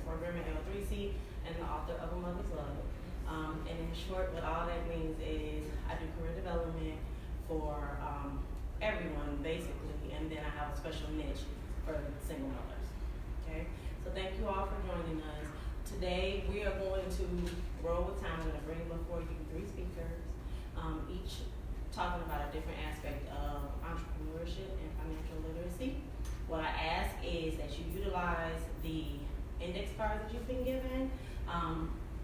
programmer L3C, and the author of A Mother's Love. And in short, what all that means is I do career development for everyone, basically, and then I have a special niche for single mothers. Okay, so thank you all for joining us. Today, we are going to roll with time. I'm going to bring before you 3 speakers, each talking about a different aspect of entrepreneurship and financial literacy. What I ask is that you utilize the index cards that you've been given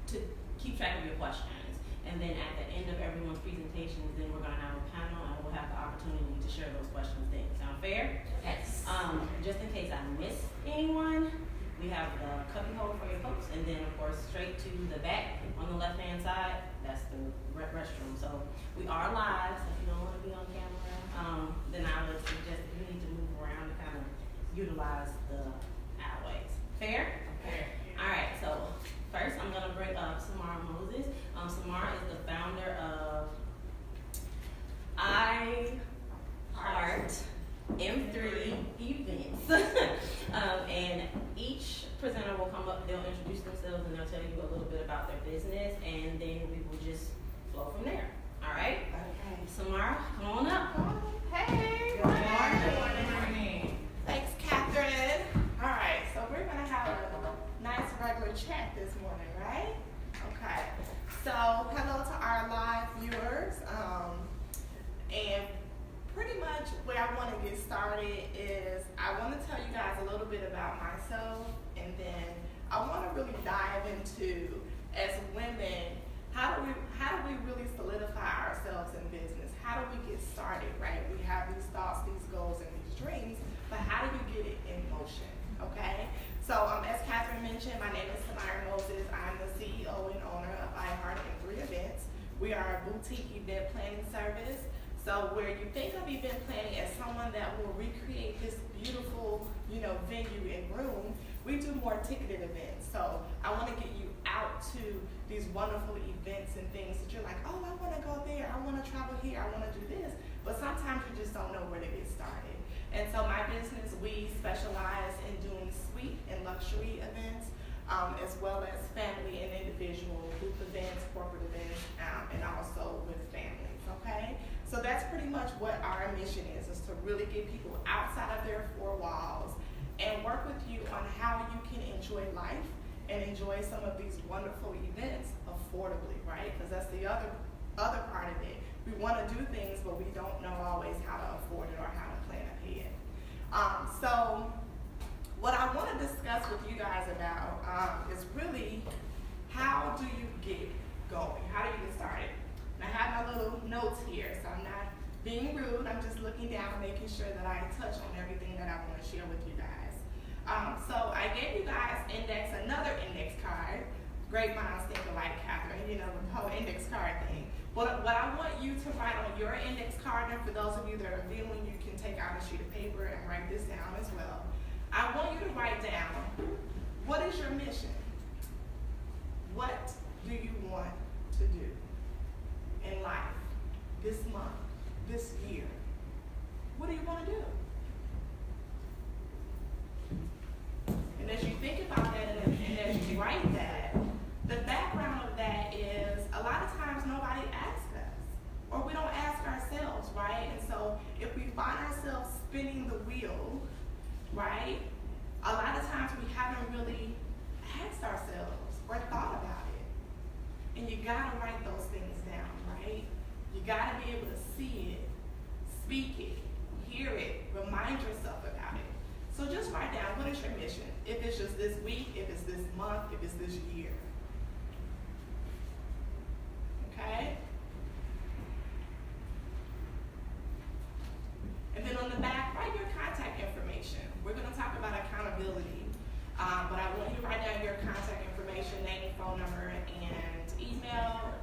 to keep track of your questions. And then at the end of everyone's presentations, then we're going to have a panel and we'll have the opportunity to share those questions then. Sound fair? Yes. Just in case I miss anyone, we have the cubby hole for your coats, and then of course straight to the back on the left hand side, that's the restroom. So we are live, so if you don't want to be on camera, then I would suggest that you need to move around to kind of utilize the aisleways. Fair? Fair. All right, so first I'm going to bring up Samara Moses. Samara is the founder of iHeart M3 Events. And each presenter will come up, they'll introduce themselves, and they'll tell you a little bit about their business, and then we will just flow from there. All right? Okay. Samara, come on up. Hey. Good morning. Thanks, Catherine. All right, so we're going to have a nice regular chat this morning, right? Okay. So, hello to our live viewers. And pretty much where I want to get started is I want to tell you guys a little bit about myself, and then I want to really dive into, as women, how do we really solidify ourselves in business? How do we get started, right? We have these thoughts, these goals, and these dreams, but how do you get it in motion, okay? So as Catherine mentioned, my name is Samara Moses. I'm the CEO and owner of iHeart M3 Events. We are a boutique event planning service. So where you think of event planning as someone that will recreate this beautiful, venue and room, we do more ticketed events. So I want to get you out to these wonderful events and things that you're like, oh, I want to go there, I want to travel here, I want to do this. But sometimes you just don't know where to get started. And so my business, we specialize in doing suite and luxury events, as well as family and individual group events, corporate events, and also with families, okay? So that's pretty much what our mission is to really get people outside of their 4 walls and work with you on how you can enjoy life and enjoy some of these wonderful events affordably, right? Because that's the other part of it. We want to do things, but we don't know always how to afford it or how to plan ahead. So what I want to discuss with you guys about is really how do you get going? How do you get started? And I have my little notes here, so I'm not being rude. I'm just looking down, making sure that I touch on everything that I want to share with you guys. So I gave you guys another index card. Great minds think alike, Catherine, the whole index card thing. But what I want you to write on your index card, and for those of you that are viewing, you can take out a sheet of paper and write this down as well. I want you to write down, what is your mission? What do you want to do in life, this month, this year? What do you want to do? And as you think about that and as you write that, the background of that is a lot of times nobody asks us, or we don't ask ourselves, right? And so if we find ourselves spinning the wheel, right, a lot of times we haven't really asked ourselves or thought about it. And you gotta write those things down, right? You gotta be able to see it, speak it, hear it, remind yourself about it. So just write down, what is your mission? If it's just this week, if it's this month, if it's this year. Okay? And then on the back, write your contact information. We're going to talk about accountability, but I want you to write down your contact information, name, phone number, and email,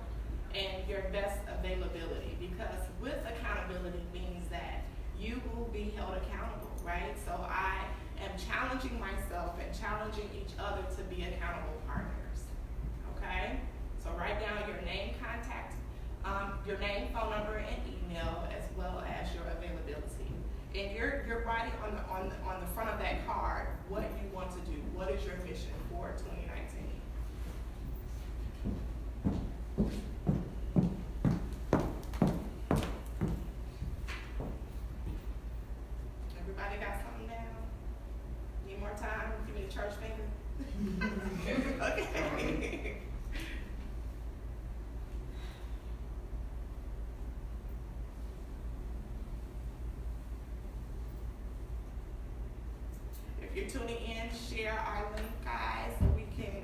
and your best availability, because with accountability means that you will be held accountable, right? So I am challenging myself and challenging each other to be accountable partners, okay? So write down your name, your name, phone number, and email, as well as your availability. And you're writing on the front of that card what you want to do. What is your mission for 2019? tuning in, share our link, guys, so we can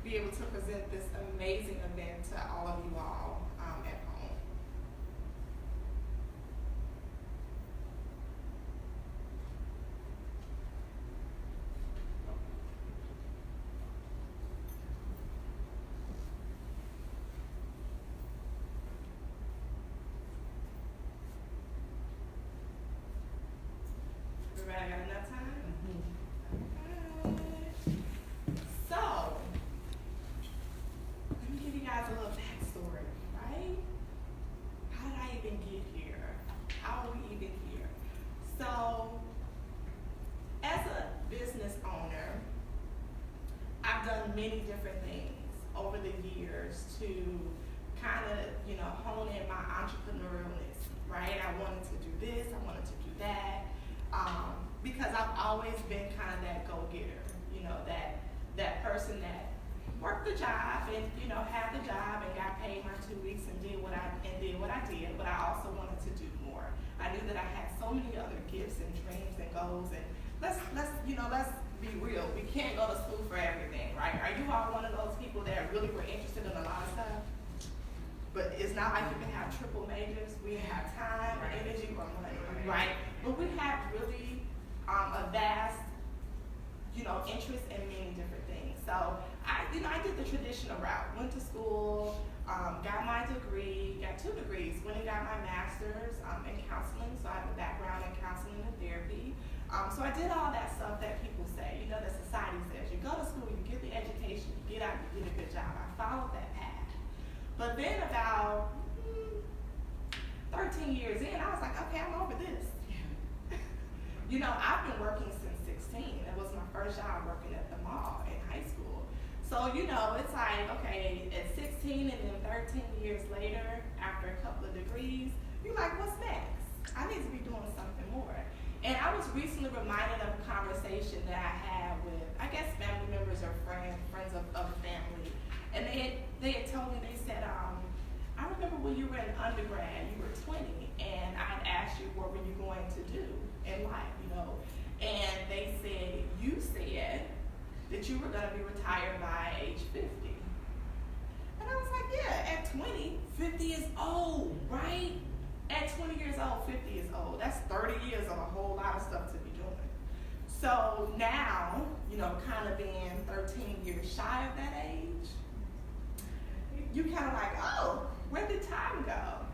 be able to present this amazing event to all of you all at home. Everybody got enough time? So, let me give you guys a little backstory, right? How did I even get here? How are we even here? So, as a business owner, I've done many different things over the years to kind of, hone in my entrepreneurialness, right? I wanted to do this, I wanted to do that, because I've always been kind of that go-getter, that person that worked the job and, had the job and got paid my 2 weeks and did what I did, but I also wanted to do more. I knew that I had so many other gifts and dreams and goals, and let's be real. We can't go to school for everything, right? Are you all one of those people that really were interested in a lot of stuff? But it's not like you can have triple majors. We have time, energy, or money, right? But we have really a vast, interest in many different things. So I did the traditional route. Went to school, got my degree, got 2 degrees. Went and got my master's in counseling. So I have a background in counseling and therapy. So I did all that stuff that people say, that society says. You go to school, you get the education, you get out, you get a good job. I followed that path. But then about 13 years in, I was like, okay, I'm over this. I've been working since 16. It was my first job working at the mall in high school. So, it's like, okay, at 16 and then 13 years later, after a couple of degrees, you're like, what's next? I need to be doing something more. And I was recently reminded of a conversation that I had with, I guess, family members or friends of the family. And they had told me, they said, I remember when you were in undergrad, you were 20, and I had asked you, what were you going to do in life, And they said, you said that you were going to be retired by age 50. And I was like, yeah, at 20, 50 is old, right? At 20 years old, 50 is old. That's 30 years of a whole lot of stuff to be doing. So now, kind of being 13 years shy of that age, you kind of like, oh, where did time go?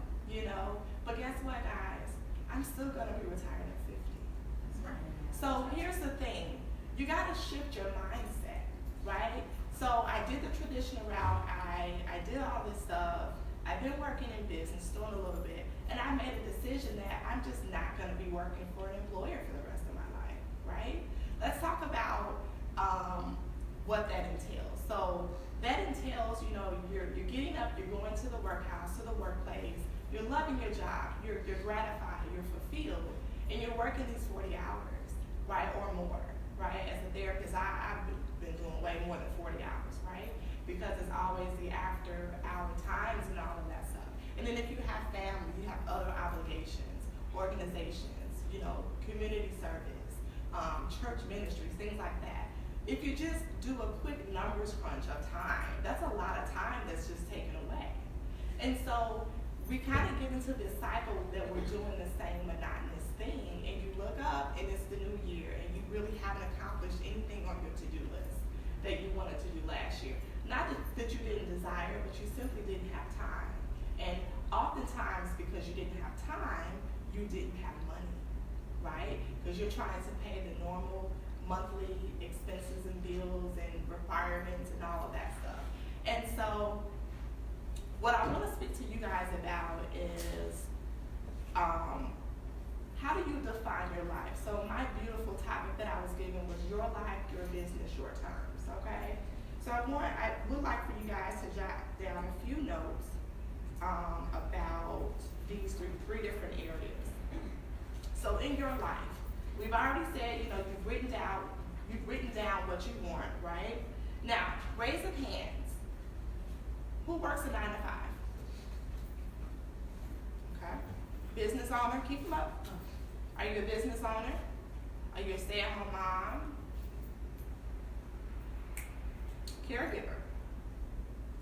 But guess what, guys? I'm still going to be retired at 50. So here's the thing. You got to shift your mindset, right? So I did the traditional route. I did all this stuff. I've been working in business, doing a little bit. And I made a decision that I'm just not going to be working for an employer for the rest of my life, right? Let's talk about what that entails. So that entails, you're getting up, you're going to the workhouse, to the workplace, you're loving your job, you're gratified, you're fulfilled, and you're working these 40 hours, right, or more, right? As a therapist, I've been doing way more than 40 hours, right? Because it's always the after-hour times and all of that stuff. And then if you have family, you have other obligations, organizations, community service, church ministries, things like that. If you just do a quick numbers crunch of time, that's a lot of time that's just taken away. And so we kind of get into this cycle that we're doing the same monotonous thing, and you look up and it's the new year and you really haven't accomplished anything on your to-do list that you wanted to do last year. Not that you didn't desire, but you simply didn't have time. And oftentimes, because you didn't have time, you didn't have money, right? Because you're trying to pay the normal monthly expenses and bills and requirements and all of that stuff. And so what I want to speak to you guys about is how do you define your life? So my beautiful topic that I was given was your life, your business, your terms, okay? So I would like for you guys to jot down a few notes about these three different areas. So in your life, we've already said, you've written down what you want, right? Now, raise of hands. Who works a 9 to 5? Okay. Business owner, keep them up. Are you a business owner? Are you a stay-at-home mom? Caregiver?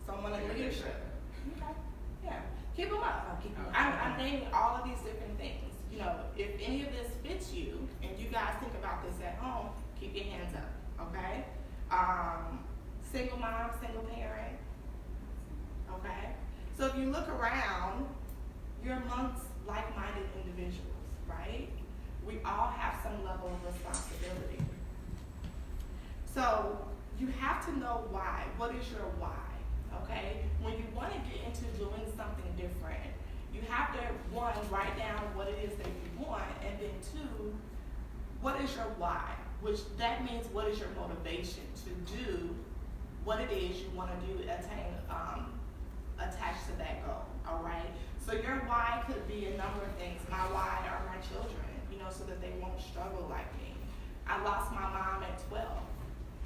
Someone in leadership? Okay. Yeah. Keep them up. I'll keep them up. I'm naming all of these different things. You know, if any of this fits you, and you guys think about this at home, keep your hands up, okay? Single mom, single parent, okay? So if you look around, you're amongst like-minded individuals, right? We all have some level of responsibility. So you have to know why. What is your why? Okay? When you want to get into doing something different, you have to, one, write down what it is that you want, and then two, what is your why? Which that means what is your motivation to do what it is you want to do, attain, attached to that goal, all right? So your why could be a number of things. My why are my children, you know, so that they won't struggle like me. I lost my mom at 12.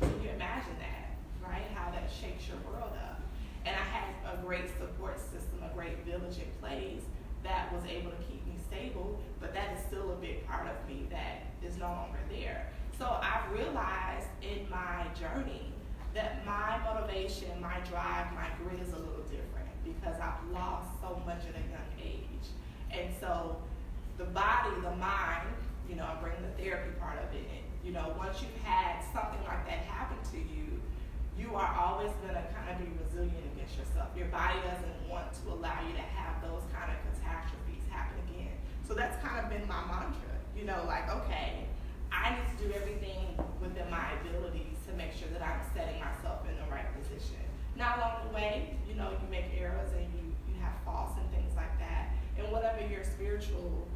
Can you imagine that, right? How that shakes your world up. And I had a great support system, a great village in place that was able to keep me stable, but that is still a big part of me that is no longer there. So I've realized in my journey that my motivation, my drive, my grit is a little different because I've lost so much at a young age. And so the body, the mind, you know, I bring the therapy part of it in. You know, once you've had something like that happen to you, you are always going to kind of be resilient against yourself. Your body doesn't want to allow you to have those kind of catastrophes happen again. So that's kind of been my mantra, you know, like, okay, I need to do everything within my abilities to make sure that I'm setting myself in the right position. Now, along the way, you know, you make errors and you have faults and things like that. And whatever your spiritual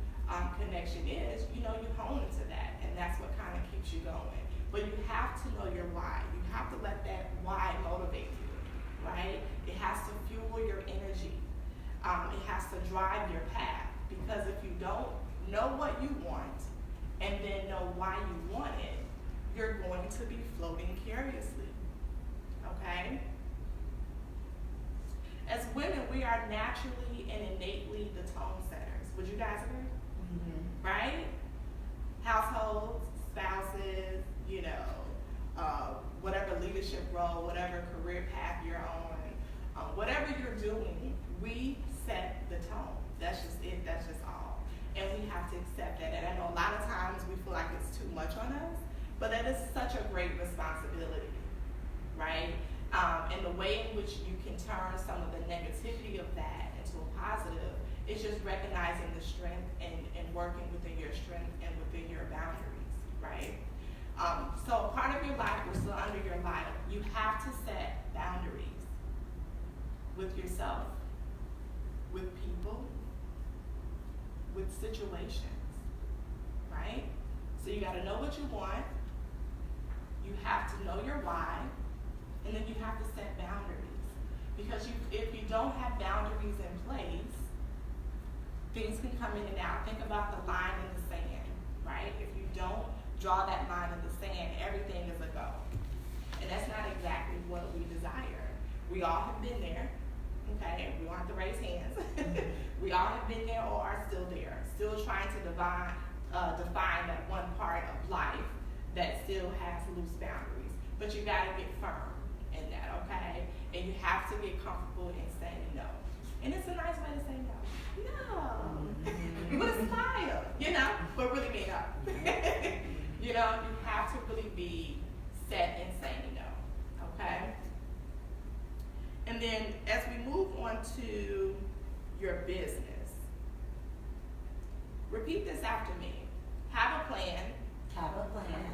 connection is, you know, you hone into that. And that's what kind of keeps you going. But you have to know your why. You have to let that why motivate you, right? It has to fuel your energy. It has to drive your path. Because if you don't know what you want and then know why you want it, you're going to be floating curiously, okay? As women, we are naturally and innately the tone setters. Would you guys agree? Mm-hmm. Right? Households, spouses, you know, whatever leadership role, whatever career path you're on, whatever you're doing, we set the tone. That's just it. That's just all. And we have to accept that. And I know a lot of times we feel like it's too much on us, but that is such a great responsibility, right? And the way in which you can turn some of the negativity of that into a positive is just recognizing the strength and working within your strength and within your boundaries, right? So part of your life, we're still under your life, you have to set boundaries with yourself, with people, with situations, right? So you gotta know what you want, you have to know your why, and then you have to set boundaries. Because if you don't have boundaries in place, things can come in and out. Think about the line in the sand, right? If you don't draw that line in the sand, everything is a go. And that's not exactly what we desire. We all have been there, okay? We don't have to raise hands. We all have been there or are still there, still trying to define that one part of life that still has loose boundaries. But you gotta get firm in that, okay? And you have to get comfortable in saying no. And it's a nice way to say no. No. With a smile, you know, but really mean no. You know, you have to really be set in saying no, okay? And then as we move on to your business, repeat this after me. Have a plan. Have a plan.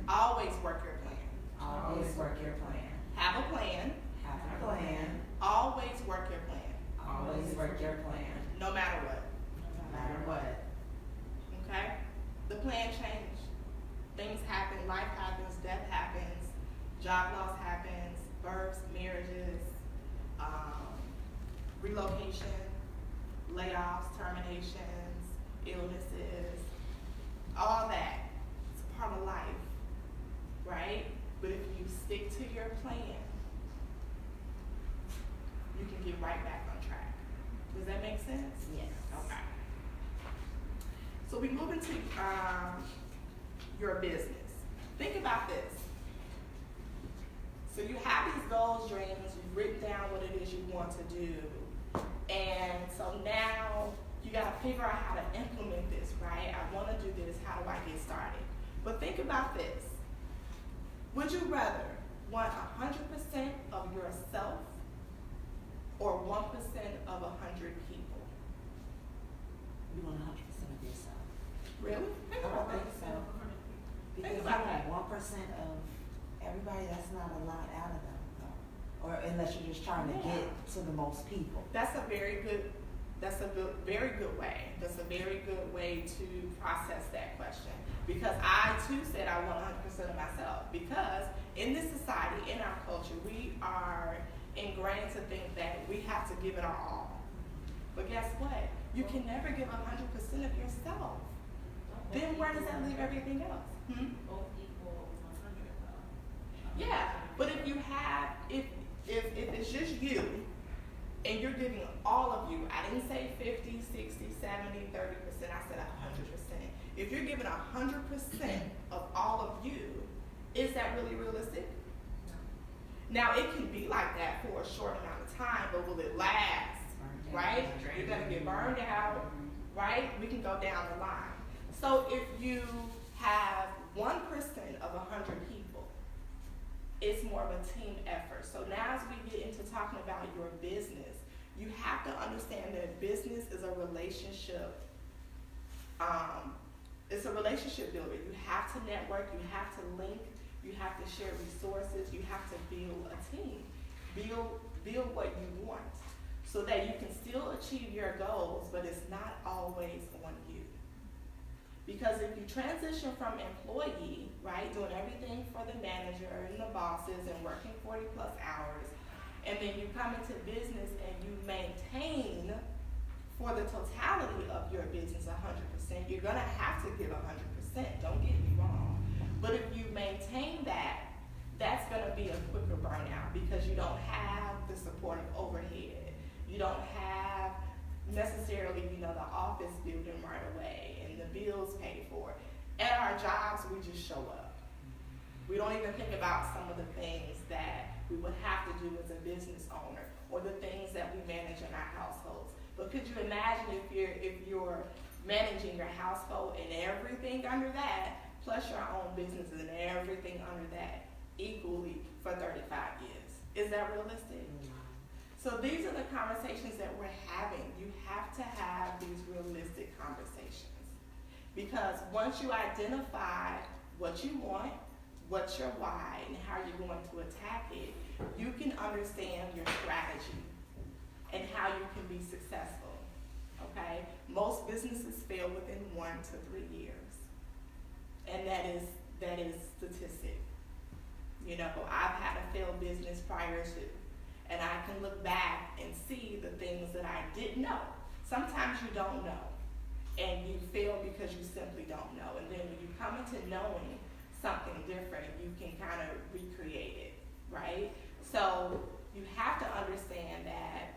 Always work your plan. Always work your plan. Have a plan. Have a plan. Always work your plan. Always work your plan. No matter what. No matter what. Okay? The plan changed. Things happen, life happens, death happens, job loss happens, births, marriages, relocation, layoffs, terminations, illnesses, all that. It's part of life, right? But if you stick to your plan, you can get right back on track. Does that make sense? Yes. Okay. So we move into your business. Think about this. So you have these goals, dreams, you've written down what it is you want to do, and so now you got to figure out how to implement this, right? I want to do this, how do I get started? But think about this. Would you rather want 100% of yourself or 1% of 100 people? You want 100% of yourself. Really? Think I about don't that. think so. Because Think if about you that. have 1% of everybody, that's not a lot out of them, though. Or unless you're just trying to Yeah. get to the most people. That's a very good way. That's a very good way to process that question. Because I too said I want 100% of myself. Because in this society, in our culture, we are ingrained to think that we have to give it our all. But guess what? You can never give 100% of yourself. Then where does that leave everything else? Both equal 100 though. Yeah, but if you have, if it's just you, and you're giving all of you, I didn't say 50, 60, 70, 30%, I said 100%. If you're giving 100% of all of you, is that really realistic? Now, it can be like that for a short amount of time, but will it last? Right? You're gonna get burned out, right? We can go down the line. So if you have 1% of 100 people, it's more of a team effort. So now as we get into talking about your business, you have to understand that business is a relationship. It's a relationship builder. You have to network, you have to link, you have to share resources, you have to build a team. Build what you want so that you can still achieve your goals, but it's not always on you. Because if you transition from employee, right, doing everything for the manager and the bosses and working 40 plus hours, and then you come into business and you maintain for the totality of your business 100%, you're gonna have to give 100%, don't get me wrong. But if you maintain that, that's gonna be a quicker burnout because you don't have the support of overhead. You don't have necessarily, the office building right away and the bills paid for. At our jobs, we just show up. We don't even think about some of the things that we would have to do as a business owner or the things that we manage in our households. But could you imagine if you're managing your household and everything under that, plus your own business and everything under that equally for 35 years? Is that realistic? So these are the conversations that we're having. You have to have these realistic conversations. Because once you identify what you want, what's your why, and how you're going to attack it, you can understand your strategy and how you can be successful, okay? Most businesses fail within 1 to 3 years. And that is statistic. I've had a failed business prior to, and I can look back and see the things that I didn't know. Sometimes you don't know, and you fail because you simply don't know. And then when you come into knowing something different, you can kind of recreate it, right? So you have to understand that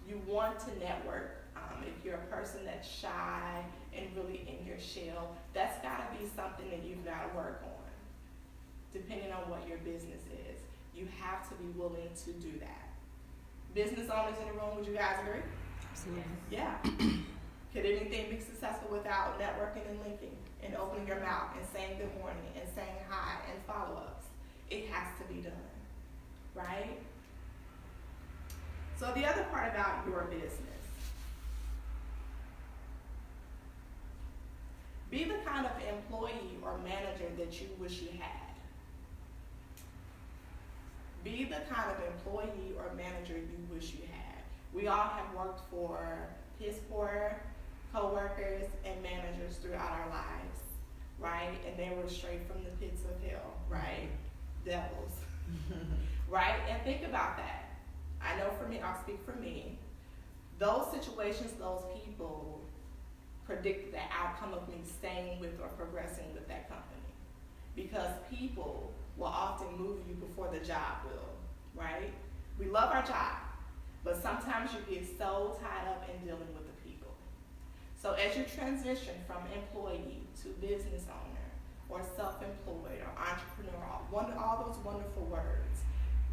you want to network. If you're a person that's shy and really in your shell, that's got to be something that you've got to work on, depending on what your business is. You have to be willing to do that. Business owners in the room, would you guys agree? Absolutely. Yeah. Could anything be successful without networking and linking and opening your mouth and saying good morning and saying hi and follow-ups? It has to be done, right? So the other part about your business, be the kind of employee or manager that you wish you had. Be the kind of employee or manager you wish you had. We all have worked for piss poor co-workers and managers throughout our lives, right? And they were straight from the pits of hell, right? Devils, right? And think about that. I know for me, I'll speak for me, those situations, those people predict the outcome of me staying with or progressing with that company. Because people will often move you before the job will, right? We love our job, but sometimes you get so tied up in dealing with the people. So as you transition from employee to business owner, or self-employed or entrepreneur, all those wonderful words.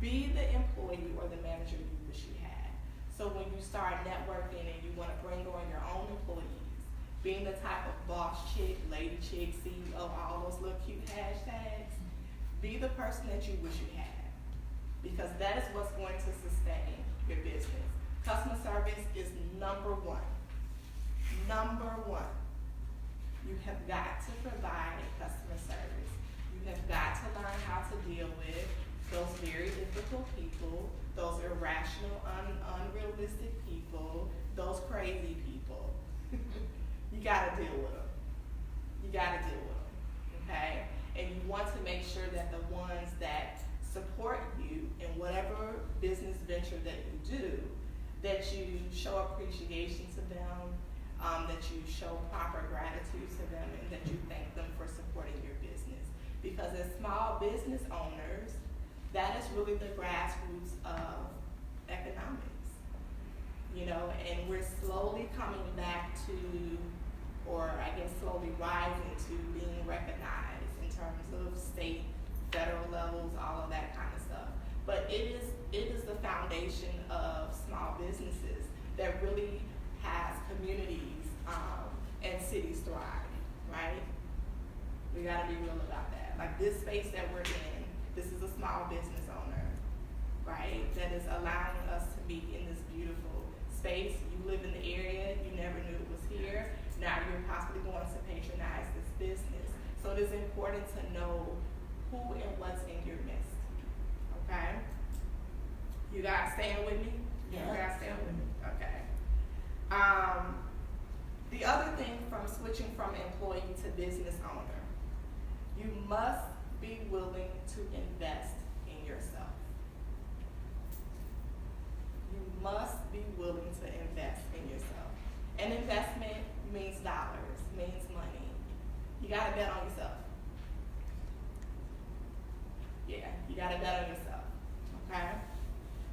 Be the employee or the manager you wish you had. So when you start networking and you want to bring on your own employees, being the type of boss chick, lady chick, CEO, all those little cute hashtags, be the person that you wish you had, because that is what's going to sustain your business. Customer service is number one. Number one. You have got to provide customer service. You have got to learn how to deal with those very difficult people, those irrational, unrealistic people, those crazy people. You gotta deal with them. You gotta deal with them, okay? And you want to make sure that the ones that support you in whatever business venture that you do, that you show appreciation to them, that you show proper gratitude to them, and that you thank them for supporting your business. Because as small business owners, that is really the grassroots of economics, you know, and we're slowly coming back to, or I guess slowly rising to being recognized in terms of state, federal levels, all of that kind of stuff. But it is the foundation of small businesses that really has communities and cities thrive, right? We gotta be real about that. Like this space that we're in, this is a small business owner, right? That is allowing us to be in this beautiful space. You live in the area, you never knew it was here. Now you're possibly going to patronize this business. So it is important to know who and what's in your midst, okay? You guys staying with me? Yeah. You guys staying with me? Okay. The other thing from switching from employee to business owner, you must be willing to invest in yourself. You must be willing to invest in yourself. An investment means dollars, means money. You gotta bet on yourself. Yeah, you gotta bet on yourself, okay?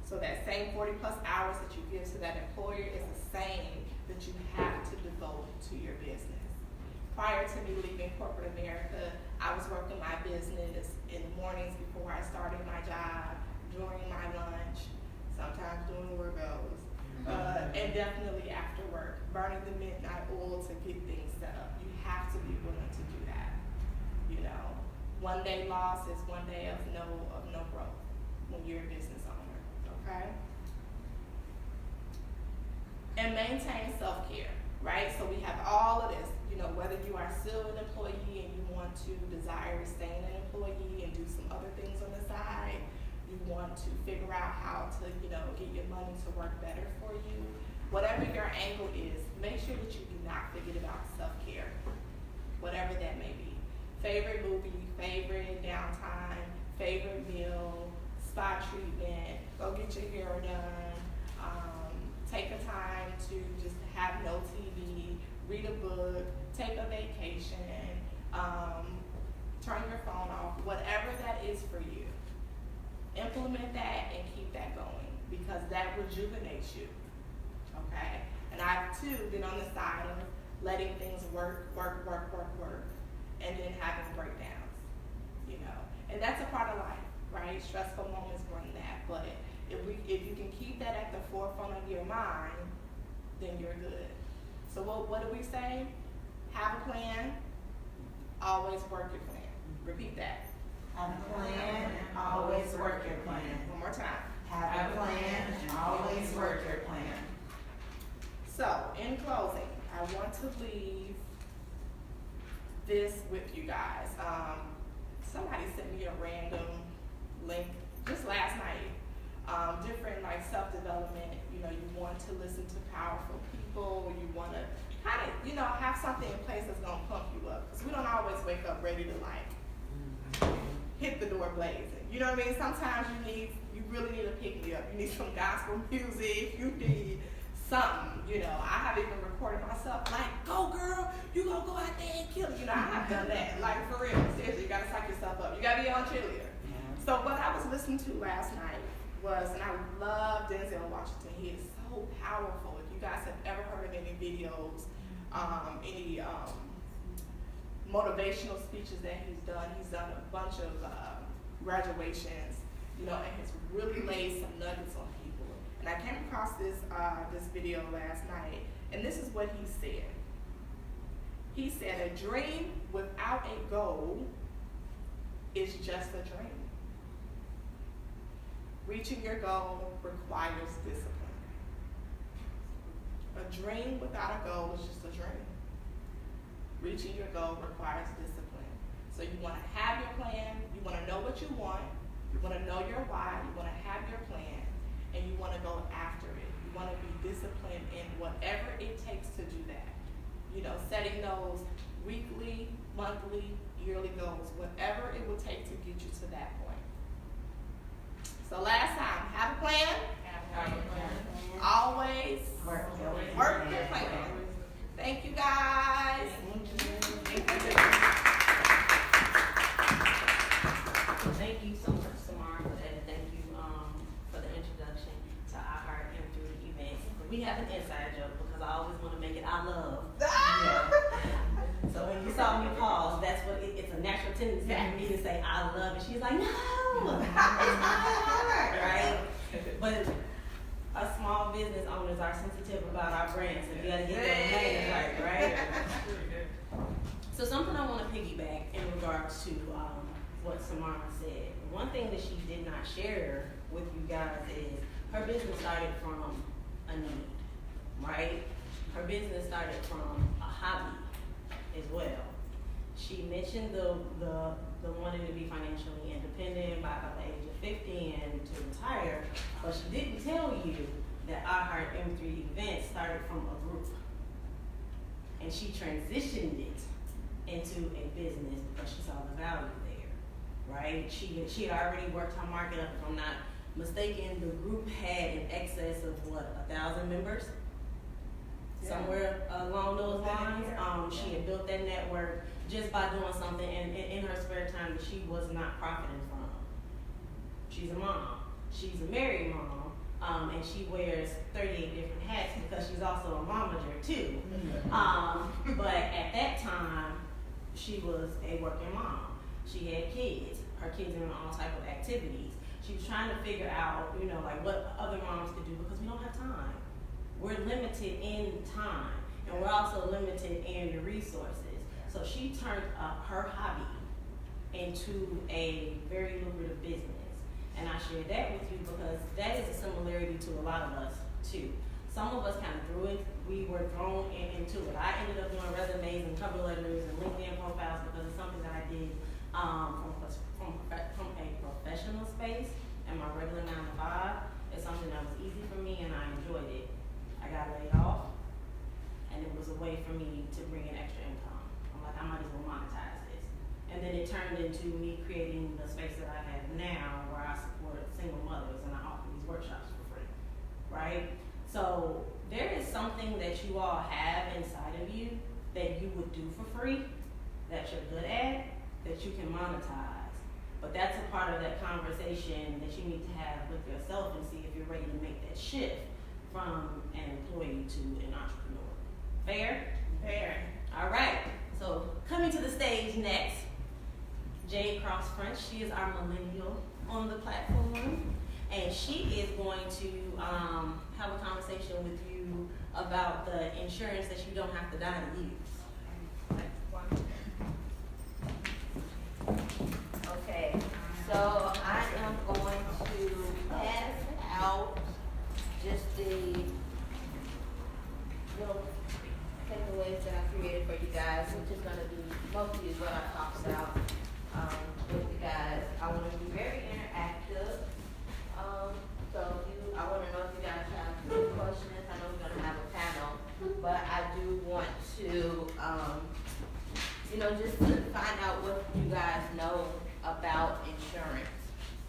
So that same 40 plus hours that you give to that employer is the same that you have to devote to your business. Prior to me leaving corporate America, I was working my business in the mornings before I started my job, during my lunch, sometimes doing workouts, and definitely after work, burning the midnight oil to get things set up. You have to be willing to do that. You know, one day loss is one day of no growth when you're a business owner, okay? And maintain self-care, right? So we have all of this, you know, whether you are still an employee and you want to desire staying an employee and do some other things on the side, you want to figure out how to, you know, get your money to work better for you. Whatever your angle is, make sure that you do not forget about self-care, whatever that may be. Favorite movie, favorite downtime, favorite meal, spa treatment, go get your hair done, take a time to just have no TV, read a book, take a vacation, turn your phone off, whatever that is for you. Implement that and keep that going because that rejuvenates you, okay? And I've too been on the side of letting things work, and then having breakdowns, you know? And that's a part of life, right? Stressful moments bring that, but if you can keep that at the forefront of your mind, then you're good. So what do we say? Have a plan, always work your plan. Repeat that. Have a plan, always work your plan. One more time. Have a plan, and always work your plan. So, in closing, I want to leave this with you guys. Somebody sent me a random link just last night. Different like self-development, you know, you want to listen to powerful people, you want to kind of, you know, have something in place that's going to pump you up. Because we don't always wake up ready to like hit the door blazing. You know what I mean? Sometimes you really need to pick me up. You need some gospel music, you need something, you know. I have even recorded myself like, go girl, you gonna go out there and kill it. You know, I have done that. Like for real, seriously, you gotta psych yourself up. You gotta be on cheerleader. So what I was listening to last night was, and I love Denzel Washington. He is so powerful. If you guys have ever heard of any videos, any motivational speeches that he's done. He's done a bunch of graduations, you know, and has really laid some nuggets on people. And I came across this video last night, and this is what he said. He said, a dream without a goal is just a dream. Reaching your goal requires discipline. A dream without a goal is just a dream. Reaching your goal requires discipline. So you want to have your plan, you want to know what you want, you want to know your why, you want to have your plan, and you want to go after it. You want to be disciplined in whatever it takes to do that. You know, setting those weekly, monthly, yearly goals, whatever it will take to get you to that point. So last time, have a plan. Have a plan. Always Work your plan. Thank you guys. Thank you so much, Samara, for that. Thank you for the introduction to iHeart M3 events. We have an inside joke because I always want to make it I love. So when you saw me pause, that's what it's a natural tendency for me to say I love, and she's like, no, it's iHeart, right? But us small business owners are sensitive about our brands, so you got to get their names right? So something I want to piggyback in regards to what Samara said. One thing that she did not share with you guys is her business started from a need, right? Her business started from a hobby as well. She mentioned the wanting to be financially independent by the age of 50 and to retire, but she didn't tell you that iHeart M3 events started from a group, and she transitioned it into a business because she saw the value there, right? She had already worked her market up. If I'm not mistaken, the group had in excess of 1,000 members. Somewhere along those lines, she had built that network just by doing something in her spare time that she was not profiting from. She's a mom. She's a married mom, and she wears 38 different hats because she's also a momager too. But at that time, she was a working mom. She had kids. Her kids are in all type of activities. She was trying to figure out, you know, like what other moms could do because we don't have time. We're limited in time, and we're also limited in the resources. So she turned her hobby into a very lucrative business. And I shared that with you because that is a similarity to a lot of us too. Some of us kind of we were thrown into it. I ended up doing resumes and cover letters and LinkedIn profiles because it's something that I did from a professional space, and my regular 9 to 5 is something that was easy for me and I enjoyed it. I got laid off, and it was a way for me to bring in extra income. I'm like, I might as well monetize this. And then it turned into me creating the space that I have now where I support single mothers and I offer these workshops for free, right? So there is something that you all have inside of you that you would do for free, that you're good at, that you can monetize. But that's a part of that conversation that you need to have with yourself and see if you're ready to make that shift from an employee to an entrepreneur. Fair? Fair. All right. So coming to the stage next, Jade Cross French. She is our millennial on the platform, and she is going to have a conversation with you about the insurance that you don't have to die to use. Okay, so I am going to pass out just the little takeaways that I created for you guys, which is going to be mostly what I talked about with you guys. I want to be very interactive. I want to know if you guys have any questions. I know we're going to have a panel, but I do want to, just to find out what you guys know about insurance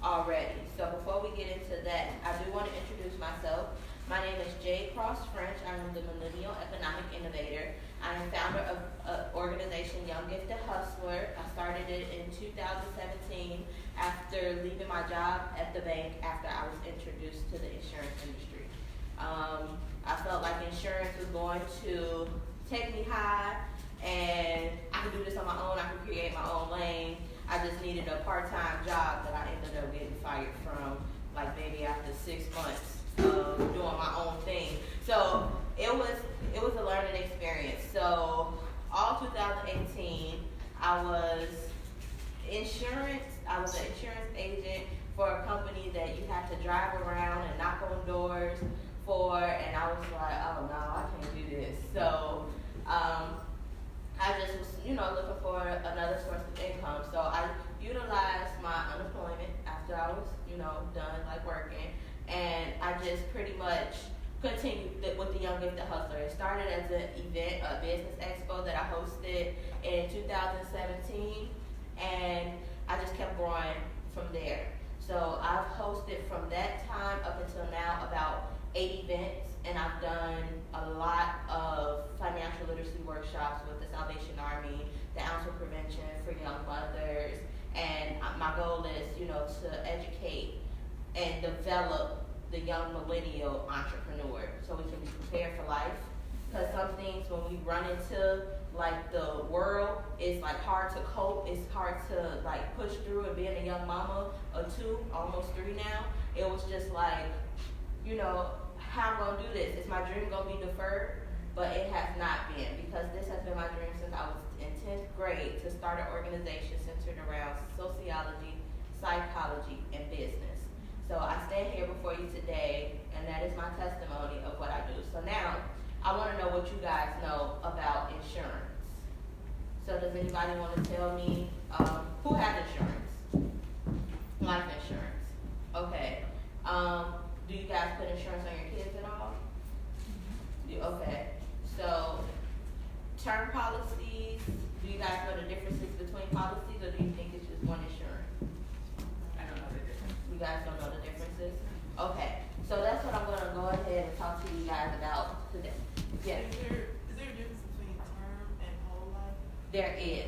already. So before we get into that, I do want to introduce myself. My name is Jade Cross French. I am the Millennial Economic Innovator. I am founder of an organization, Young Gifted Hustler. I started it in 2017 after leaving my job at the bank after I was introduced to the insurance industry. I felt like insurance was going to take me high, and I could do this on my own. I could create my own lane. I just needed a part-time job that I ended up getting fired from, like maybe after 6 months of doing my own thing. So it was a learning experience. So all 2018, I was an insurance agent for a company that you had to drive around and knock on doors for, and I was like, oh no, I can't do this. So I just was, looking for another source of income. So I utilized my unemployment after I was, done like working, and I just pretty much continued with the Young Gifted Hustler. It started as an event, a business expo that I hosted in 2017, and I just kept growing from there. So I've hosted from that time up until now about 8 events, and I've done a lot of financial literacy workshops with the Salvation Army, the Ounce of Prevention for Young Mothers, and my goal is, to educate and develop the young millennial entrepreneur so we can be prepared for life. Because some things when we run into like the world, it's like hard to cope, it's hard to like push through, and being a young mama of 2, almost 3 now, it was just like, how I'm gonna do this? Is my dream gonna be deferred? But it has not been, because this has been my dream since I was in 10th grade, to start an organization centered around sociology, psychology, and business. So I stand here before you today, and that is my testimony of what I do. So now, I want to know what you guys know about insurance. So does anybody want to tell me who has insurance? Life insurance. Okay. Do you guys put insurance on your kids at all? Okay. So term policies, do you guys know the differences between policies, or do you think it's just one insurance? I don't know the difference. You guys don't know the differences? Okay. So that's what I'm going to go ahead and talk to you guys about today. Yes. Is there a difference between term and whole life? There is.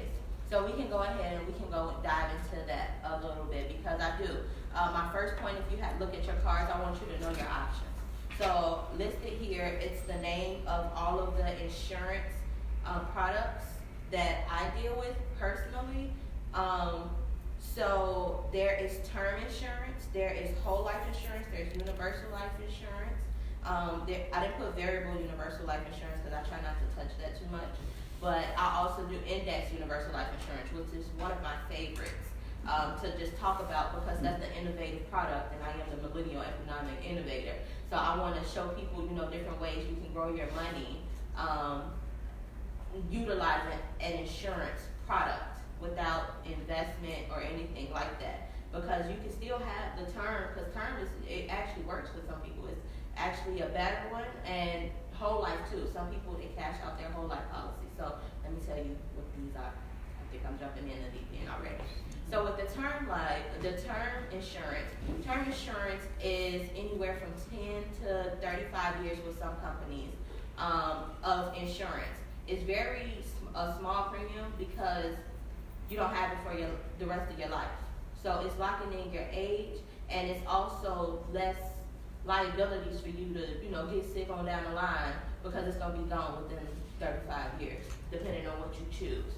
So we can go ahead and we can go dive into that a little bit, because I do. My first point, if you look at your cards, I want you to know your options. So listed here, it's the name of all of the insurance products that I deal with personally. So there is term insurance, there is whole life insurance, there's universal life insurance. I didn't put variable universal life insurance because I try not to touch that too much. But I also do index universal life insurance, which is one of my favorites to just talk about, because that's the innovative product, and I am the millennial economic innovator. So I want to show people, different ways you can grow your money utilizing an insurance product without investment or anything like that. Because you can still have the term, because term it actually works for some people. It's actually a better one, and whole life too. Some people, they cash out their whole life policy. So let me tell you what these are. I think I'm jumping in the deep end already. So with the term insurance is anywhere from 10 to 35 years with some companies of insurance. It's a small premium because you don't have it for the rest of your life. So it's locking in your age, and it's also less liabilities for you to, get sick on down the line, because it's going to be gone within 35 years, depending on what you choose.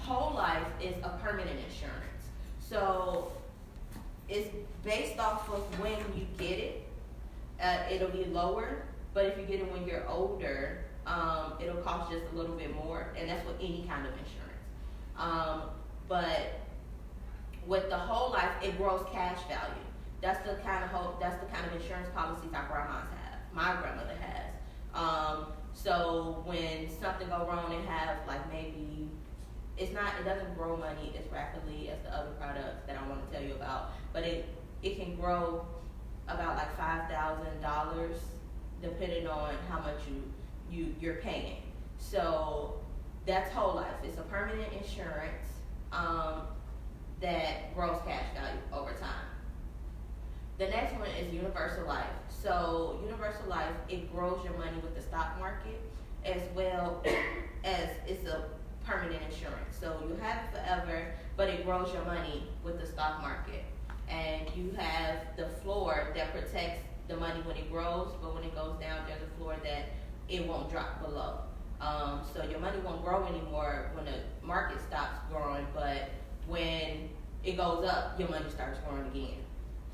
Whole life is a permanent insurance. So it's based off of when you get it. It'll be lower, but if you get it when you're older, it'll cost just a little bit more, and that's with any kind of insurance. But with the whole life, it grows cash value. That's the kind of insurance policies our grandmas have. My grandmother has. So when something go wrong, they have like maybe it doesn't grow money as rapidly as the other products that I want to tell you about, but it can grow about like $5,000 depending on how much you're paying. So that's whole life. It's a permanent insurance that grows cash value over time. The next one is universal life. So universal life, it grows your money with the stock market, as well as it's a permanent insurance. So you have it forever, but it grows your money with the stock market. And you have the floor that protects the money when it grows, but when it goes down, there's a floor that it won't drop below. So your money won't grow anymore when the market stops growing, but when it goes up, your money starts growing again.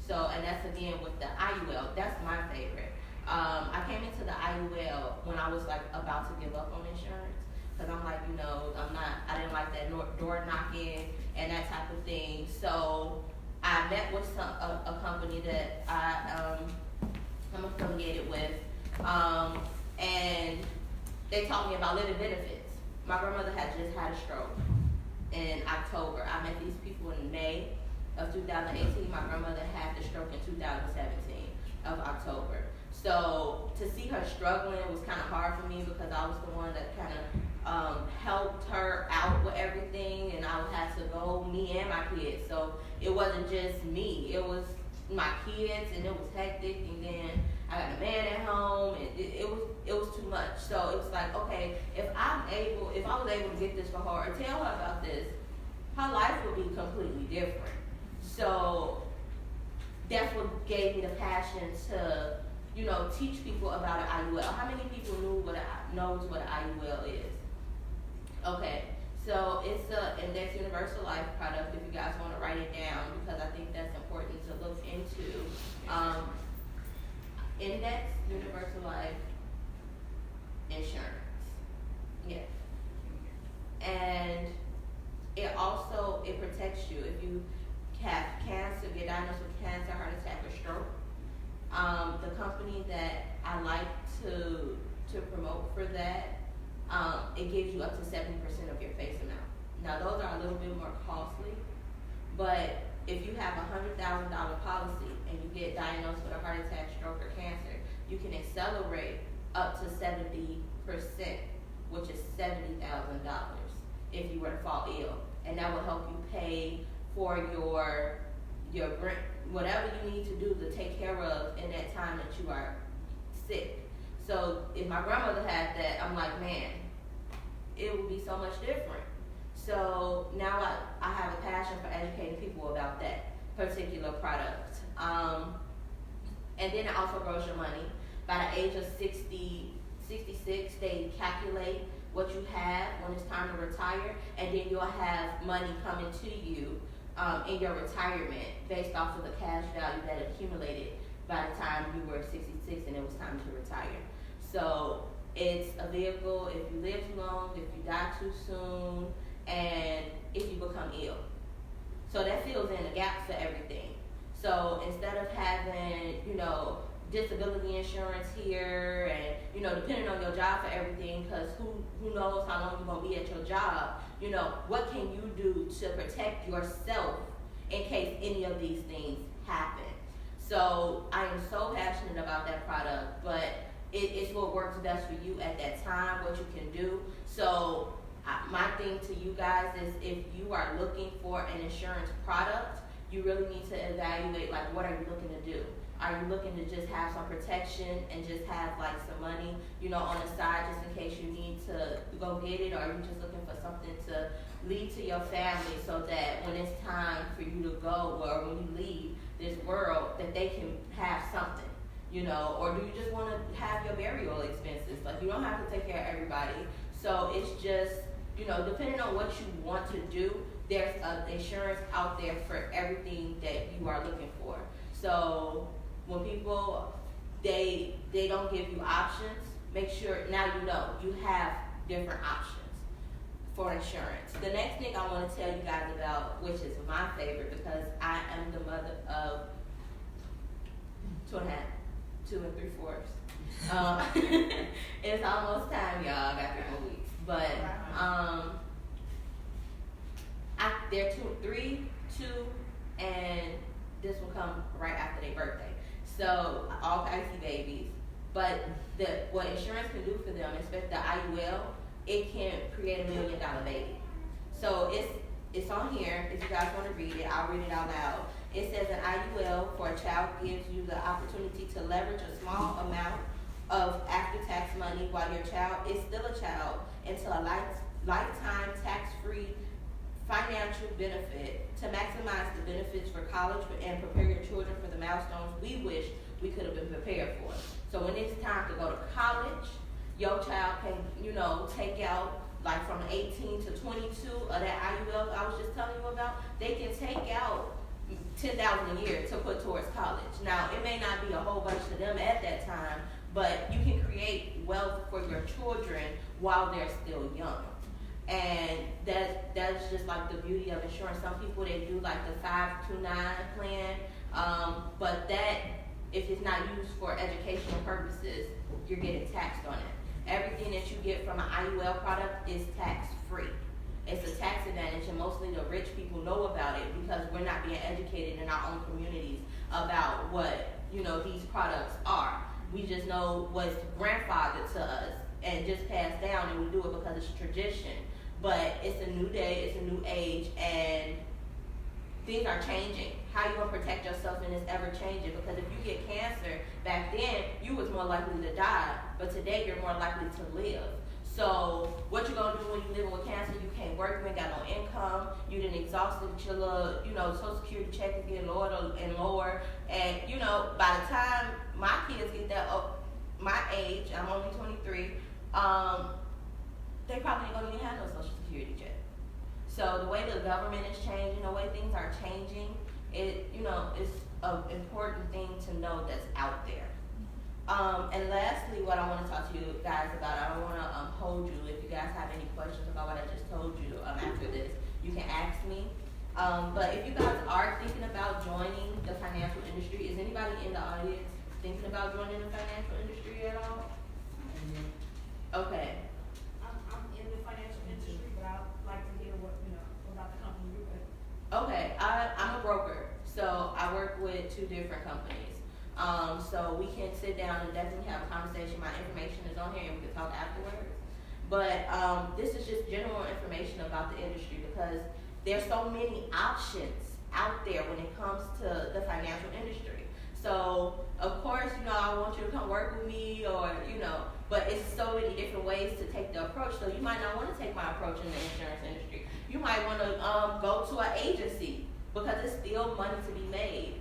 So, and that's again with the IUL. That's my favorite. I came into the IUL when I was like about to give up on insurance, because I'm like, I didn't like that door knocking and that type of thing. So I met with a company that I'm affiliated with, and they taught me about living benefits. My grandmother had just had a stroke in October. I met these people in May of 2018. My grandmother had the stroke in 2017 of October. So to see her struggling was kind of hard for me, because I was the one that kind of helped her out with everything, and I had to go, me and my kids. So it wasn't just me, it was my kids, and it was hectic, and then I got a man at home, and it was too much. So it was like, okay, if I was able to get this for her or tell her about this, her life would be completely different. So that's what gave me the passion to, teach people about an IUL. How many people knows what an IUL is? Okay, so it's a Index Universal Life product, if you guys want to write it down, because I think that's important to look into. Index Universal Life Insurance. Yes. And it protects you if you have cancer, get diagnosed with cancer, heart attack, or stroke. The company that I like to promote for that, it gives you up to 70% of your face amount. Now those are a little bit more costly, but if you have $100,000 policy and you get diagnosed with a heart attack, stroke, or cancer, you can accelerate up to 70%, which is $70,000 if you were to fall ill, and that will help you pay for your rent, whatever you need to do to take care of in that time that you are sick. So if my grandmother had that, I'm like, man, it would be so much different. So now I have a passion for educating people about that particular product. And then it also grows your money. By the age of 66, they calculate what you have when it's time to retire, and then you'll have money coming to you in your retirement based off of the cash value that accumulated by the time you were 66 and it was time to retire. So it's a vehicle if you live too long, if you die too soon, and if you become ill. So that fills in the gaps for everything. So instead of having, disability insurance here and, depending on your job for everything, because who knows how long you're going to be at your job, what can you do to protect yourself in case any of these things happen? So I am so passionate about that product, but it's what works best for you at that time, what you can do. So my thing to you guys is, if you are looking for an insurance product, you really need to evaluate, what are you looking to do? Are you looking to just have some protection and just have some money, on the side just in case you need to go get it? Or are you just looking for something to leave to your family so that when it's time for you to go, or when you leave this world, that they can have something, or do you just want to have your burial expenses? You don't have to take care of everybody. So it's just, depending on what you want to do, there's insurance out there for everything that you are looking for. So when people, they don't give you options, make sure now you have different options for insurance. The next thing I want to tell you guys about, which is my favorite, because I am the mother of 2 3/4. It's almost time, y'all. I got 3 more weeks. But they're 3, 2, and this will come right after their birthday. So all icy babies. But what insurance can do for them, especially the IUL, it can create $1 million baby. So it's on here. If you guys want to read it, I'll read it out loud. It says an IUL for a child gives you the opportunity to leverage a small amount of after-tax money while your child is still a child into a lifetime tax-free financial benefit to maximize the benefits for college and prepare your children for the milestones we wish we could have been prepared for. So when it's time to go to college, your child can, take out like from 18 to 22 of that IUL I was just telling you about. They can take out $10,000 a year to put towards college. Now, it may not be a whole bunch to them at that time, but you can create wealth for your children while they're still young. And that's just like the beauty of insurance. Some people, they do like the 529 plan, but that, if it's not used for educational purposes, you're getting taxed on it. Everything that you get from an IUL product is tax-free. It's a tax advantage, and mostly the rich people know about it because we're not being educated in our own communities about what, these products are. We just know what's grandfathered to us and just passed down, and we do it because it's tradition. But it's a new day, it's a new age, and things are changing. How you gonna protect yourself in this ever changing? Because if you get cancer, back then you was more likely to die, but today you're more likely to live. So what you gonna do when you living with cancer? You can't work, you ain't got no income, you done exhausted your little, Social Security check is getting lower and lower. And, by the time my kids get that up, my age, I'm only 23, they probably ain't gonna even have no Social Security check. So the way the government is changing, the way things are changing, it's an important thing to know that's out there. And lastly, what I want to talk to you guys about, I don't want to hold you. If you guys have any questions about what I just told you after this, you can ask me. But if you guys are thinking about joining the financial industry, is anybody in the audience thinking about joining the financial industry at all? Okay. I'm in the financial industry, but I'd like to hear what, about the company you're with. Okay, I'm a broker, so I work with 2 different companies. So we can sit down and definitely have a conversation. My information is on here and we can talk afterwards. But this is just general information about the industry because there's so many options out there when it comes to the financial industry. So of course, I want you to come work with me but it's so many different ways to take the approach. So you might not want to take my approach in the insurance industry. You might want to go to an agency because it's still money to be made.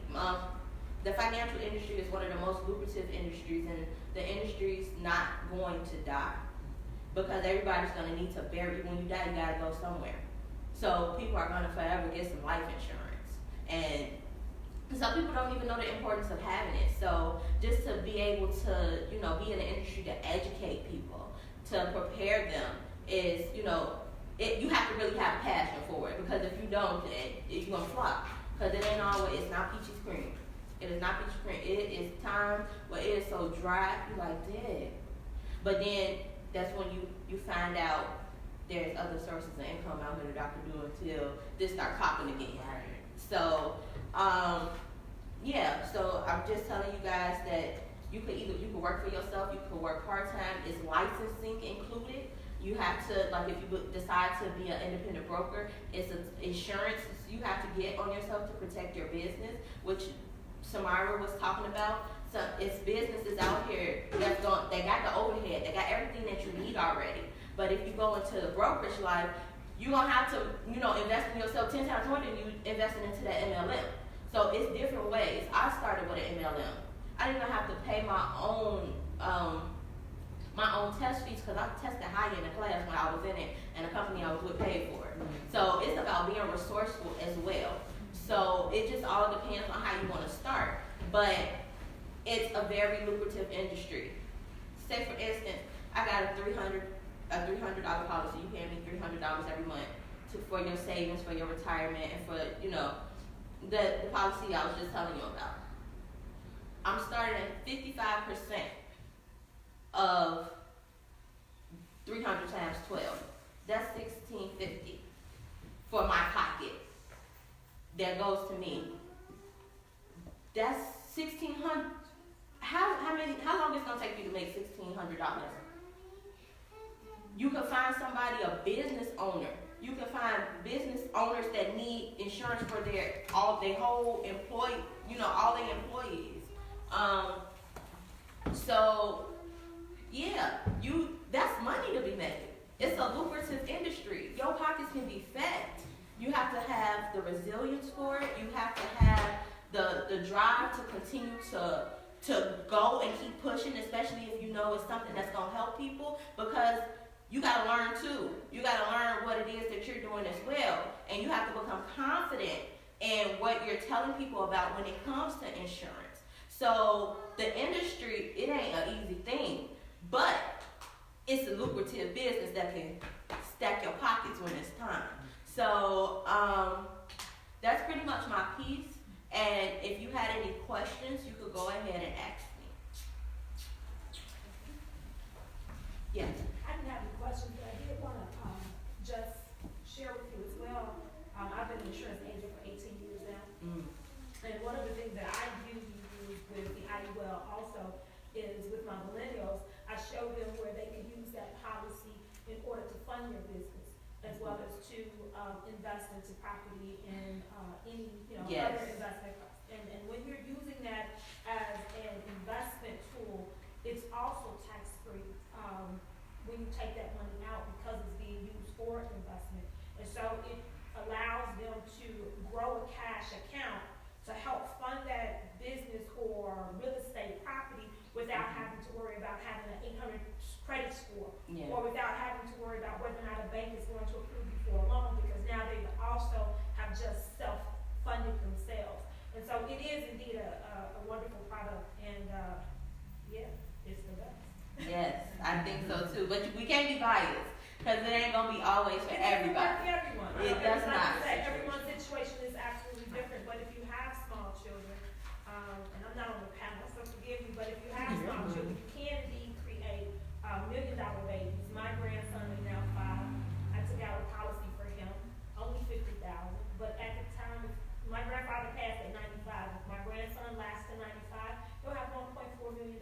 The financial industry is one of the most lucrative industries, and the industry's not going to die because everybody's going to need to bury you. When you die, you got to go somewhere. So people are going to forever get some life insurance. And some people don't even know the importance of having it. So just to be able to, be in the industry to educate people, to prepare them is, you have to really have a passion for it because if you don't, you're going to flop. Because it ain't always, it's not peachy cream. It is not peachy cream. It is time where it is so dry, you're like, dang. But then that's when you find out there's other sources of income out here that I can do until this start popping again. So, so I'm just telling you guys that you could work for yourself, you could work part-time. Is licensing included? You have to, like if you decide to be an independent broker, it's an insurance you have to get on yourself to protect your business, which Samara was talking about. So it's businesses out here they got the overhead, they got everything that you need already. But if you go into the brokerage life, you're gonna have to, invest in yourself 10 times more than you investing into that MLM. So it's different ways. I started with an MLM. I didn't even have to pay my own test fees because I tested high in the class when I was in it, and the company I was with paid for it. So it's about being resourceful as well. So it just all depends on how you want to start. But it's a very lucrative industry. Say for instance, I got a $300 policy. You pay me $300 every month for your savings, for your retirement, and for the policy I was just telling you about. I'm starting at 55% of 300 times 12. That's $1,650 for my pocket. That goes to me. That's $1,600. How long is it gonna take you to make $1,600? You can find somebody, a business owner. You can find business owners that need insurance for all their employees. That's money to be made. It's a lucrative industry. Your pockets can be fat. You have to have the resilience for it. You have to have the drive to continue to to go and keep pushing, especially if you know it's something that's gonna help people, because you gotta learn too. You gotta learn what it is that you're doing as well, and you have to become confident in what you're telling people about when it comes to insurance. So the industry, it ain't an easy thing, but it's a lucrative business that can stack your pockets when it's time. So that's pretty much my piece. And if you had any questions, you could go ahead and ask me. Yes. I didn't have any questions, but I did wanna, just share with you as well. I've been an insurance agent for 18 years now. And one of the things that I usually use with the IUL also is with my millennials, I show them where they can use that policy in order to fund their business, as well as to invest into property and any, Yes. other investment. And when you're using that as an investment tool, it's also tax-free when you take that money out, because it's being used for investment. And so it allows them to grow a cash account to help fund that business or real estate property without having to worry about having an 800 credit score, Yeah. or without having to worry about whether or not a bank is going to approve you for a loan, because now they also have just self-funded themselves. And so it is indeed a wonderful product, and yeah, it's the best. Yes, I think so too. But we can't be biased, because it ain't gonna be always for everybody. For everyone. It does It's not. to say everyone's situation is absolutely different, but if you have small children, and I'm not on the panel, so forgive me, but if you have small children, you can indeed create $1 million babies. My grandson is now 5. I took out a policy for him, only $50,000, but at the time, my grandfather passed at 95. If my grandson lasts to 95, he'll have $1.4 million.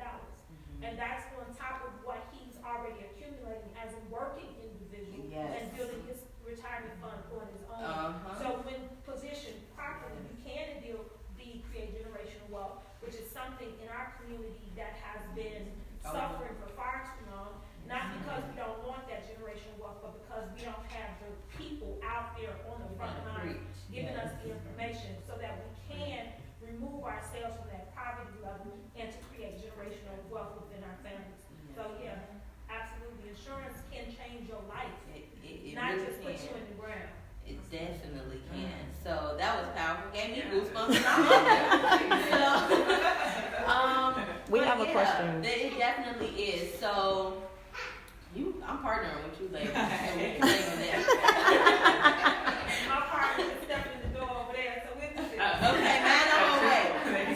And that's on top of what he's already accumulating as a working individual Yes. and building his retirement fund on his own. Uh-huh. So when positioned properly, you can indeed create generational wealth, which is something in our community that has been suffering for far too long. Not because we don't want that generational wealth, but because we don't have the people out there on the front line giving us the information so that we can remove ourselves from that poverty level and to create generational wealth within our families. So yeah, absolutely, insurance can change your life, It not really just put can. you in the ground. It definitely can. So that was powerful. Gave me goosebumps. And I'm on there. We but have a yeah, question. It definitely is. So I'm partnering with you, ladies. And we can bring them there. My partner is stepping in the door over there, so we'll just Okay, man, I'm away.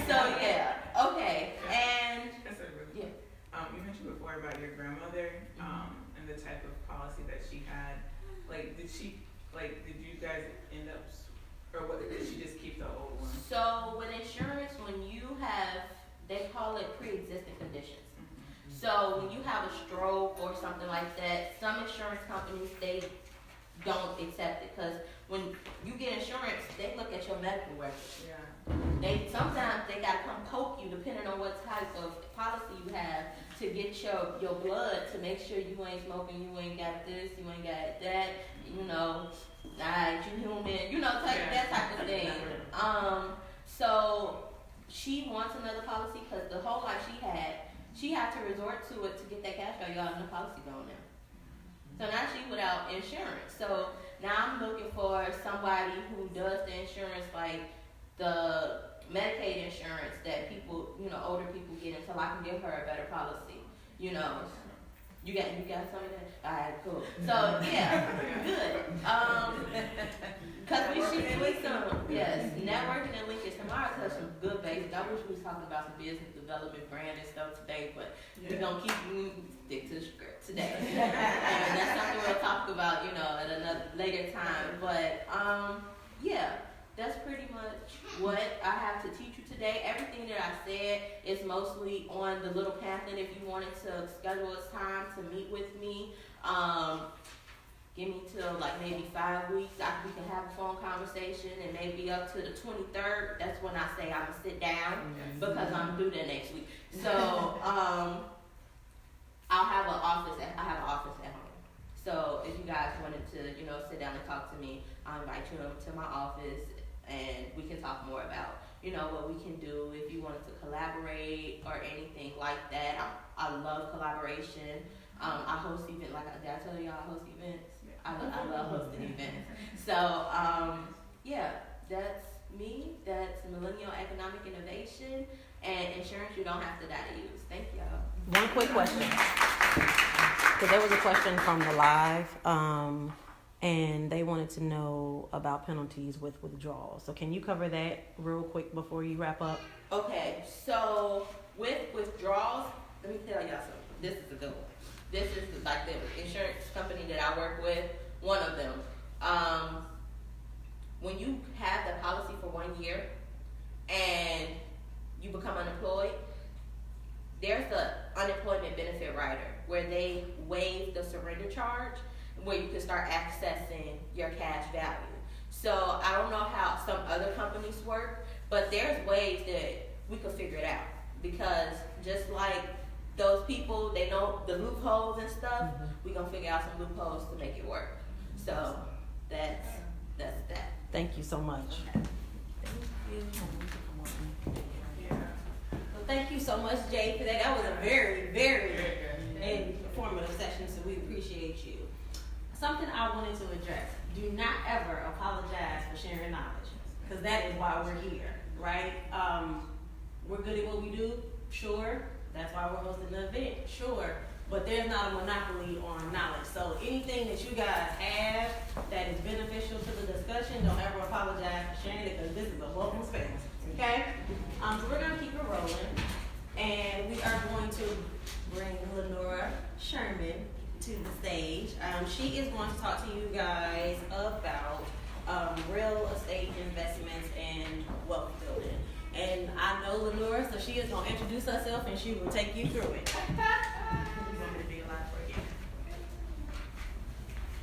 So yeah, okay, and That's a really yeah. You mentioned before about your grandmother, and the type of policy that she had. Did you guys end up, or what, did she just keep the old one? So with insurance, when you have, they call it pre-existing conditions. So when you have a stroke or something like that, some insurance companies, they don't accept it, because when you get insurance, they look at your medical records. Yeah. Sometimes they gotta come poke you, depending on what type of policy you have, to get your blood to make sure you ain't smoking, you ain't got this, you ain't got that, you human, that type of thing. So she wants another policy, because the whole life she had to resort to it to get that cash value out, and the policy gone now. So now she's without insurance. So now I'm looking for somebody who does the insurance, like the Medicaid insurance that people, older people get, until I can give her a better policy. You got some of that? Alright, cool. So yeah, good. Cause we should do some, yes, networking and linkage. Tomorrow touch some good basics. I wish we was talking about some business development, brand and stuff today, but we're gonna stick to the script today. And that's something we'll talk about, at another later time. But yeah, that's pretty much what I have to teach you today. Everything that I said is mostly on the little pamphlet. If you wanted to schedule a time to meet with me, give me till like maybe 5 weeks. We can have a phone conversation, and maybe up to the 23rd. That's when I say I'm gonna sit down, because I'm due that next week. So I have an office at home. So if you guys wanted to, sit down and talk to me, I'll invite you to my office, and we can talk more about what we can do if you wanted to collaborate or anything like that. I love collaboration. I host events, did I tell y'all I host events? I love hosting events. So, yeah, that's me. That's Millennial Economic Innovation and insurance you don't have to die to use. Thank y'all. One quick question. Because there was a question from the live, and they wanted to know about penalties with withdrawals. So can you cover that real quick before you wrap up? Okay, so with withdrawals, let me tell y'all something. This is a good one. This is the insurance company that I work with, one of them. When you have the policy for 1 year and you become unemployed, there's the unemployment benefit rider where they waive the surrender charge, where you can start accessing your cash value. So I don't know how some other companies work, but there's ways that we could figure it out, because just like those people, they know the loopholes and stuff, we gonna figure out some loopholes to make it work. So that's that. Thank you so much. Okay. Well, thank you so much, Jay, for that. That was a very, very informative session, so we appreciate you. Something I wanted to address. Do not ever apologize for sharing knowledge, because that is why we're here, right? We're good at what we do, sure. That's why we're hosting the event, sure. But there's not a monopoly on knowledge. So anything that you guys have that is beneficial to the discussion, don't ever apologize for sharing it, because this is a welcome space, okay? So we're gonna keep it rolling, and we are going to bring Lenora Sherman to the stage. She is going to talk to you guys about real estate investments and wealth building. And I know Lenora, so she is going to introduce herself and she will take you through it. You want me to be alive for you?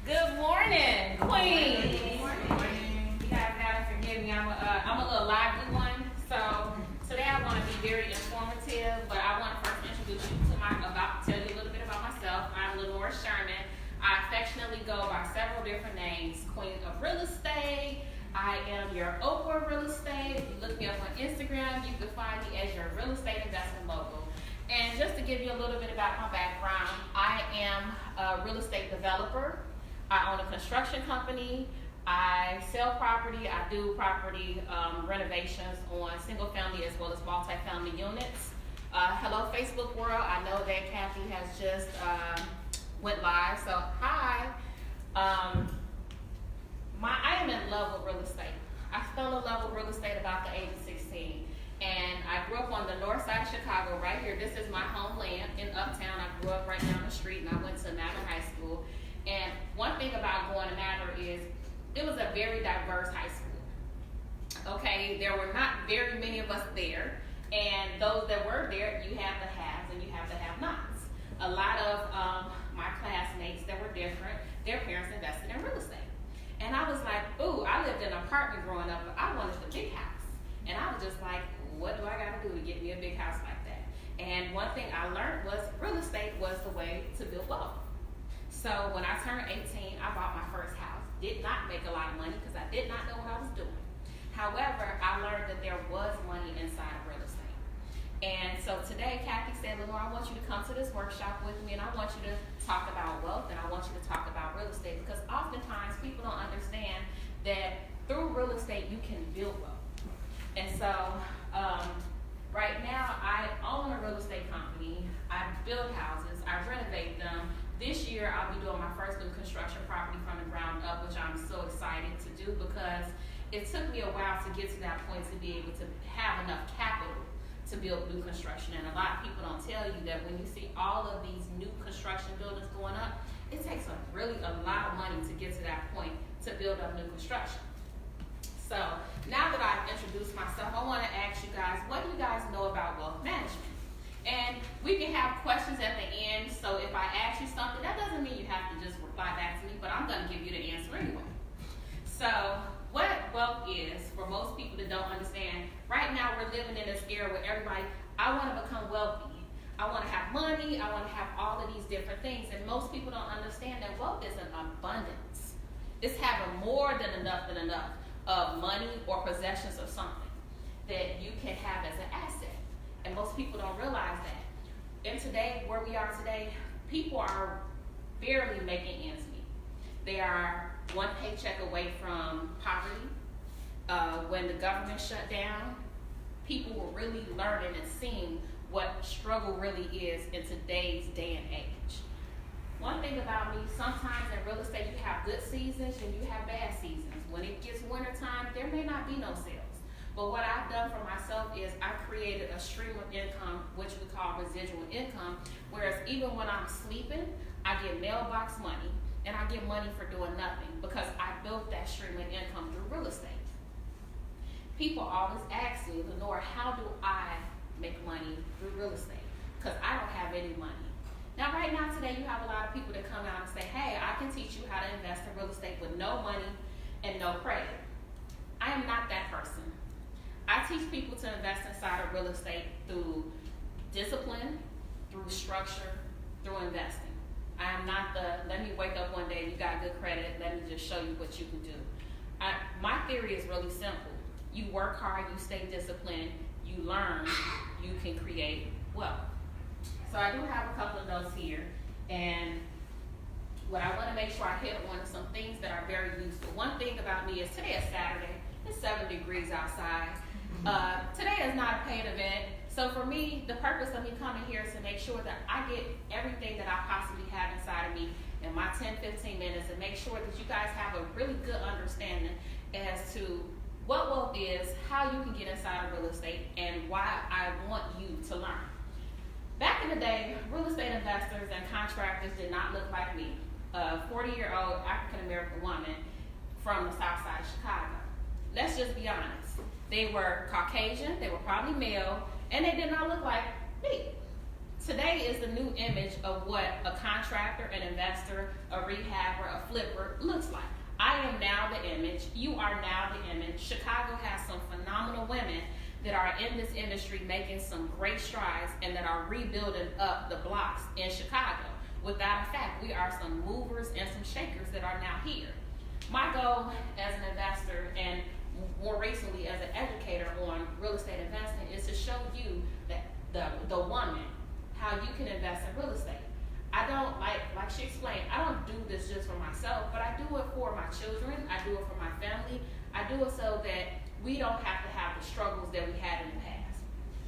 Good morning, Queen. Good morning. You guys gotta forgive me. I'm a little lively one. So today I want to be very informative, but I want to first introduce you to tell you a little bit about myself. I'm Lenora Sherman. I affectionately go by several different names: Queen of Real Estate. I am your Oprah Real Estate. If you look me up on Instagram, you can find me as your real estate investment mogul. And just to give you a little bit about my background, I am a real estate developer. I own a construction company. I sell property. I do property renovations on single family as well as multi-family units. Hello, Facebook world. I know that Kathy has just went live, so hi. I am in love with real estate. I fell in love with real estate about the age of 16. And I grew up on the north side of Chicago, right here. This is my homeland in Uptown. I grew up right down the street, and I went to Mather High School. And one thing about going to Mather is it was a very diverse high school. Okay, there were not very many of us there. And those that were there, you have the haves and you have the have-nots. A lot of my classmates that were different, their parents invested in real estate. And I was like, ooh, I lived in an apartment growing up, but I wanted the big house. And I was just like, what do I got to do to get me a big house like that? And one thing I learned was real estate was the way to build wealth. So when I turned 18, I bought my first house. Did not make a lot of money because I did not know what I was doing. However, I learned that there was money inside of real estate. And so today, Kathy said, Lenora, I want you to come to this workshop with me, and I want you to talk about wealth, and I want you to talk about real estate, because oftentimes people don't understand that through real estate, you can build wealth. And so right now, I own a real estate company. I build houses. I renovate them. This year, I'll be doing my first new construction property from the ground up, which I'm so excited to do, because it took me a while to get to that point to be able to have enough capital to build new construction. And a lot of people don't tell you that when you see all of these new construction buildings going up, it takes a lot of money to get to that point to build up new construction. So now that I've introduced myself, I want to ask you guys, what do you guys know about wealth management? And we can have questions at the end, so if I ask you something, that doesn't mean you have to just reply back to me, but I'm going to give you the answer anyway. So what wealth is, for most people that don't understand, right now we're living in this era where everybody, I want to become wealthy. I want to have money. I want to have all of these different things. And most people don't understand that wealth is an abundance. It's having more than enough of money or possessions of something. that you can have as an asset. And most people don't realize that. And today, where we are today, people are barely making ends meet. They are one paycheck away from poverty. When the government shut down, people were really learning and seeing what struggle really is in today's day and age. One thing about me, sometimes in real estate you have good seasons and you have bad seasons. When it gets wintertime, there may not be no sales. But what I've done for myself is I created a stream of income, which we call residual income, whereas even when I'm sleeping, I get mailbox money and I get money for doing nothing because I built that stream of income through real estate. People always ask me, Lenore, how do I make money through real estate? Because I don't have any money. Now, right now, today, you have a lot of people that come out and say, hey, I can teach you how to invest in real estate with no money and no credit. I am not that person. I teach people to invest inside of real estate through discipline, through structure, through investing. I am not the, let me wake up one day and you got good credit, let me just show you what you can do. My theory is really simple. You work hard, you stay disciplined, you learn, you can create wealth. So I do have a couple of notes here, and what I want to make sure I hit on some things that are very useful. One thing about me is today is Saturday. It's 7 degrees outside. Today is not a paid event. So for me, the purpose of me coming here is to make sure that I get everything that I possibly have inside of me in my 10-15 minutes and make sure that you guys have a really good understanding as to what wealth is, how you can get inside of real estate, and why I want you to learn. Back in the day, real estate investors and contractors did not look like me, a 40-year-old African-American woman from the south side of Chicago. Let's just be honest. They were Caucasian, they were probably male, and they did not look like me. Today is the new image of what a contractor, an investor, a rehabber, a flipper looks like. I am now the image. You are now the image. Chicago has some phenomenal women that are in this industry making some great strides and that are rebuilding up the blocks in Chicago. Without a fact, we are some movers and some shakers that are now here. My goal as an investor and more recently as an educator on real estate investing is to show you that the woman, how you can invest in real estate. I don't, like she explained, I don't do this just for myself, but I do it for my children, I do it for my family, I do it so that we don't have to have the struggles that we had in the past.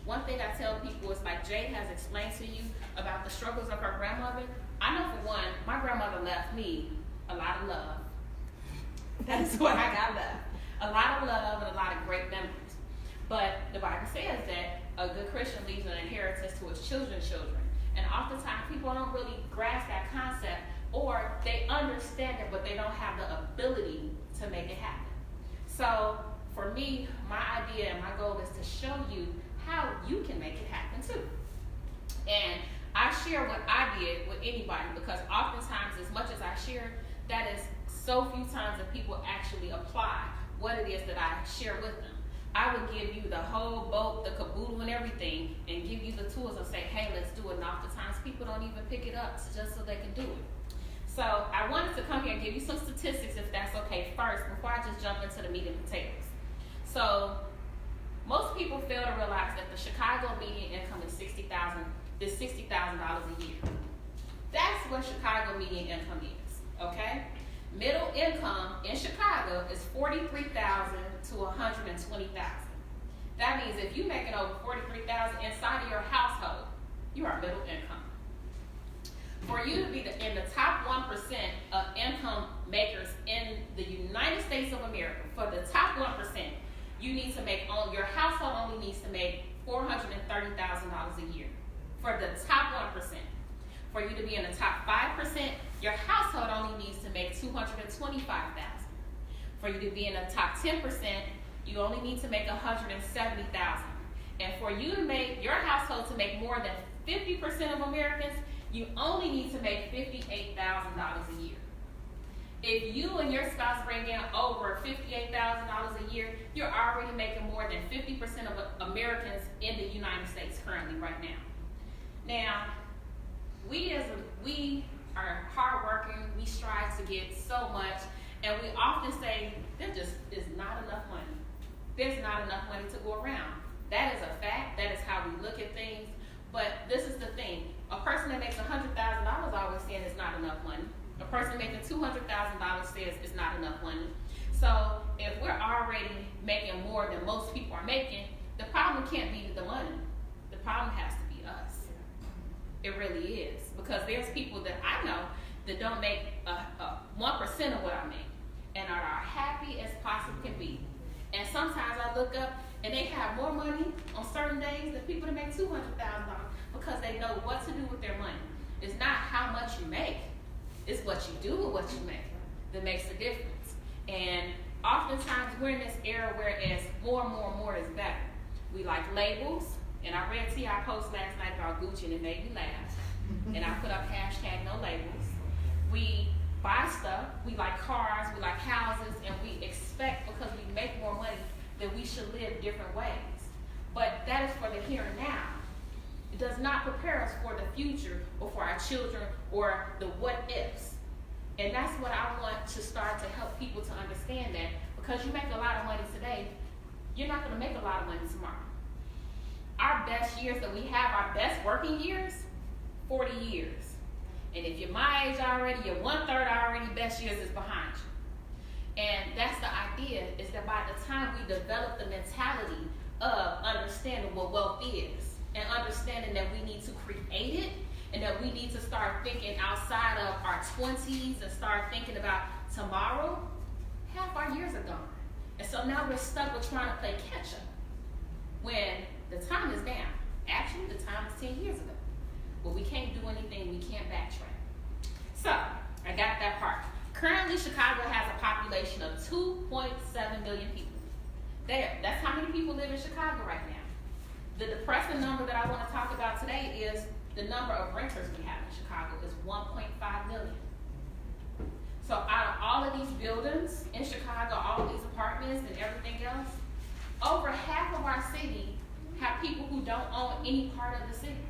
One thing I tell people is, like Jay has explained to you about the struggles of her grandmother, I know for one, my grandmother left me a lot of love. That's what I got left. A lot of love and a lot of great memories. But the Bible says that a good Christian leaves an inheritance to his children's children. And oftentimes people don't really grasp that concept, or they understand it, but they don't have the ability to make it happen. So for me, my idea and my goal is to show you how you can make it happen too. And I share what I did with anybody because oftentimes, as much as I share, that is so few times that people actually apply what it is that I share with them. I would give you the whole boat, the caboodle and everything, and give you the tools and say, hey, let's do it. And oftentimes people don't even pick it up just so they can do it. So I wanted to come here and give you some statistics, if that's okay, first, before I just jump into the meat and potatoes. So most people fail to realize that the Chicago median income is $60,000 a year. That's what Chicago median income is, okay? Middle income in Chicago is $43,000 to $120,000. That means if you're making over $43,000 inside of your household, you are middle income. For you to be in the top 1% of income makers in the United States of America, for the top 1%, you need to make, your household only needs to make $430,000 a year. For the top 1%. For you to be in the top 5%, your household only needs to make $225,000. For you to be in the top 10%, you only need to make $170,000. And for you to make your household to make more than 50% of Americans, you only need to make $58,000 a year. If you and your spouse bring in over $58,000 a year, you're already making more than 50% of Americans in the United States currently right now. Now, we are hardworking, we strive to get so much, and we often say, there just is not enough money. There's not enough money to go around. person making $200,000 says it's not enough money. So if we're already making more than most people are making, the problem can't be the money. The problem has to be us. It really is. Because there's people that I know that don't make 1% of what I make and are happy as possible can be. And sometimes I look up and they have more money on certain days than people that make $200,000 because they know what to do with their money. It's not how much you make, it's what you do with what you make that makes the difference. And oftentimes we're in this era where it's more is better. We like labels, and I read T.I. post last night about Gucci and it made me laugh. And I put up hashtag no labels. We buy stuff, we like cars, we like houses, and we expect because we make more money that we should live different ways. But that is for the here and now. It does not prepare us for the future or for our children or the what ifs. And that's what I want to start to help people to understand, that because you make a lot of money today, you're not going to make a lot of money tomorrow. Our best years that we have, our best working years, 40 years. And if you're my age already, you're 1/3 already, best years is behind you. And that's the idea, is that by the time we develop the mentality of understanding what wealth is and understanding that we need to create it, and that we need to start thinking outside of our 20s and start thinking about tomorrow, half our years are gone. And so now we're stuck with trying to play catch up when the time is down. Actually, the time is 10 years ago. But we can't do anything, we can't backtrack. So, I got that part. Currently, Chicago has a population of 2.7 million people. That's how many people live in Chicago right now. The depressing number that I want to talk about today is the number of renters we have in Chicago is 1.5 million. So out of all of these buildings in Chicago, all of these apartments and everything else, over half of our city have people who don't own any part of the city.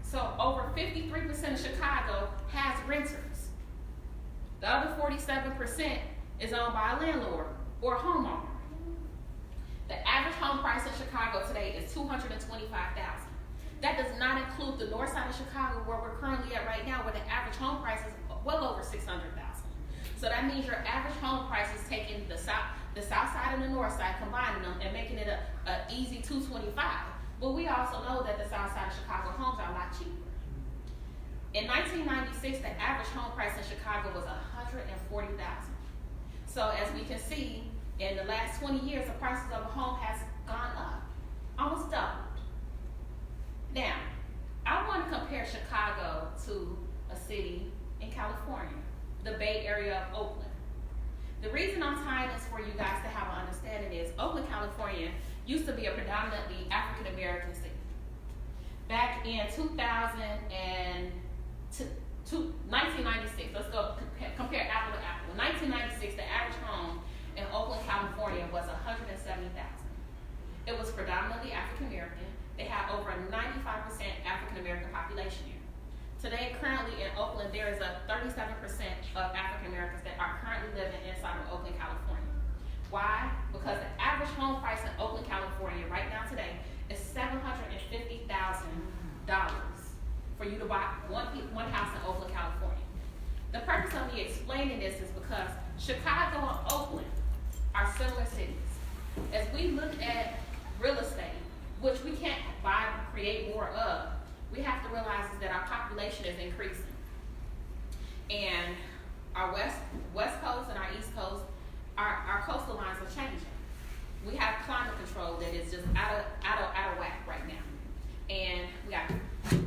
So over 53% of Chicago has renters. The other 47% is owned by a landlord or a homeowner. The average home price in Chicago today is $225,000. That does not include the north side of Chicago, where we're currently at right now, where the average home price is well over $600,000. So that means your average home price is taking the south side and the north side, combining them and making it a easy $225,000. But we also know that the south side of Chicago homes are a lot cheaper. In 1996, the average home price in Chicago was $140,000. So as we can see, in the last 20 years, the prices of a home has gone up, almost doubled. Now, I want to compare Chicago to a city in California, the Bay Area of Oakland. The reason I'm tying this for you guys to have an understanding is Oakland, California used to be a predominantly African American city. Back in 1996, let's go compare apple to apple. In 1996, the average home in Oakland, California was $170,000. It was predominantly African American. They have over a 95% African American population here. Today, currently in Oakland, there is a 37% of African Americans that are currently living inside of Oakland, California. Why? Because the average home price in Oakland, California right now today is $750,000 for you to buy one house in Oakland, California. The purpose of me explaining this is because Chicago and Oakland are similar cities. As we look at real estate, which we can't buy and create more of, we have to realize is that our population is increasing. And our west coast and our east coast, our coastal lines are changing. We have climate control that is just out of whack right now. And we got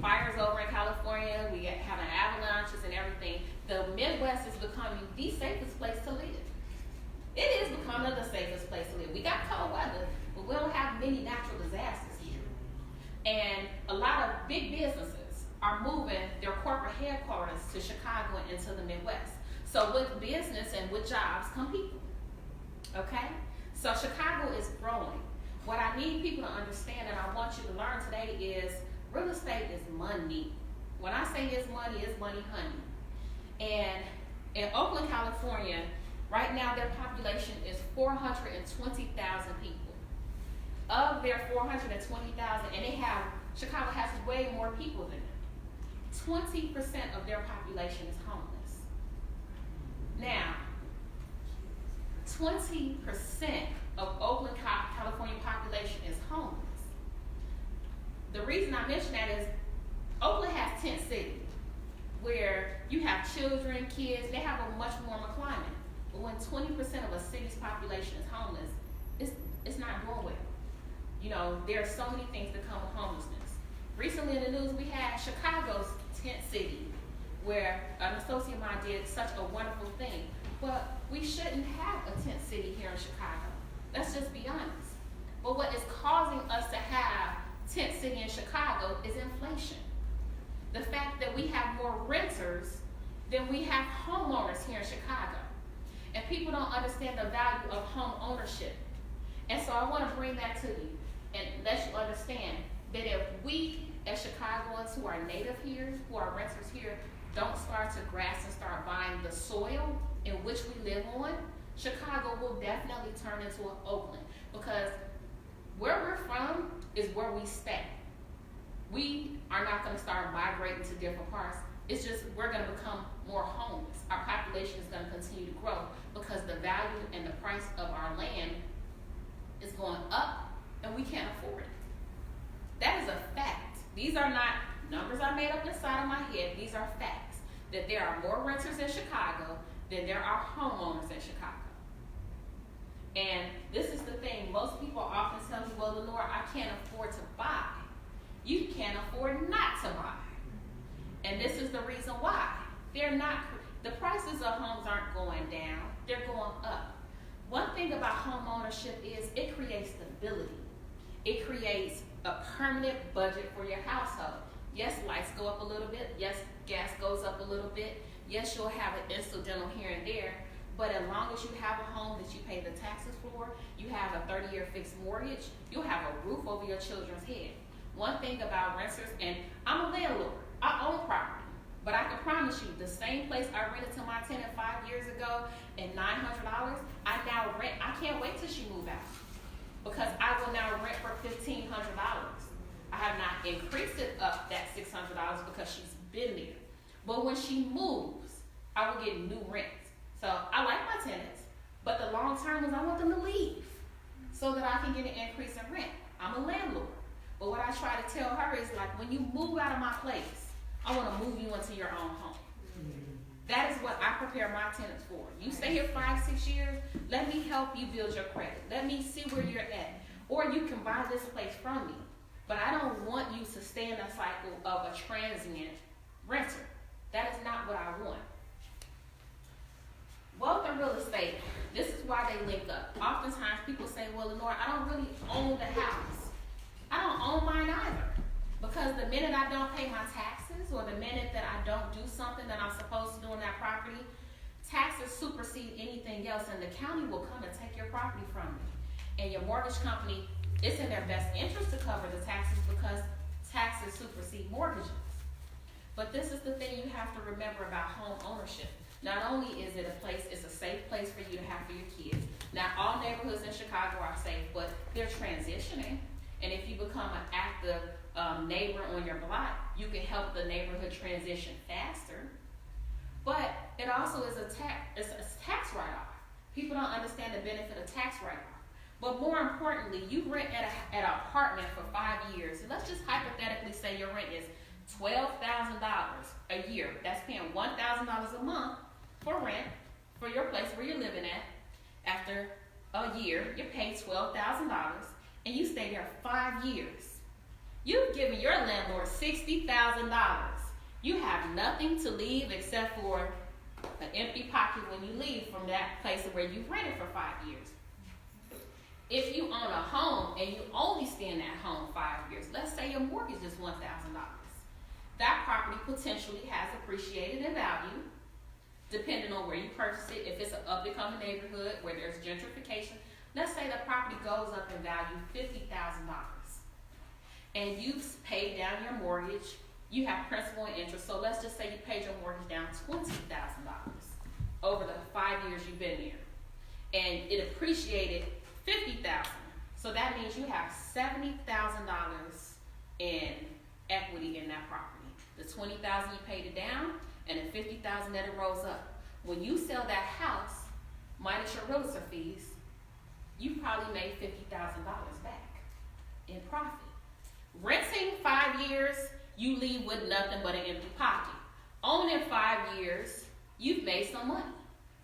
fires over in California, we having avalanches and everything. The Midwest is becoming the safest place to live. It is becoming the safest place to live. We got cold weather, but we don't have many natural disasters here. And a lot of big businesses are moving their corporate headquarters to Chicago and into the Midwest. So with business and with jobs come people, okay? So Chicago is growing. What I need people to understand and I want you to learn today is real estate is money. When I say it's money, honey. And in Oakland, California, right now their population is 420,000 people. Of their 420,000, and Chicago has way more people than them. 20% of their population is homeless. Now, 20% of Oakland, California population is homeless. The reason I mention that is Oakland has tent city, where you have children, kids, they have a much warmer climate. But when 20% of a city's population is homeless, it's not doing well. You know, there are so many things that come with homelessness. Recently in the news, we had Chicago's tent city, where an associate of mine did such a wonderful thing. But we shouldn't have a tent city here in Chicago. Let's just be honest. But what is causing us to have tent city in Chicago is inflation. The fact that we have more renters than we have homeowners here in Chicago. And people don't understand the value of home ownership. And so I want to bring that to you and let you understand that if we as Chicagoans who are native here, who are renters here, don't start to grasp and start buying the soil in which we live on, Chicago will definitely turn into an Oakland, because where we're from is where we stay. We are not going to start migrating to different parts. It's just we're going to become more homeless. Our population is going to continue to grow because the value and the price of our land is going up and we can't afford it. That is a fact. These are not numbers I made up inside of my head. These are facts. That there are more renters in Chicago than there are homeowners in Chicago. And this is the thing. Most people often tell me, well, Lenore, I can't afford to buy. You can't afford not to buy. And this is the reason why. The prices of homes aren't going down. They're going up. One thing about home ownership is it creates stability. It creates a permanent budget for your household. Yes, lights go up a little bit. Yes, gas goes up a little bit. Yes, you'll have an incidental here and there. But as long as you have a home that you pay the taxes for, you have a 30-year fixed mortgage, you'll have a roof over your children's head. One thing about renters, and I'm a landlord, I own property, but I can promise you the same place I rented to my tenant 5 years ago at $900, I now rent. I can't wait till she moves out, because I will now rent for $1,500. I have not increased it up that $600 because she's been there. But when she moves, I will get new rent. So I like my tenants, but the long term is I want them to leave so that I can get an increase in rent. I'm a landlord. But what I try to tell her is, like, when you move out of my place, I want to move you into your own home. That is what I prepare my tenants for. You stay here 5-6 years, let me help you build your credit. Let me see where you're at. Or you can buy this place from me. But I don't want you to stay in a cycle of a transient renter. That is not what I want. Wealth and real estate, this is why they link up. Oftentimes people say, well, Lenore, I don't really own the house. I don't own mine either. Because the minute I don't pay my taxes, or the minute that I don't do something that I'm supposed to do on that property, taxes supersede anything else, and the county will come and take your property from you. And your mortgage company, it's in their best interest to cover the taxes because taxes supersede mortgages. But this is the thing you have to remember about home ownership. Not only is it a place, it's a safe place for you to have for your kids. Now, all neighborhoods in Chicago are safe, but they're transitioning. And if you become an active neighbor on your block, you can help the neighborhood transition faster. But it also is a tax write-off. People don't understand the benefit of tax write-off. But more importantly, you rent at an apartment for 5 years. And let's just hypothetically say your rent is $12,000 a year. That's paying $1,000 a month for rent for your place where you're living at. After a year, you pay $12,000 and you stay there 5 years. You've given your landlord $60,000. You have nothing to leave except for an empty pocket when you leave from that place where you rented for 5 years. If you own a home and you only stay in that home 5 years, let's say your mortgage is $1,000. That property potentially has appreciated in value, depending on where you purchase it. If it's an up-and-coming neighborhood where there's gentrification, let's say the property goes up in value $50,000. And you've paid down your mortgage, you have principal and interest, so let's just say you paid your mortgage down $20,000 over the 5 years you've been there. And it appreciated $50,000. So that means you have $70,000 in equity in that property. The $20,000 you paid it down, and the $50,000 that it rose up. When you sell that house, minus your realtor fees, you probably made $50,000 back in profit. Renting 5 years, you leave with nothing but an empty pocket. Owning 5 years, you've made some money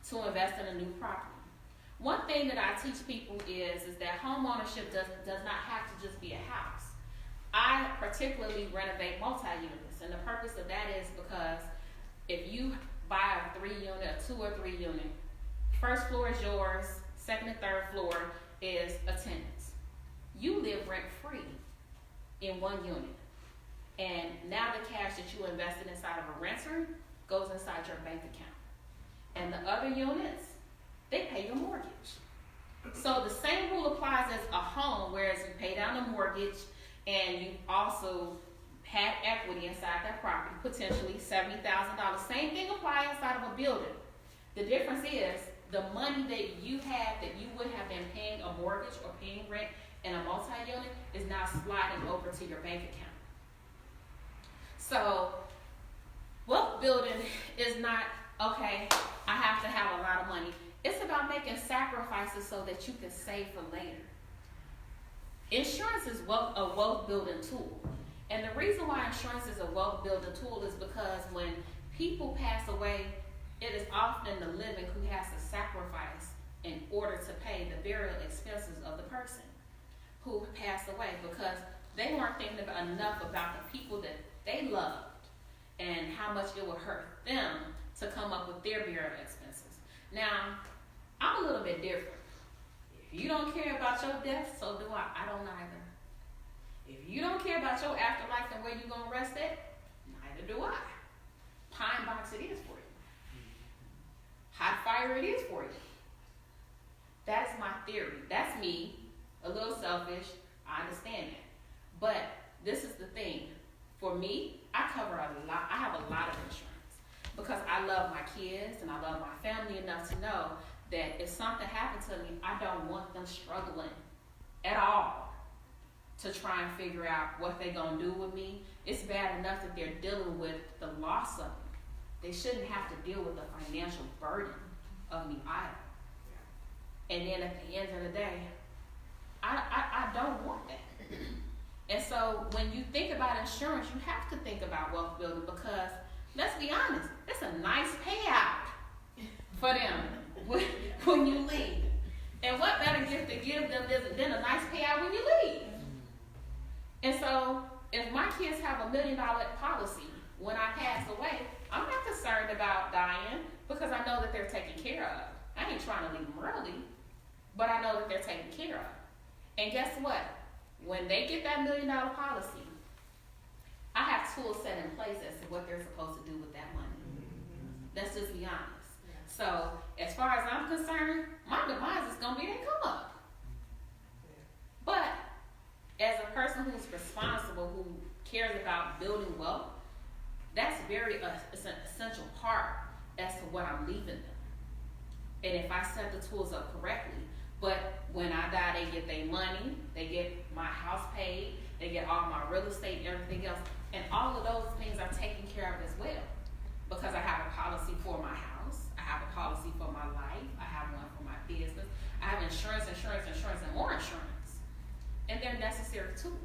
to invest in a new property. One thing that I teach people is that home ownership does not have to just be a house. I particularly renovate multi-units, and the purpose of that is because if you buy a 3-unit, a 2 or 3 unit, first floor is yours, second and third floor is a tenant's. You live rent free in 1 unit. And now the cash that you invested inside of a renter goes inside your bank account. And the other units, they pay your mortgage. So the same rule applies as a home, whereas you pay down the mortgage and you also had equity inside that property, potentially $70,000. Same thing applies inside of a building. The difference is the money that you have that you would have been paying a mortgage or paying rent in a multi-unit is now sliding over to your bank account. So wealth building is not, okay, I have to have a lot of money. It's about making sacrifices so that you can save for later. Insurance is a wealth building tool. And the reason why insurance is a wealth building tool is because when people pass away, it is often the living who has to sacrifice in order to pay the burial expenses of the person who passed away, because they weren't thinking enough about the people that they loved and how much it would hurt them to come up with their burial expenses. Now, I'm a little bit different. If you don't care about your death, so do I. I don't either. If you don't care about your afterlife and where you're going to rest at, neither do I. Pine box it is for you. Hot fire it is for you. That's my theory. That's me, a little selfish. I understand that. But this is the thing. For me, I cover a lot. I have a lot of insurance because I love my kids and I love my family enough to know that if something happened to me, I don't want them struggling at all to try and figure out what they're going to do with me. It's bad enough that they're dealing with the loss of me. They shouldn't have to deal with the financial burden of me either. And then at the end of the day, I don't want that. And so when you think about insurance, you have to think about wealth building because, let's be honest, it's a nice payout for them when you leave. And what better gift to give them than a nice payout when you leave? And so if my kids have $1 million policy when I pass away, I'm not concerned about dying because I know that they're taken care of. I ain't trying to leave them early, but I know that they're taken care of. And guess what? When they get that $1 million policy, I have tools set in place as to what they're supposed to do with that money. Let's just be honest. So as far as I'm concerned, my demise is going to be they come up. But as a person who's responsible, who cares about building wealth, that's it's an essential part as to what I'm leaving them. And if I set the tools up correctly, but when I die, they get their money, they get my house paid, they get all my real estate and everything else, and all of those things are taken care of as well. Because I have a policy for my house, I have a policy for my life, I have one for my business, I have insurance, and more insurance. And they're necessary tools.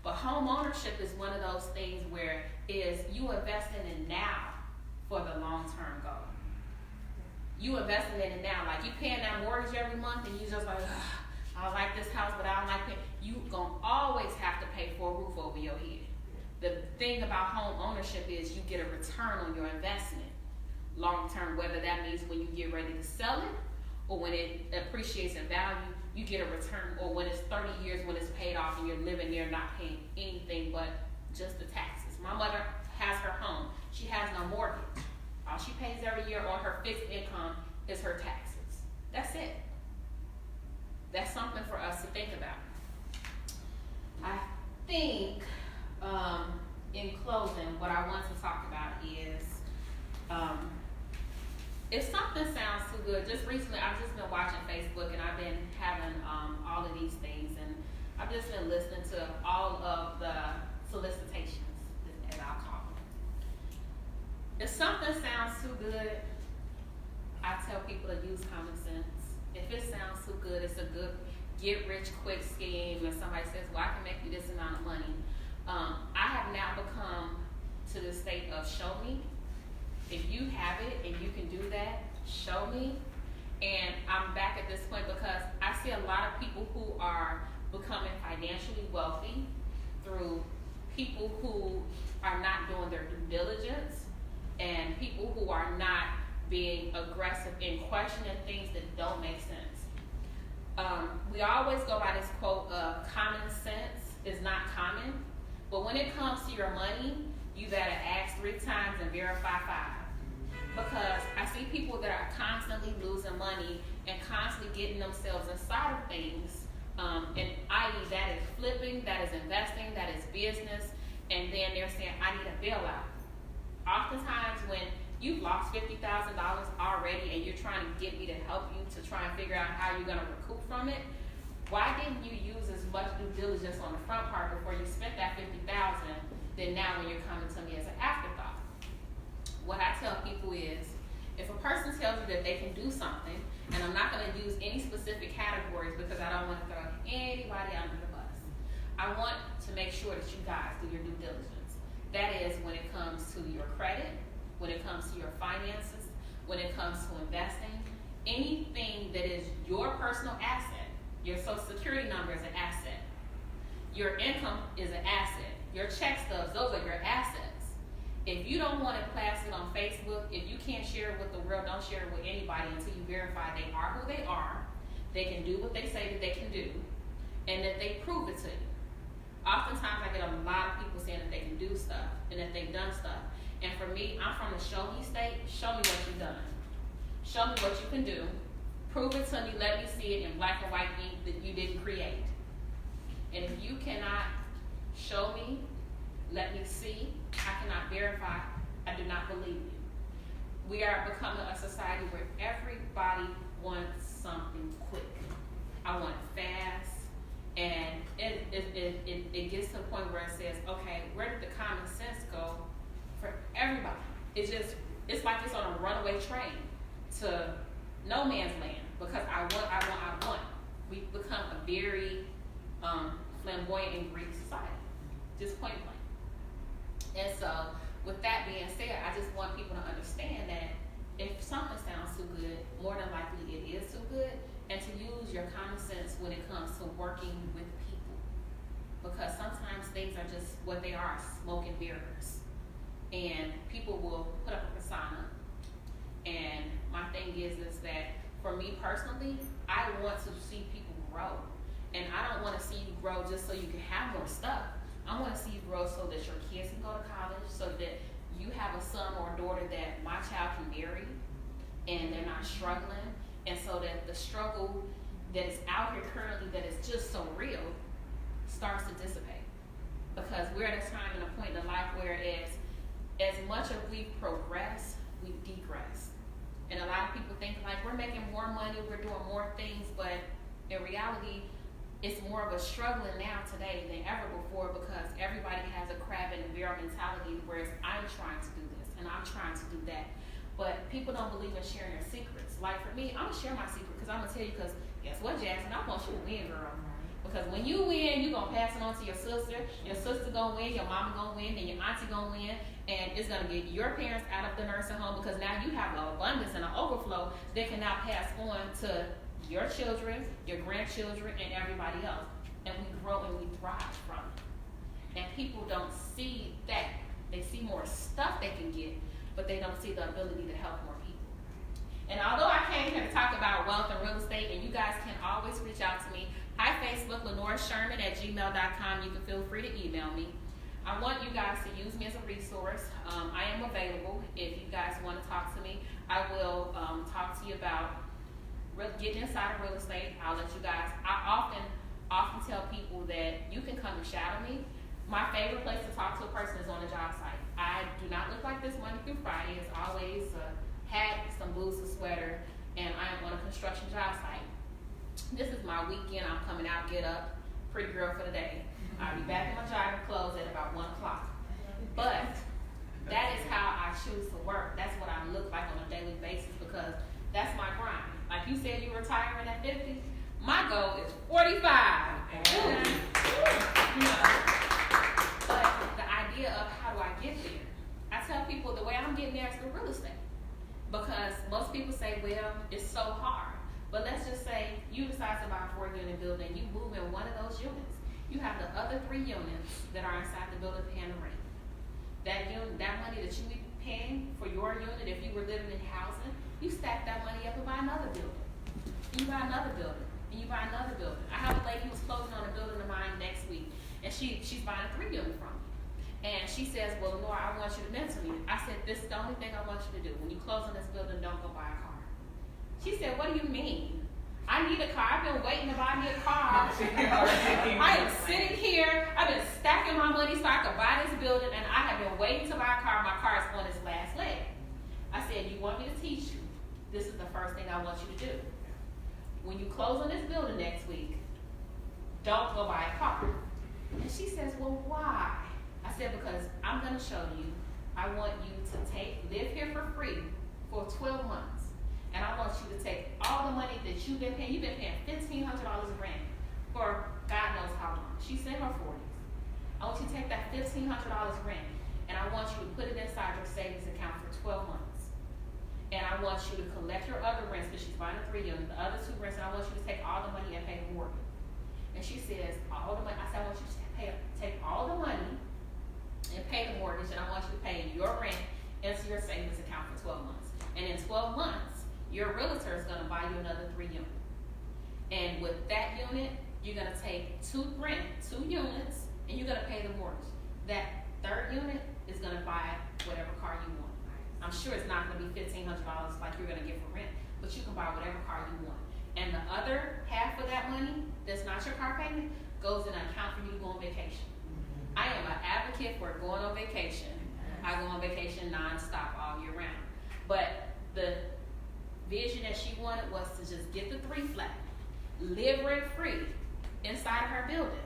But home ownership is one of those things where is you investing in now for the long-term goal. You investing in it now, like you paying that mortgage every month and you just like, I like this house, but I don't like paying. You gonna always have to pay for a roof over your head. The thing about home ownership is you get a return on your investment long-term, whether that means when you get ready to sell it or when it appreciates in value, you get a return, or when it's 30 years when it's paid off and you're living there not paying anything but just the taxes. My mother has her home. She has no mortgage. All she pays every year on her fixed income is her taxes. That's it. That's something for us to think about. I think, in closing, what I want to talk about is, if something sounds too good, just recently I've just been watching Facebook and I've been having all of these things, and I've just been listening to all of the solicitations, as I'll call them. If something sounds too good, I tell people to use common sense. If it sounds too good, it's a good get rich quick scheme, and somebody says, well, I can make you this amount of money. I have now become to the state of show me. If you have it and you can do that, show me. And I'm back at this point because I see a lot of people who are becoming financially wealthy through people who are not doing their due diligence and people who are not being aggressive in questioning things that don't make sense. We always go by this quote of common sense is not common, but when it comes to your money, you better ask 3 times and verify 5. Because I see people that are constantly losing money and constantly getting themselves inside of things, and i.e. that is flipping, that is investing, that is business, and then they're saying, I need a bailout. Oftentimes when you've lost $50,000 already and you're trying to get me to help you to try and figure out how you're gonna recoup from it, why didn't you use as much due diligence on the front part before you spent that $50,000 than now when you're coming to me as an afterthought? What I tell people is, if a person tells you that they can do something, and I'm not going to use any specific categories because I don't want to throw anybody under the bus. I want to make sure that you guys do your due diligence. That is when it comes to your credit, when it comes to your finances, when it comes to investing, anything that is your personal asset. Your social security number is an asset. Your income is an asset. Your check stubs, those are your assets. If you don't want to blast it on Facebook, if you can't share it with the world, don't share it with anybody until you verify they are who they are, they can do what they say that they can do, and that they prove it to you. Oftentimes I get a lot of people saying that they can do stuff and that they've done stuff. And for me, I'm from the show me state. Show me what you've done. Show me what you can do. Prove it to me. Let me see it in black and white ink that you didn't create. And if you cannot show me, let me see, I cannot verify, I do not believe you. We are becoming a society where everybody wants something quick. I want it fast. And it gets to the point where it says, okay, where did the common sense go for everybody? It's like it's on a runaway train to no man's land because I want. We've become a very flamboyant and greedy society, just point blank. And so, with that being said, I just want people to understand that if something sounds too good, more than likely it is too good, and to use your common sense when it comes to working with people. Because sometimes things are just what they are, smoke and mirrors. And people will put up a persona. And my thing is that for me personally, I want to see people grow. And I don't want to see you grow just so you can have more stuff. I want to see you grow so that your kids can go to college, so that you have a son or a daughter that my child can marry and they're not struggling, and so that the struggle that is out here currently that is just so real starts to dissipate. Because we're at a time and a point in life where as much as we progress, we degress. And a lot of people think like we're making more money, we're doing more things, but in reality, it's more of a struggling now today than ever before because everybody has a crab in the barrel mentality, whereas I'm trying to do this and I'm trying to do that. But people don't believe in sharing their secrets. Like for me, I'm gonna share my secret because I'm gonna tell you because guess what, Jackson? I want you to win, girl. Because when you win, you're gonna pass it on to your sister gonna win, your mama gonna win, then your auntie gonna win, and it's gonna get your parents out of the nursing home because now you have an abundance and an overflow that can now pass on to your children, your grandchildren, and everybody else. And we grow and we thrive from it. And people don't see that. They see more stuff they can get, but they don't see the ability to help more people. And although I came here to talk about wealth and real estate, and you guys can always reach out to me. Hi, Facebook, LenoreSherman@gmail.com. You can feel free to email me. I want you guys to use me as a resource. I am available if you guys want to talk to me. I will talk to you about getting inside of real estate. I'll let you guys. I often tell people that you can come and shadow me. My favorite place to talk to a person is on a job site. I do not look like this Monday through Friday. It's always a hat, some boots, a sweater, and I am on a construction job site. This is my weekend. I'm coming out, get up, pretty girl for the day. I'll be back in my jogging clothes at about 1 o'clock. But that is how I choose to work. That's what I look like on a daily basis because that's My goal is 45. You know, but the idea of how do I get there? I tell people the way I'm getting there is through real estate. Because most people say, well, it's so hard. But let's just say you decide to buy a 4-unit building, you move in one of those units. You have the other 3 units that are inside the building paying the rent. That money that you be paying for your unit, if you were living in housing, you stack that money up and buy another building. You buy another building, and you buy another building. I have a lady who's closing on a building of mine next week, and she's buying a 3-unit from me. And she says, well, Laura, I want you to mentor me. I said, this is the only thing I want you to do. When you close on this building, don't go buy a car. She said, what do you mean? I need a car. I've been waiting to buy me a car. I am sitting here. I've been stacking my money so I could buy this building, and I have been waiting to buy a car. My car is on its last leg. I said, you want me to teach you? This is the first thing I want you to do. When you close on this building next week, don't go buy a car. And she says, well, why? I said, because I'm going to show you, I want you to live here for free for 12 months. And I want you to take all the money that you've been paying. You've been paying $1,500 rent for God knows how long. She's in her 40s. I want you to take that $1,500 rent, and I want you to put it inside your savings account for 12 months. And I want you to collect your other rents, because she's buying a 3-unit, the other 2 rents, and I want you to take all the money and pay the mortgage. And she says, all the money. I said, I want you to take all the money and pay the mortgage, and I want you to pay your rent into your savings account for 12 months. And in 12 months, your realtor is going to buy you another 3 units. And with that unit, you're going to take 2 units, and you're going to pay the mortgage. That 3rd unit is going to buy whatever car you want. I'm sure it's not going to be $1,500 like you're going to get for rent, but you can buy whatever car you want. And the other half of that money that's not your car payment goes in an account for you to go on vacation. I am an advocate for going on vacation. I go on vacation nonstop all year round. But the vision that she wanted was to just get the 3 flat, live rent free inside her building.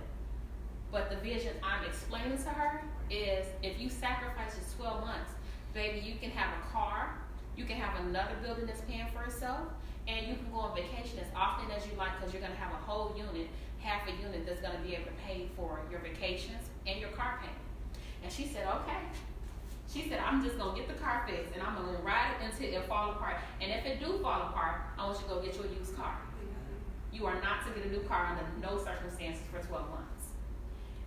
But the vision I'm explaining to her is if you sacrifice just 12 months, baby, you can have a car, you can have another building that's paying for itself, and you can go on vacation as often as you like, because you're going to have a whole unit, half a unit that's going to be able to pay for your vacations and your car payment. And she said, okay. She said, I'm just going to get the car fixed, and I'm going to ride it until it falls apart. And if it do fall apart, I want you to go get you a used car. You are not to get a new car under no circumstances for 12 months.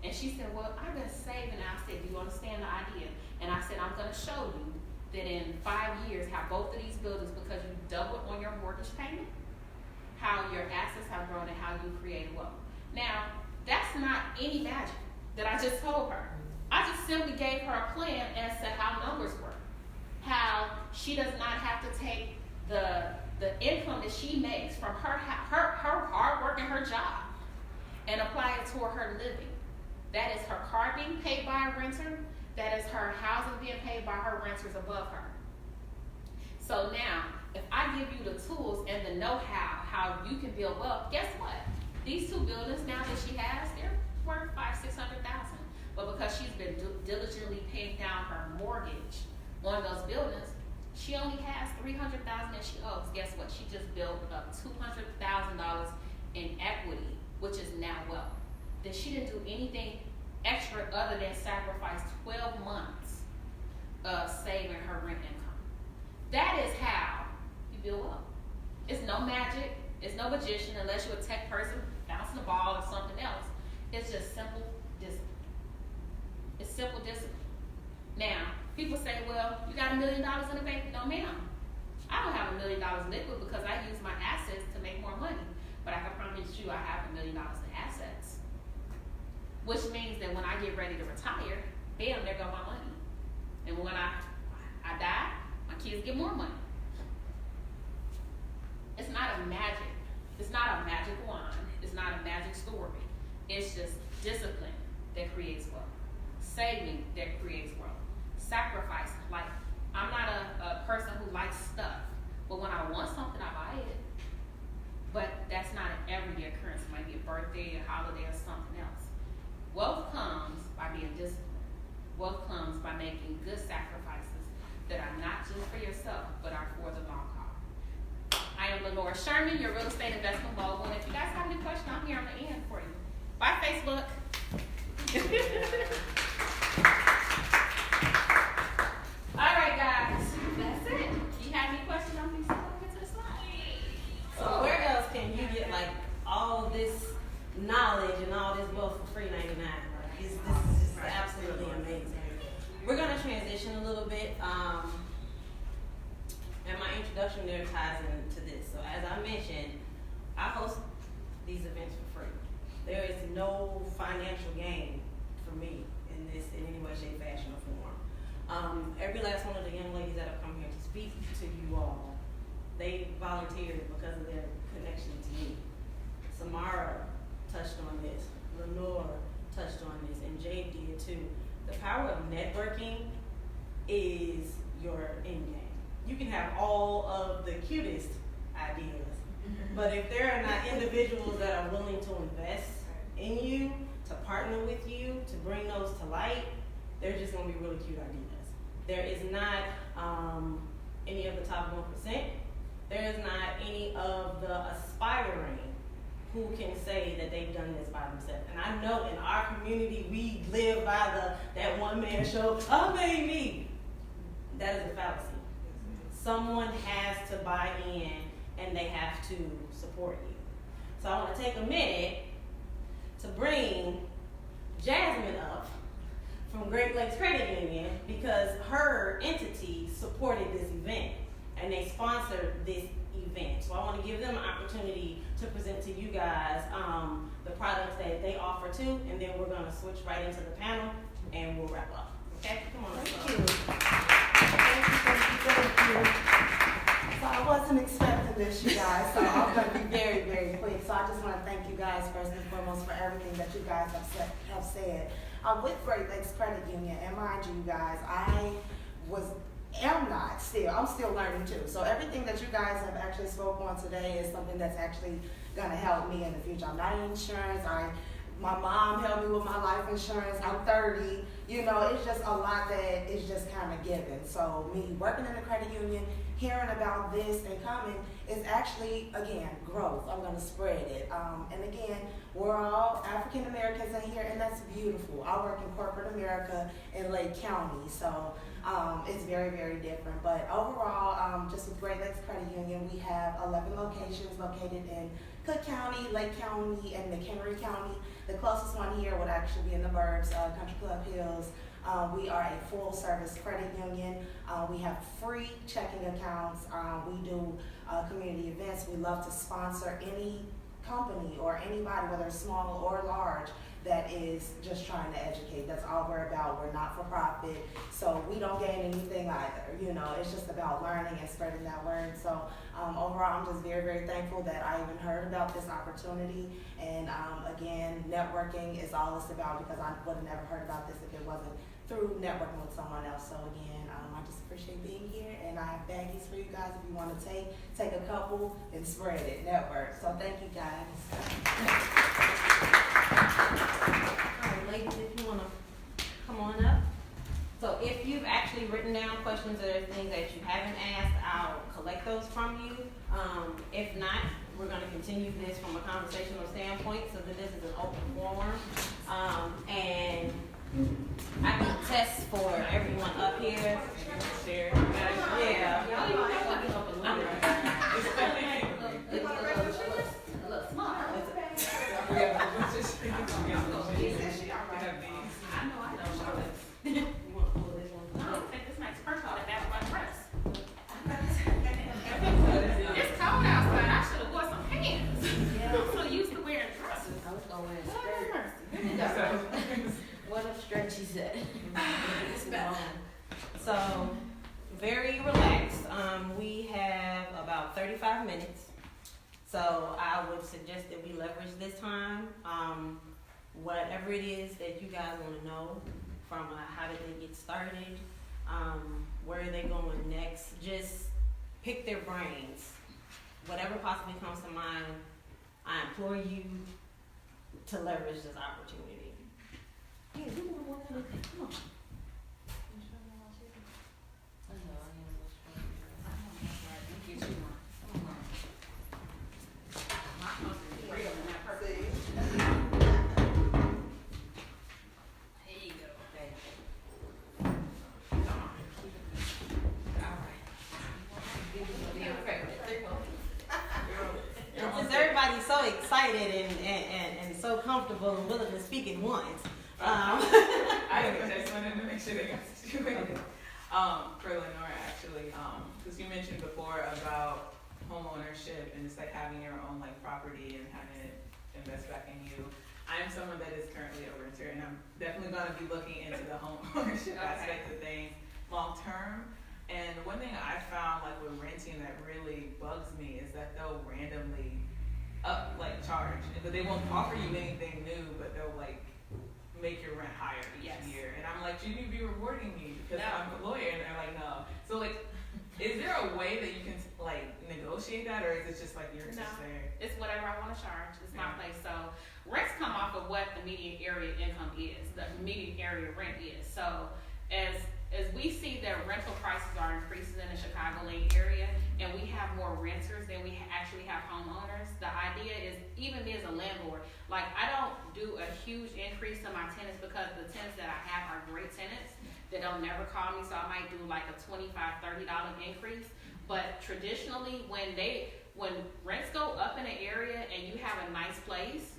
And she said, well, I've been saving. And I said, do you understand the idea? And I said, I'm going to show you that in 5 years, how both of these buildings, because you doubled on your mortgage payment, how your assets have grown and how you create wealth. Now, that's not any magic that I just told her. I just simply gave her a plan as to how numbers work. How she does not have to take the income that she makes from her hard work and her job and apply it toward her living. That is her car being paid by a renter. That is her housing being paid by her renters above her. So now, if I give you the tools and the know-how, how you can build wealth, guess what? These 2 buildings now that she has, they're worth $500,000-$600,000. But because she's been diligently paying down her mortgage on those buildings, she only has $300,000 that she owes. Guess what? She just built up $200,000 in equity, which is now wealth. That she didn't do anything extra other than sacrifice 12 months of saving her rent income. That is how you build wealth. It's no magic. It's no magician unless you're a tech person bouncing the ball or something else. It's just simple discipline. It's simple discipline. Now, people say, well, you got $1 million in the bank. No, ma'am. I don't have $1 million liquid because I use my assets to make more money. But I can promise you I have $1 million in assets. Which means that when I get ready to retire, bam, there go my money. And when I die, my kids get more money. It's not a magic. It's not a magic wand. It's not a magic story. It's just discipline that creates wealth. Saving that creates wealth. Sacrifice. Like, I'm not a person who likes stuff. But when I want something, I buy it. But that's not an everyday occurrence. It might be a birthday, a holiday, or something else. Wealth comes by being disciplined. Wealth comes by making good sacrifices that are not just for yourself, but are for the long haul. I am Lenore for Sherman, your real estate investment mogul. And if you guys have any questions, I'm here on the end for you. Bye, Facebook. All right, guys, that's it. Do you have any questions on these? Get to the slide. So where else can you get like all this knowledge and all this wealth for free 99? This is just absolutely amazing. We're gonna transition a little bit, and my introduction there ties into this. So as I mentioned, I host these events for free. There is no financial gain for me in this in any way, shape, fashion, or form. Every last one of the young ladies that have come here to speak to you all, they volunteered because of their connection to me. Samara touched on this, Lenore touched on this, and Jade did too. The power of networking is your end game. You can have all of the cutest ideas, but if there are not individuals that are willing to invest in you, to partner with you, to bring those to light, they're just gonna be really cute ideas. There is not any of the top 1%. There is not any of the aspiring who can say that they've done this by themselves. And I know in our community, we live by that one-man show, I made me. That is a fallacy. Someone has to buy in and they have to support you. So I want to take a minute to bring Jasmine up from Great Lakes Credit Union because her entity supported this event and they sponsored this event. So I want to give them an opportunity to present to you guys the products that they offer too, and then we're going to switch right into the panel and we'll wrap up. Okay, come on. Thank you. Thank you. So I wasn't expecting this, you guys, so I'm going to be very, very quick. So I just want to thank you guys first and foremost for everything that you guys have said. I'm with Great Lakes Credit Union, and mind you guys, I'm still learning too. So everything that you guys have actually spoke on today is something that's actually going to help me in the future. I'm not in insurance. My mom helped me with my life insurance. I'm 30. You know, it's just a lot that is just kind of given. So me working in the credit union, hearing about this and coming is actually, again, growth. I'm going to spread it. And again, we're all African Americans in here, and that's beautiful. I work in corporate America in Lake County, so it's very, very different. But overall, just with Great Lakes Credit Union, we have 11 locations located in Cook County, Lake County, and McHenry County. The closest one here would actually be in the burbs, Country Club Hills. We are a full-service credit union. We have free checking accounts. We do community events. We love to sponsor any company or anybody, whether it's small or large, that is just trying to educate. That's all we're about. We're not for profit, so we don't gain anything either. You know, it's just about learning and spreading that word. So overall, I'm just very, very thankful that I even heard about this opportunity. And again, networking is all it's about, because I would have never heard about this if it wasn't through networking with someone else. So again, I just appreciate being here, and I have baggies for you guys if you want to take a couple and spread it, network. So thank you guys. All right, ladies, if you want to come on up. So if you've actually written down questions or things that you haven't asked, I'll collect those from you. If not, we're going to continue this from a conversational standpoint so that this is an open forum. And I can test for everyone up here. Share. Yeah. Look small. You want to pull this one? No, take this nice purse off. That's my dress. It's cold outside. I should have wore some pants. I'm so used to wearing dresses. I was gonna wear a Lord have skirt. mercy. What a stretch he said. So, very relaxed. We have about 35 minutes. So I would suggest that we leverage this time. Whatever it is that you guys want to know, from how did they get started, where are they going next, just pick their brains. Whatever possibly comes to mind, I implore you to leverage this opportunity. Yeah, you want to walk in? Come on. excited and so comfortable and willing to speak at once. I just wanted to make sure they got situated. For Lenora, actually, because you mentioned before about home ownership and just like having your own like property and having it invest back in you. I'm someone that is currently a renter, and I'm definitely going to be looking into the home ownership aspect of things long term. And one thing I found like with renting that really bugs me is that they'll randomly charge, but they won't offer you anything new, but they'll like make your rent higher each year. And I'm like, you need to be rewarding me because I'm a lawyer, and they're like, no. So like, is there a way that you can like negotiate that, or is it just like you're just there? It's whatever I want to charge. It's my place. So rents come off of what the median area income is, the median area rent is. So as we see that rental prices are increasing in the Chicagoland area, and we have more renters than we actually have homeowners, the idea is, even me as a landlord, like I don't do a huge increase to my tenants because the tenants that I have are great tenants that don't never call me, so I might do like a $25, $30 increase. But traditionally, when rents go up in an area and you have a nice place,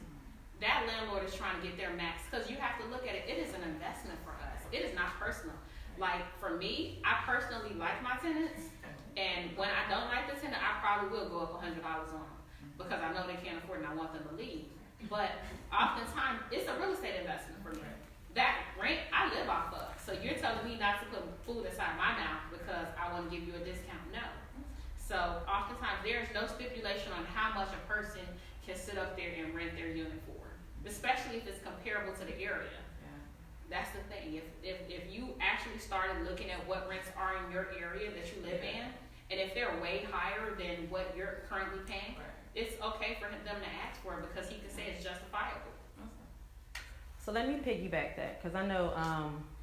that landlord is trying to get their max, because you have to look at it, it is an investment for us. It is not personal. Like for me, I personally like my tenants, and when I don't like the tenant, I probably will go up $100 on them because I know they can't afford it and I want them to leave. But oftentimes, it's a real estate investment for me. That rent, I live off of. So you're telling me not to put food inside my mouth because I want to give you a discount? No. So oftentimes, there's no stipulation on how much a person can sit up there and rent their unit for, especially if it's comparable to the area. That's the thing. If you actually started looking at what rents are in your area that you live in, and if they're way higher than what you're currently paying, it's okay for them to ask for it because he can say it's justifiable. So let me piggyback that, because I know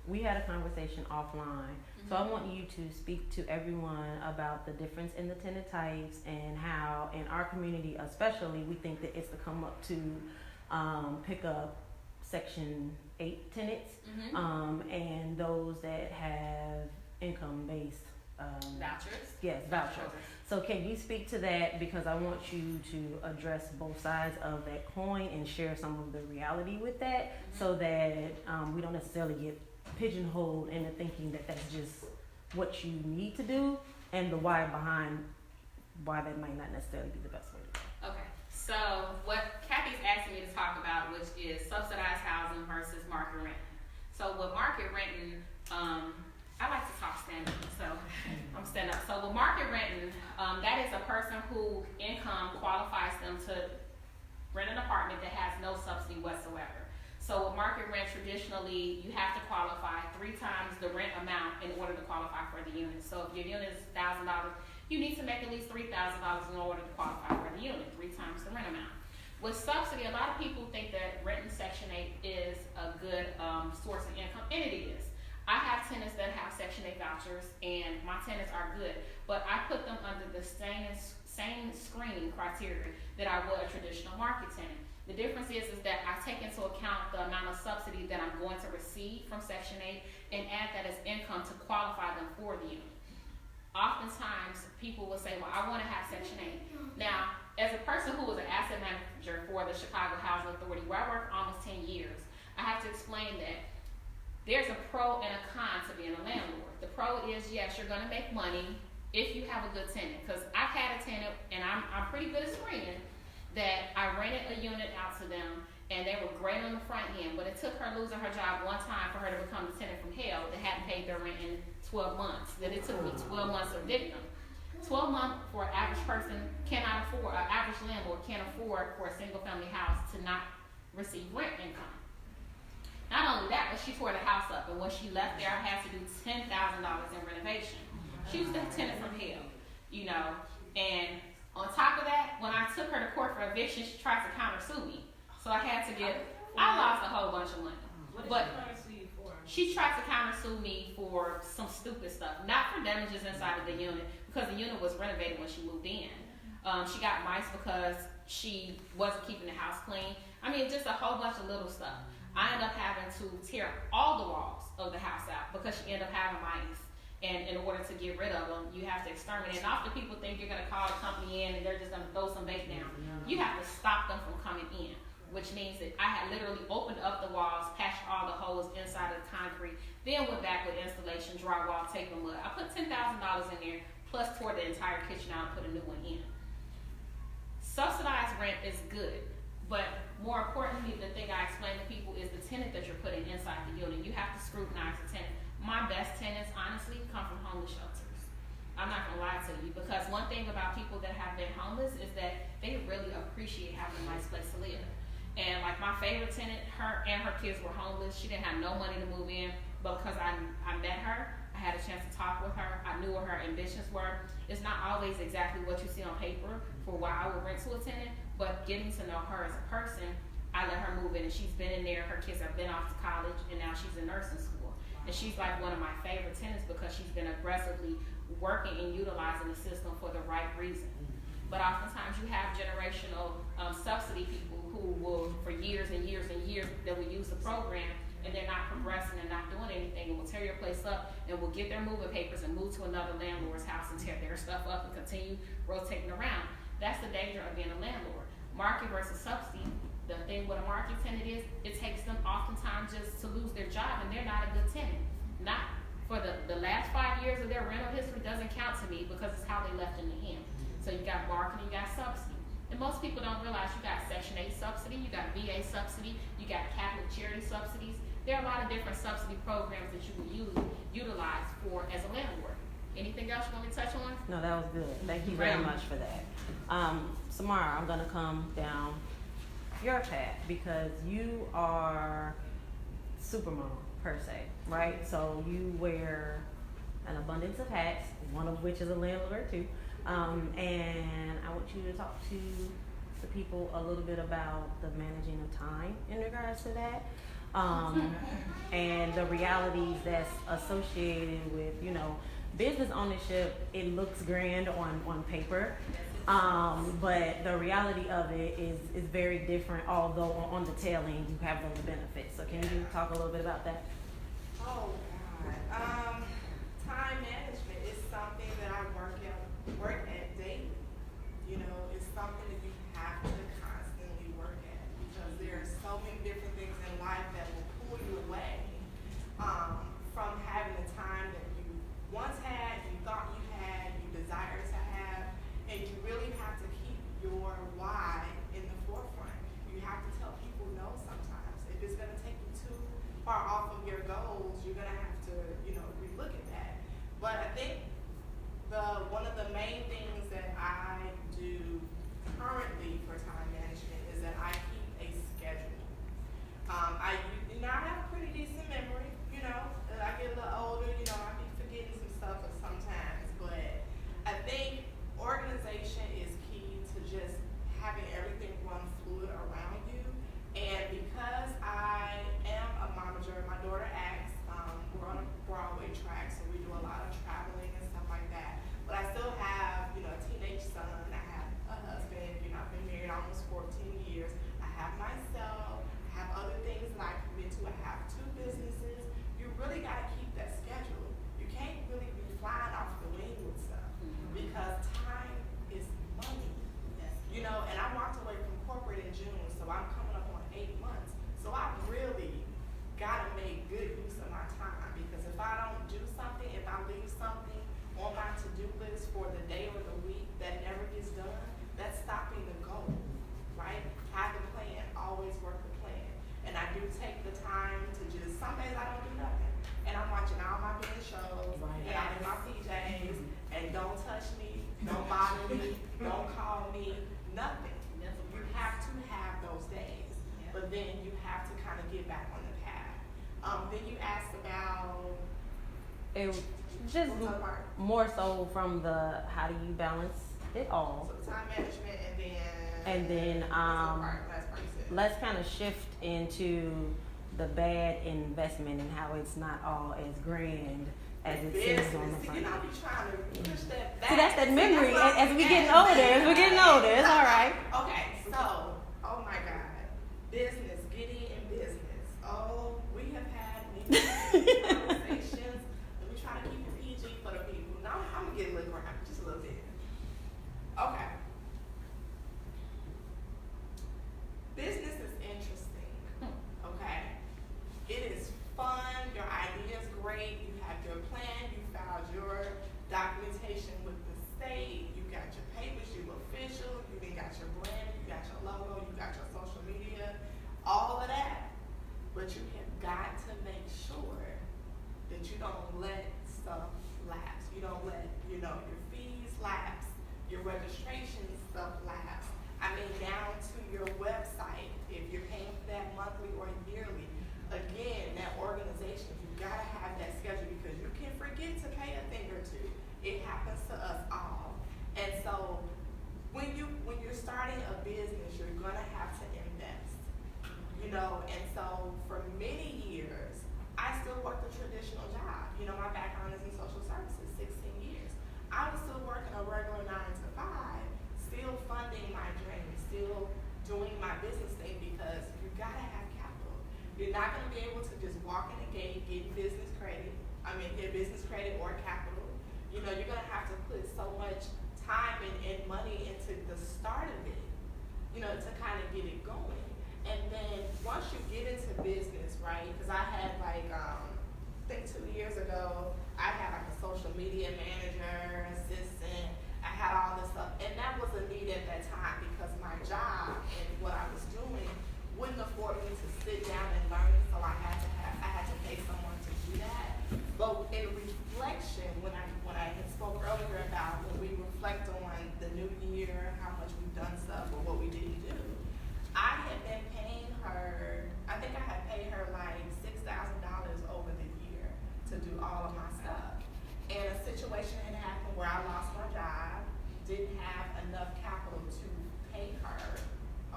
we had a conversation offline. So I want you to speak to everyone about the difference in the tenant types and how in our community especially we think that it's to come up to pick up Section 8 tenants and those that have income-based Vouchers? Yes, vouchers. So can you speak to that, because I want you to address both sides of that coin and share some of the reality with that, so that we don't necessarily get pigeonholed into thinking that that's just what you need to do, and the why behind why that might not necessarily be the best way to go. Okay. So what Kathy's asking me to talk about, which is subsidized housing versus market rent. So with market renting, I like to talk stand up, so I'm stand up. So with market renting, that is a person who income qualifies them to rent an apartment that has no subsidy whatsoever. So with market rent, traditionally, you have to qualify 3 times the rent amount in order to qualify for the unit. So if your unit is $1,000, you need to make at least $3,000 in order to qualify for the unit, 3 times the rent amount. With subsidy, a lot of people think that rent in Section 8 is a good source of income, and it is. I have tenants that have Section 8 vouchers, and my tenants are good, but I put them under the same screening criteria that I would a traditional market tenant. The difference is that I take into account the amount of subsidy that I'm going to receive from Section 8 and add that as income to qualify them for the unit. Oftentimes, people will say, well, I want to have Section 8. Now, as a person who was an asset manager for the Chicago Housing Authority, where I worked almost 10 years, I have to explain that there's a pro and a con to being a landlord. The pro is, yes, you're going to make money if you have a good tenant. Because I've had a tenant, and I'm pretty good at screening, that I rented a unit out to them, and they were great on the front end, but it took her losing her job one time for her to become the tenant from hell that hadn't paid their rent in 12 months. That it took me 12 months to evict them. 12 months for an average person cannot afford, an average landlord can't afford for a single family house to not receive rent income. Not only that, but she tore the house up, and when she left there, I had to do $10,000 in renovation. She was the tenant from hell, you know, and on top of that, when I took her to court for eviction, she tried to countersue me. So I had to I lost a whole bunch of money. But she tried to countersue me for some stupid stuff, not for damages inside of the unit, because the unit was renovated when she moved in. She got mice because she wasn't keeping the house clean. I mean, just a whole bunch of little stuff. I ended up having to tear all the walls of the house out because she ended up having mice. And in order to get rid of them, you have to exterminate. And often people think you're going to call the company in and they're just going to throw some bait down. You have to stop them from coming in, which means that I had literally opened up the walls, patched all the holes inside of the concrete, then went back with installation, drywall, tape, and mud. I put $10,000 in there, plus tore the entire kitchen out and put a new one in. Subsidized rent is good, but more importantly, the thing I explain to people is the tenant that you're putting inside the unit. You have to scrutinize the tenant. My best tenants, honestly, come from homeless shelters. I'm not gonna lie to you, because one thing about people that have been homeless is that they really appreciate having a nice place to live. And like my favorite tenant, her and her kids were homeless. She didn't have no money to move in, but because I met her, I had a chance to talk with her. I knew what her ambitions were. It's not always exactly what you see on paper for why I would rent to a tenant, but getting to know her as a person, I let her move in, and she's been in there. Her kids have been off to college, and now she's in nursing school. And she's like one of my favorite tenants because she's been aggressively working and utilizing the system for the right reason. But oftentimes you have generational subsidy people who will, for years and years and years, that will use the program, and they're not progressing and not doing anything, and will tear your place up and will get their moving papers and move to another landlord's house and tear their stuff up and continue rotating around. That's the danger of being a landlord. Market versus subsidy. The thing with a market tenant is it takes them oftentimes just to lose their job, and they're not a good tenant. Not for the last 5 years of their rental history doesn't count to me because it's how they left in the hand. So you got market and you got subsidy. And most people don't realize you got Section 8 subsidy, you got VA subsidy, you got Catholic charity subsidies. There are a lot of different subsidy programs that you will utilize for as a landlord. Anything else you want me to touch on? No, that was good. Thank you very much for that. Samara, I'm gonna come down your path because you are supermom per se, right? So you wear an abundance of hats, one of which is a landlord too. And I want you to talk to the people a little bit about the managing of time in regards to that. And the realities that's associated with, business ownership. It looks grand on paper, but the reality of it is very different, although on the tail end you have those benefits. So can you talk a little bit about that? Oh God. Time management is something that I work at daily. It's something that you have to constantly work at because there are so many different things in life that will pull you away from having the time that you once had, you thought you had, you desire to have, and you really have to keep your why in the forefront. You have to tell people no sometimes. If it's going to take you too far off of your goals, you're going to have to, relook at that. But I think one of the main things that I do currently for time management is that I keep a schedule. I have a pretty decent memory, as I get a little older, I be forgetting some stuff sometimes, but I think organization is key to just having everything run fluid around you. And because I am a momager, my daughter acts, we're on a Broadway track, so we do a lot of traveling and stuff like that. But I still have, a teenage son, I have a husband, I've been married almost 14 years. I have myself, I have other things that I commit to. I have 2 businesses. You really got to keep that schedule. You can't really be flying off the wing with stuff because time is money. And I walked away from corporate in June, so I'm coming up on 8 months. So I really got to make good use of my time because if I don't do something, if I leave something on my to-do list for the day or the week that never gets done, that's stopping the goal, right? Have the plan, always work the plan. And I do take the time to just, some days I don't do nothing. And I'm watching all my binge shows, and I'm in my PJs, and don't touch me, don't bother me, don't call me, nothing. You have to have those days, but then you have to kind of get back on the path. Then you asked about It just what's the other part? more so from the how do you balance it all, So time management, and then what's the other part? Last part you said. let's kind of shift into the bad investment and how it's not all as grand as it seems on the front. See, I be trying to push that back. See, that's that memory. that's As we what getting I'm older, saying. as we're getting older, it's all right. Okay, so, oh my God, business, getting in business. Oh, we have had many conversations. We try to keep it PG You know, your fees lapse, your registration stuff lapse. I mean, down to your website, if you're paying for that monthly or yearly. Again, that organization, you gotta have that schedule because you can forget to pay a thing or two. It happens to us all. And so when you're starting a business, you're gonna have to invest. You know, and so for many years, I still worked a traditional job. You know, my background is in social services, 16 years. I was still working a regular 9 to 5, still funding my dreams, still doing my business thing because you gotta have capital. You're not gonna be able to just walk in the gate, get business credit or capital. You know, you're gonna have to put so much time and money into the start of it, you know, to kind of get it going. And then once you get into business, right, because I had like, I think 2 years ago, I had like a social media manager, assistant, I had all this stuff, and that was a need at that time because my job and what I was doing wouldn't afford me to sit down and learn, so I had to pay someone to do that. But in reflection, when I had spoke earlier about when we reflect on the new year, how much we've done stuff or what we didn't do, I had been paying her, I think I had paid her like $6,000 over the year to do all of my stuff. And a situation had happened where I lost my job, didn't have enough capital to pay her,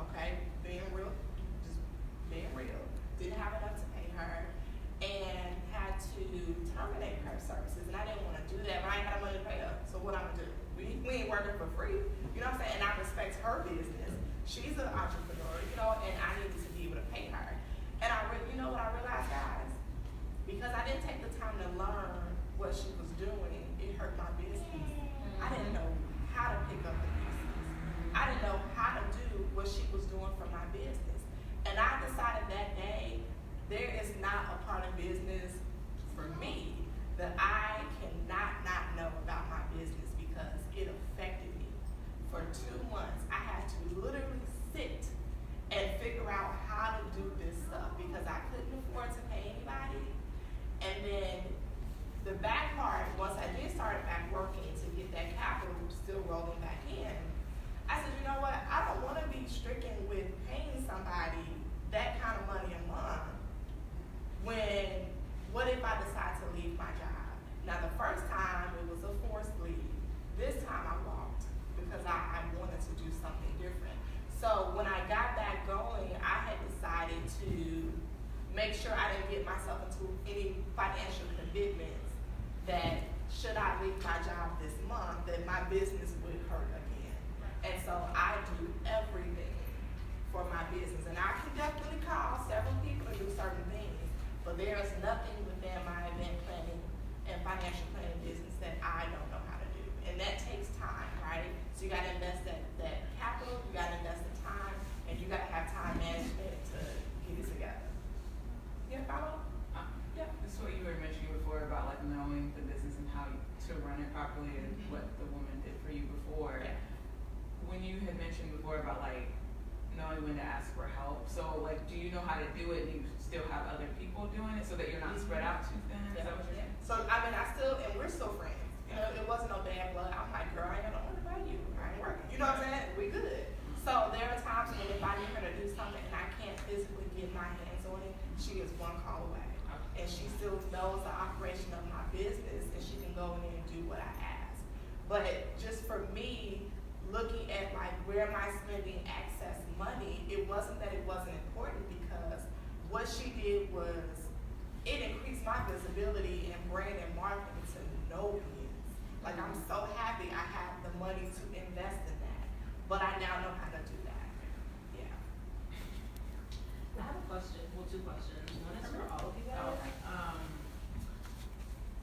okay, being real, didn't have enough to pay her, and had to terminate her services. And I didn't want to do that, but I ain't got money to pay her, so what I'm gonna do? We ain't working for free, you know what I'm saying? And I respect her business. She's an entrepreneur, you know, and I needed to be able to pay her. And you know what I realized, guys? Because I didn't take the time to learn what she was doing, it hurt my business. I didn't know how to pick up the pieces. I didn't know how to do what she was doing for my business. And I decided that day, there is not a part of business for me that I cannot not know about my business because it affected me. For 2 months, I had to literally sit and figure out how to do this stuff because I couldn't afford to pay anybody. And then the back part, once I did start back working to get that capital still rolling back in, I said, you know what, I don't want to be stricken with paying somebody that kind of money a month when, what if I decide to leave my job? Now the first time it was a forced leave. This time I walked because I wanted to do something different. So when I got back going, I had decided to make sure I didn't get myself into any financial commitments that should I leave my job this month, that my business would hurt again. And so I do everything for my business. And I can definitely call several people to do certain things, but there is nothing within my event planning and financial planning business that I don't know how to do. And that takes time, right? So you gotta invest that capital, you gotta invest the time, and you gotta have time management to get it together. You follow? Yeah. This is what you were mentioning before about like knowing the business and how to run it properly and what the woman did for you before. Yeah. When you had mentioned before about like knowing when to ask for help, so like do you know how to do it and you still have other people doing it so that you're not spread out too thin? Is that what you're saying? So I mean, we're still friends. You know, it wasn't no bad blood. I'm like, girl, I ain't gonna worry about you. I ain't working. You know what I'm saying? We good. So there are times when if I need her to do something and I can't physically get my hands on it, she is one call away. And she still knows the operation of my business and she can go in there and do what I ask. But just for me, looking at like where am I spending excess money, it wasn't that it wasn't important because what she did was it increased my visibility and brand and marketing to no end. Like I'm so happy I have the money to invest in that, but I now know how to do that. Yeah. I have a question, well, 2 questions. One is for all of you guys.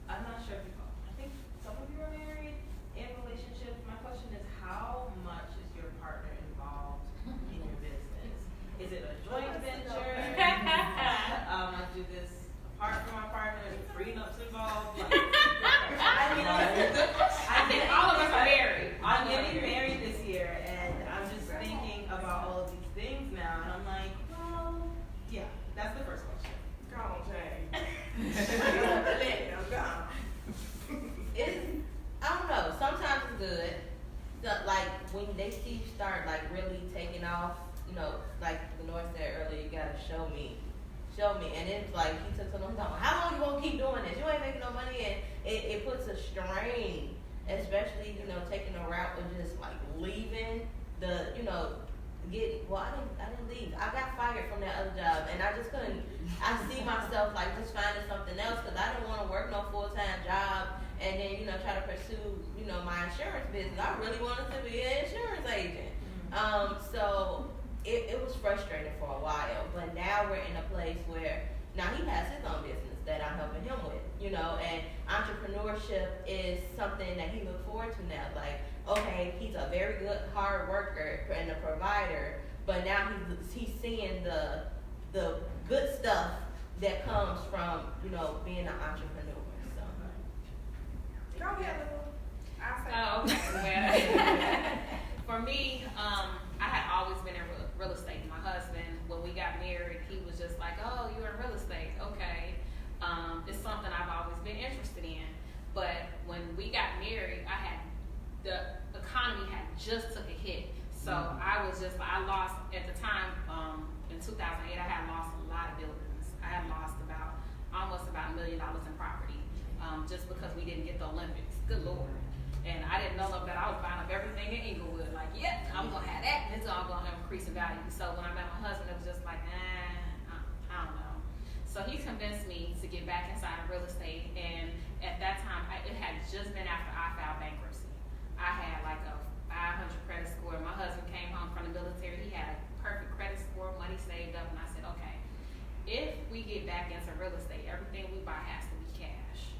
I'm not sure if you, I think some of you are married in relationships. My question is, how much is your partner involved in your business? Is it a joint venture? I do this apart from my partner, prenups involved? Like, I mean, I think all of us are married. I'm getting married this year, and I'm just thinking about all of these things now, and I'm like, well, yeah, that's the first question. Go on, Jay. good. So, like when they see you start like really taking off, you know, like Lenore said earlier, you gotta show me. And it's like he took so long time. How long you gonna keep doing this? You ain't making no money, and it puts a strain, especially taking a route of just like leaving the I didn't leave. I got fired from that other job, and I just couldn't. I see myself like just finding something else because I didn't want to work no full-time job and then try to pursue my insurance business. I really wanted to be an insurance agent. So it was frustrating for a while, but now we're in a place where now he has his own business that I'm helping him with, and entrepreneurship is something that he looks forward to now. Like, okay, he's a very good hard worker and a provider, but now he's seeing the good stuff that comes from being an entrepreneur. So Go ahead, Lou. I'll say. Oh, okay. Well, for me, I had always been in real estate. My husband, when we got married, he was just like, "Oh, you're in real estate, okay." It's something I've always been interested in. But when we got married, the economy had just took a hit. So I lost at the time, in 2008, I had lost a lot of buildings. I had lost almost about $1 million in property, just because we didn't get the Olympics. Good Lord. And I didn't know that I was buying up everything in Inglewood. Like, yep, I'm gonna have that, and it's all gonna increase in value. So when I met my husband, it was just like, I don't know. So he convinced me to get back inside of real estate, and at that time, it had just been after I filed bankruptcy. I had like a 500 credit score. My husband came home from the military. He had a perfect credit score, money saved up, and I said, okay, if we get back into real estate, everything we buy has to be cash.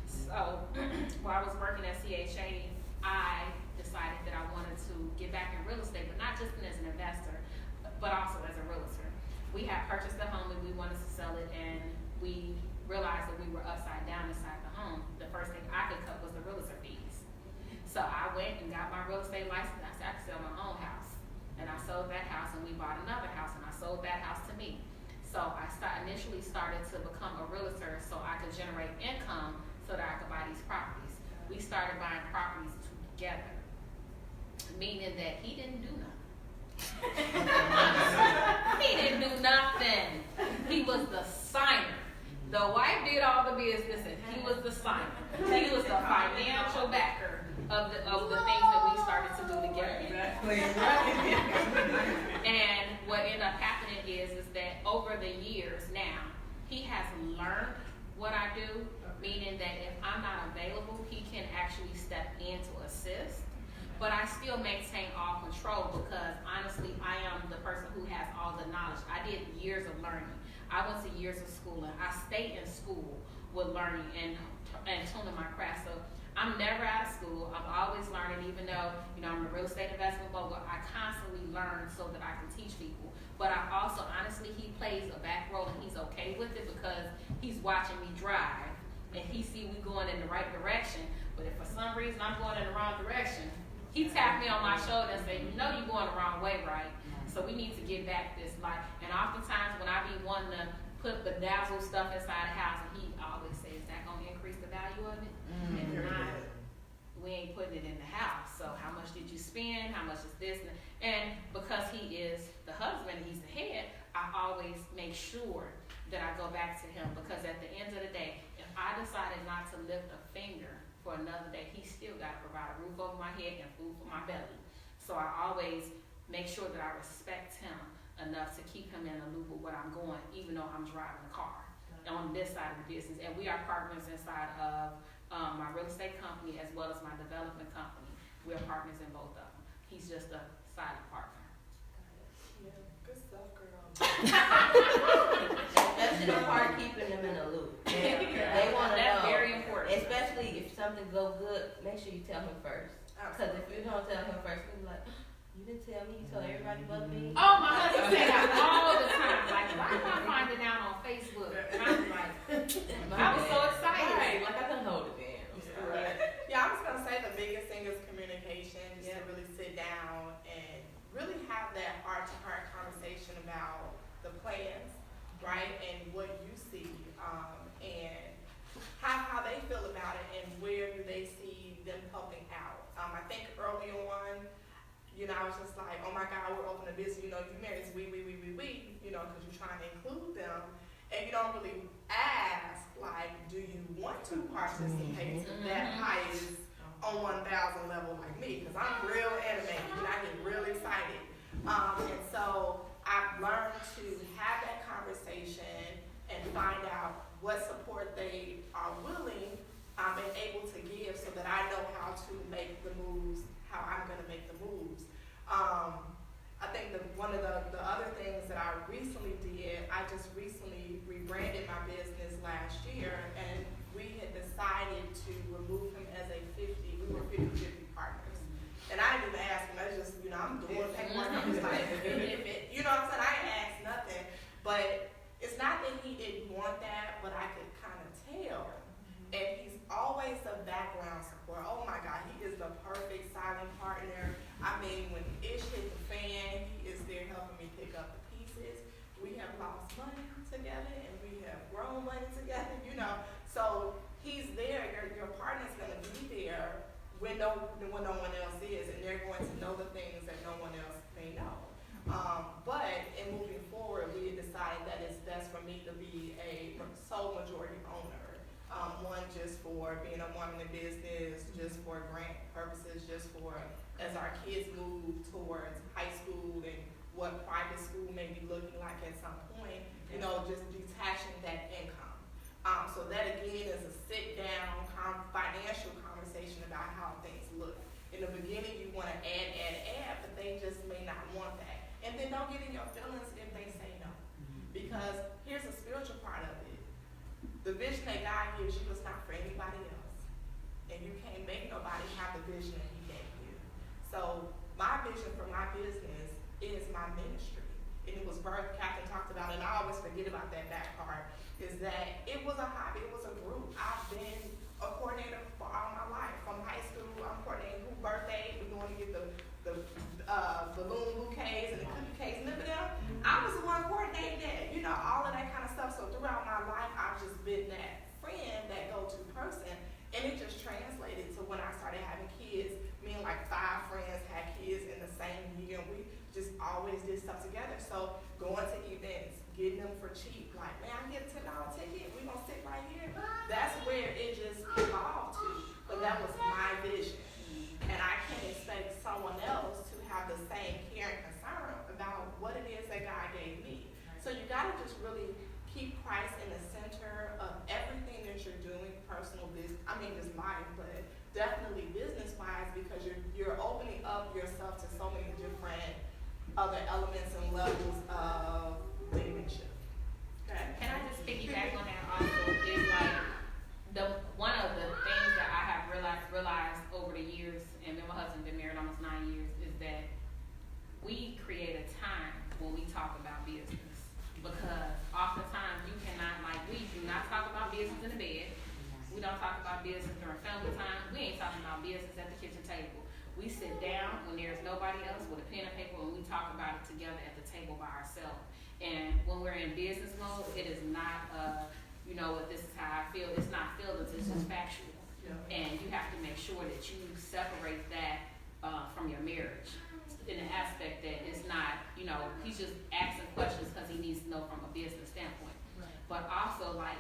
So while I was working at CHA, I decided that I wanted to get back in real estate, but not just as an investor, but also as a realtor. We had purchased a home and we wanted to sell it, and we realized that we were upside down inside the home. The first thing I could cut was the realtor fees. So I went and got my real estate license. I said I could sell my own house. And I sold that house, and we bought another house, and I sold that house to me. So I initially started to become a realtor so I could generate income so that I could buy these properties. We started buying properties together, meaning that he didn't do nothing. He didn't do nothing. He was the signer. The wife did all the business, and he was the signer. He was the financial backer of the things that we started to do together. Exactly. And what ended up happening is that over the years now, he has learned what I do, meaning that if I'm not available, he can actually step in to assist. But I still maintain all control because honestly, I am the person who has all the knowledge. I did years of learning. I went to years of schooling. I stayed in school with learning and tuning my craft. So I'm never out of school. I'm always learning, even though I'm a real estate investment mogul. I constantly learn so that I can teach people. But I also, honestly, he plays a back role and he's okay with it because he's watching me drive and he see we going in the right direction. But if for some reason I'm going in the wrong direction, he tapped me on my shoulder and said, you're going the wrong way, right? So we need to get back this life. And oftentimes when I be wanting to put bedazzled stuff inside the house, and he always says, is that going to increase the value of it? And not, we ain't putting it in the house. So how much did you spend? How much is this? And because he is the husband, he's the head, I always make sure that I go back to him because at the end of the day, if I decided not to lift a finger for another day, he still got to provide a roof over my head and food for my belly. So I always make sure that I respect him enough to keep him in the loop of what I'm going, even though I'm driving the car on this side of the business. And we are partners inside of my real estate company as well as my development company. We're partners in both of them. He's just a silent partner. Yeah, good stuff, girl. that's the part keeping them in the loop. They want to know. That's very important. Especially if something go good, make sure you tell him first. Because if you don't tell him first, he'll be like, you didn't tell me, you told everybody but me. Oh, my husband say that all the time. Like, why am I finding out on Facebook? And I was like, I was so excited. Right, like I couldn't hold it in. I'm sorry. Right. Yeah, I was gonna say the biggest thing is communication, just to really sit down and really have that heart-to-heart conversation about the plans, right, and what you see, and how they feel about it, and where do they see them helping out. I was just like, oh my God, we're opening a business. You know, you married, it's we, you know, because you're trying to include them. And you don't really ask, like, do you want to participate to that highest on 1,000 level like me? Because I'm real animated and I get real excited. And so I've learned to have that conversation and find out what support they are willing and able to give so that I know how to make the moves, how I'm going to make the moves. I think one of the other things that I recently did, I just recently rebranded my business last year, and we had decided to remove him as a 50, we were 50-50 partners. And I didn't even ask him, I just, you know, I'm doing paperwork, I'm just like, you know what I'm saying, I didn't ask nothing, but it's not that he didn't want that, but I could kind of tell. And he's always the background support. Oh my God, he is the perfect silent partner. I mean, when ish hit the fan, he is there helping me pick up the pieces. We have lost money together and we have grown money together, you know. So he's there, your partner's gonna be there when no one else is, and they're going to know the things that no one else may know. But in moving forward, we decided that it's best for me to be a sole majority owner. One, just for being a woman in business, just for grant purposes, just for as our kids move towards high school and what private school may be looking like at some point, you know, just detaching that income. So that again is a sit down financial conversation about how things look. In the beginning, you want to add, but they just may not want that. And then don't get in your feelings if they say no. Because here's the spiritual part of it. The vision that God gives you is not for anybody else. And you can't make nobody have the vision that he gave you. So my vision for my business is my ministry. And it was birthed, Captain talked about it, and I always forget about that back part, is that it was a hobby, it was a group. I've been a coordinator for all my life. From high school, I'm coordinating who birthday, we're going to get the balloon bouquets and the cookie cakes. Remember them? I was the one coordinating that, you know, all of that kind of stuff. So throughout my life, I've just been that friend, that go-to person. And it just translated to when I started having kids. Me and like 5 friends had kids in the same year. And we just always did stuff together. So going to events, getting them for cheap. Like, man, I get a $10 ticket. We're going to sit right here. That's where it just evolved to. But that was my vision. And I can't expect someone else to have the same care and concern about what it is that God gave me. So you got to just really keep Christ in the center of everything that you're doing, personal business, I mean just life, but definitely business-wise, because you're opening up yourself to so many different other elements and levels of leadership. Okay? Can I just piggyback on that also? Is like one of the things that I have realized over the years, and me and my husband been married almost 9 years, is that we create a time when we talk about business. Because oftentimes you cannot, like, we do not talk about business in the bed. We don't talk about business during family time. We ain't talking about business at the kitchen table. We sit down when there's nobody else with a pen and paper, and we talk about it together at the table by ourselves. And when we're in business mode, it is not, you know what, this is how I feel. It's not feelings, it's just factual. Yeah. And you have to make sure that you separate that from your marriage, in the aspect that it's not, you know, he's just asking questions because he needs to know from a business standpoint. Right. But also, like,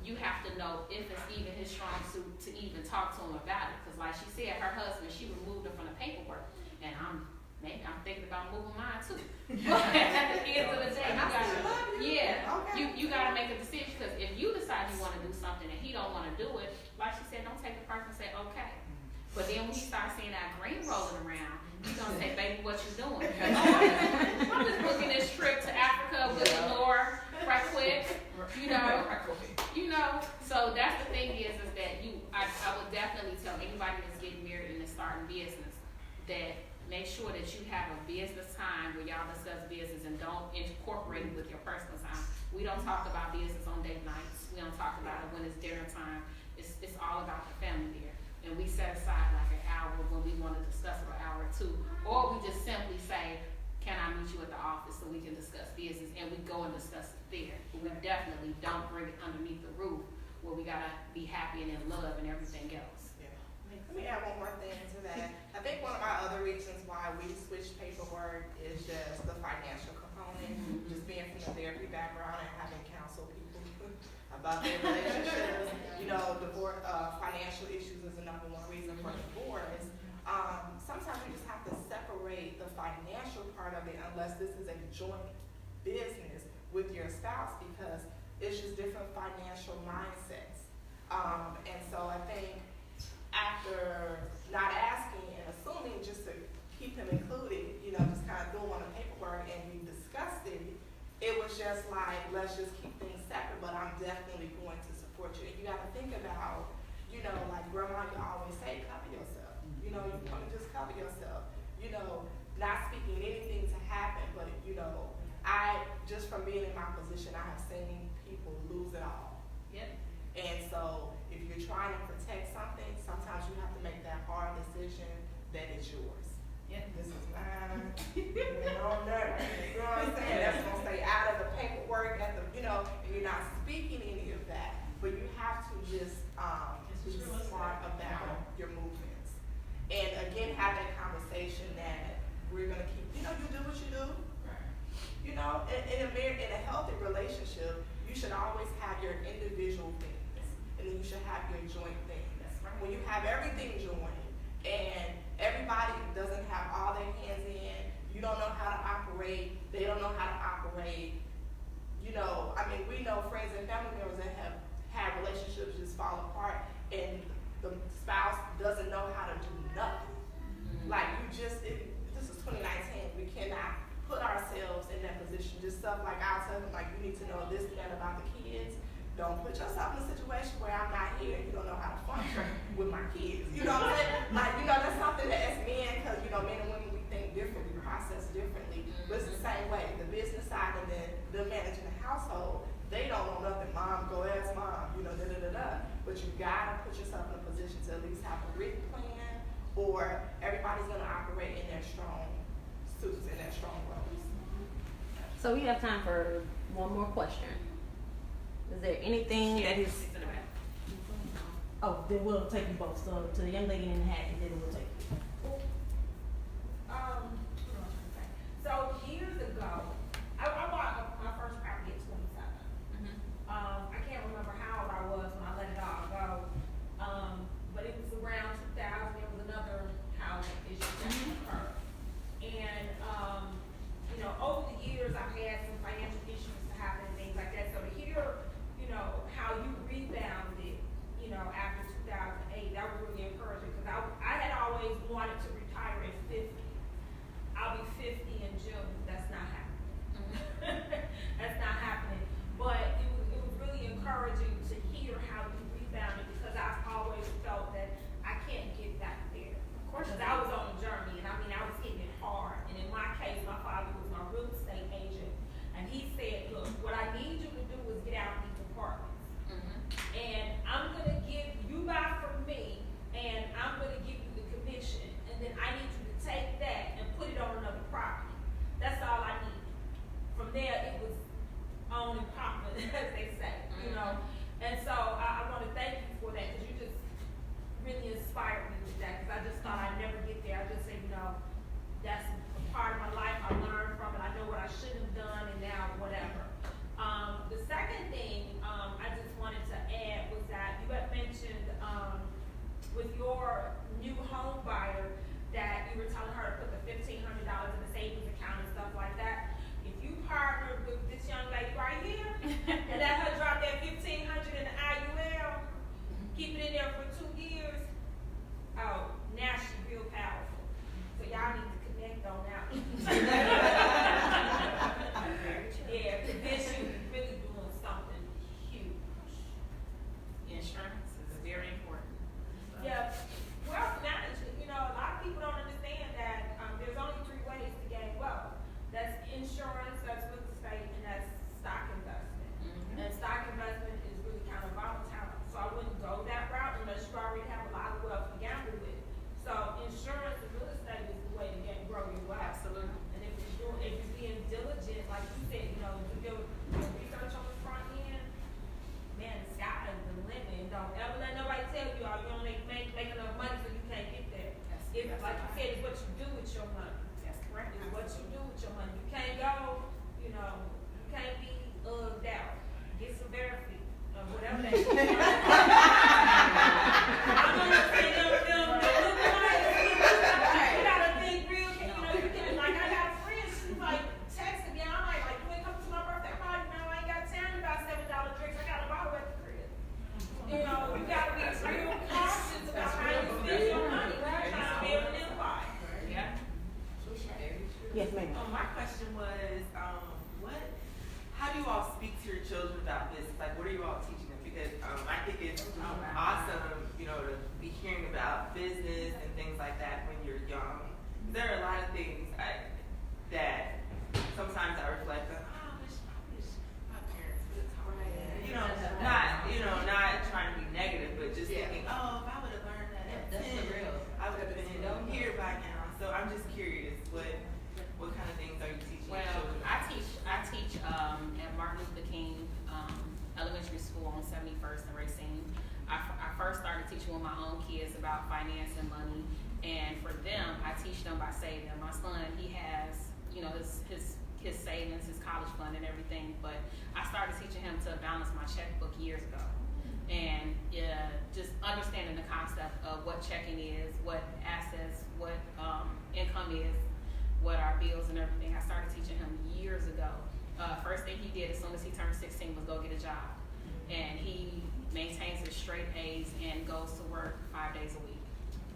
you have to know if it's even his strong suit to even talk to him about it. Because like she said, her husband, she removed her from the paperwork. And I'm thinking about moving mine too. But at the end of the day, you gotta make a decision. Because if you decide you want to do something and he don't want to do it, like she said, don't take the person and say, okay. But then when you start seeing that green rolling around, you're going to say, baby, what you doing? I'm just booking this trip to Africa with Lenore right quick. You know, so that's the thing is that I would definitely tell anybody that's getting married and is starting business that make sure that you have a business time where y'all discuss business and don't incorporate it with your personal time. We don't talk about business on date nights. We don't talk about it when it's dinner time. It's all about the family there. And we set aside like an hour when we want to discuss it, an hour or two. Or we just simply say, can I meet you at the office so we can discuss business? And we go and discuss it there. But we definitely don't bring it underneath the roof where we got to be happy and in love and everything else. Yeah. Let me add one more thing to that. I think one of our other reasons why we switched paper about their relationships. You know, divorce, financial issues is the number one reason for divorce. Sometimes you just have to separate the financial part of it unless this is a joint business with your spouse, because it's just different financial mindsets. And so I think after not asking and assuming just to keep him included, you know, just kind of doing on the paperwork and we discussed it, it was just like, let's just keep things separate, but I'm definitely going to support you. And you got to think about, you know, like grandma, you always say, cover yourself. You know, you want to just cover yourself. You know, not speaking anything to happen, but, you know, I, just from being in my position, I have seen people lose it all. Yep. And so if you're trying to protect something, sometimes you have to make that hard decision that it's yours. Yep. This is mine. You know what I'm saying? That's gonna stay out of the paperwork at the, you know, and you're not speaking any of that. But you have to just be smart about your movements. And again, have that conversation that we're gonna keep, you know, you do what you do. You know, in a healthy relationship, you should always have your individual things, and then you should have your joint things. When you have everything joined, and everybody doesn't have all their hands in, you don't know how to operate, they don't know how to operate. You know, I mean, we know friends and family members that have had relationships just fall apart, and the spouse doesn't know how to do nothing. Like, this is 2019, we cannot put ourselves in that position. Just stuff like I'll tell them, like, you need to know this and that about the kids. Don't put yourself in a situation where I'm not here and you don't know how to function with my kids. You know what I'm saying? Like, you know, that's something that as men, because, you know, men and women, we think differently, we process differently. But it's the same way. The business side and then the managing the household, they don't know nothing. Mom, go ask mom, you know, da-da-da-da. But you gotta put yourself in a position to at least have a written plan, or everybody's gonna operate in their strong suits and their strong roles. So we have time for one more question. Is there anything that is? She's in the back. Oh, then we'll take you both. So to the young lady in the hat, and then we'll take you. So years ago, I bought my first property at 27. I can't remember how old I was when I let it all go. But it was around 2000. There was another housing issue that occurred. And, you know, over the years, I've had some financial issues to happen and things like that. So to hear, you know, how you rebounded, you know, after 2008, that was really encouraging, because I had always wanted to retire at 50. I'll be 50 in June. That's not happening. That's not happening. But it was really encouraging to hear how you rebounded, because I've always felt that I can't get back there. Of course, because I was on a journey, and I mean, I was hitting it hard. And in my case, my father was my real estate agent, and he said, look, what I need you to do is get out of these apartments. And I'm going to give you buy from me, and I'm going to give you the commission, and then I need you to take that and put it on another property. That's all I need. From there, it was on and popping, as they say, you know. And so I want to thank you for that, because you just really inspired me with that, because I just thought I'd never get there. I just said, you know, that's a part of my life. I learned from it. I know what I shouldn't have done, and now whatever. The second thing I just wanted to add was that you had mentioned with your new home buyer that you were telling her to put the $1,500 in the savings account and stuff like that. If you partnered with this young lady right here and let her drop that $1,500 in the IUL, keep it in there for 2 years, oh, now she's real powerful. So y'all need to connect on that. Yeah, because then she was really doing something huge. Insurance is very important. Yeah, wealth management, you know, a lot of people don't understand that there's only 3 ways to gain wealth. That's insurance, that's real estate, and that's stock investment. And stock investment is really kind of volatile. So I wouldn't go that route unless you already have a lot of wealth to gamble with. So insurance and real estate is the way to grow your wealth. Absolutely. And if you're being diligent, like you said, you know, do your research on the front end, man, the sky is the limit. And don't ever let nobody tell you, oh, you don't make enough money so you can't get there. It's like you said, it's what you do with your money. That's correct. It's what you do with your money. You can't go, you know, you can't be ugged out. Get some therapy. whatever that is. I'm gonna say them look like, you gotta think real, you know, you can, like, I got friends who like texting me, I'm like, when it comes to my birthday party, no, I ain't got time to buy $7 drinks, I got a bottle at the crib. You know, you gotta be real cautious about how you spend your money, right? Trying to be able to live life. Yeah. Yes, ma'am. My question was, how do you all speak to your children about business? Like, what are you all teaching them? Because I think it's awesome, you know, to be hearing about business and things like that when you're young. There are a lot of things that sometimes I reflect on. Oh, I wish my parents would have taught me. Not trying to be negative, but just thinking, oh, if I would have learned that at 10, I would have been here by now. So I'm just curious, what kind of things are you teaching your Well, children? I teach at Martin Luther King Elementary School on 71st and Racine. I first started teaching with my own kids about finance and money, and for them, I teach them by saving. My son, he has, you know, his savings, his college fund and everything, but I started teaching him to balance my checkbook years ago. And just understanding the concept of what checking is, what assets, what income is, what our bills and everything. I started teaching him years ago. First thing he did as soon as he turned 16 was go get a job. And he maintains his straight A's and goes to work 5 days a week.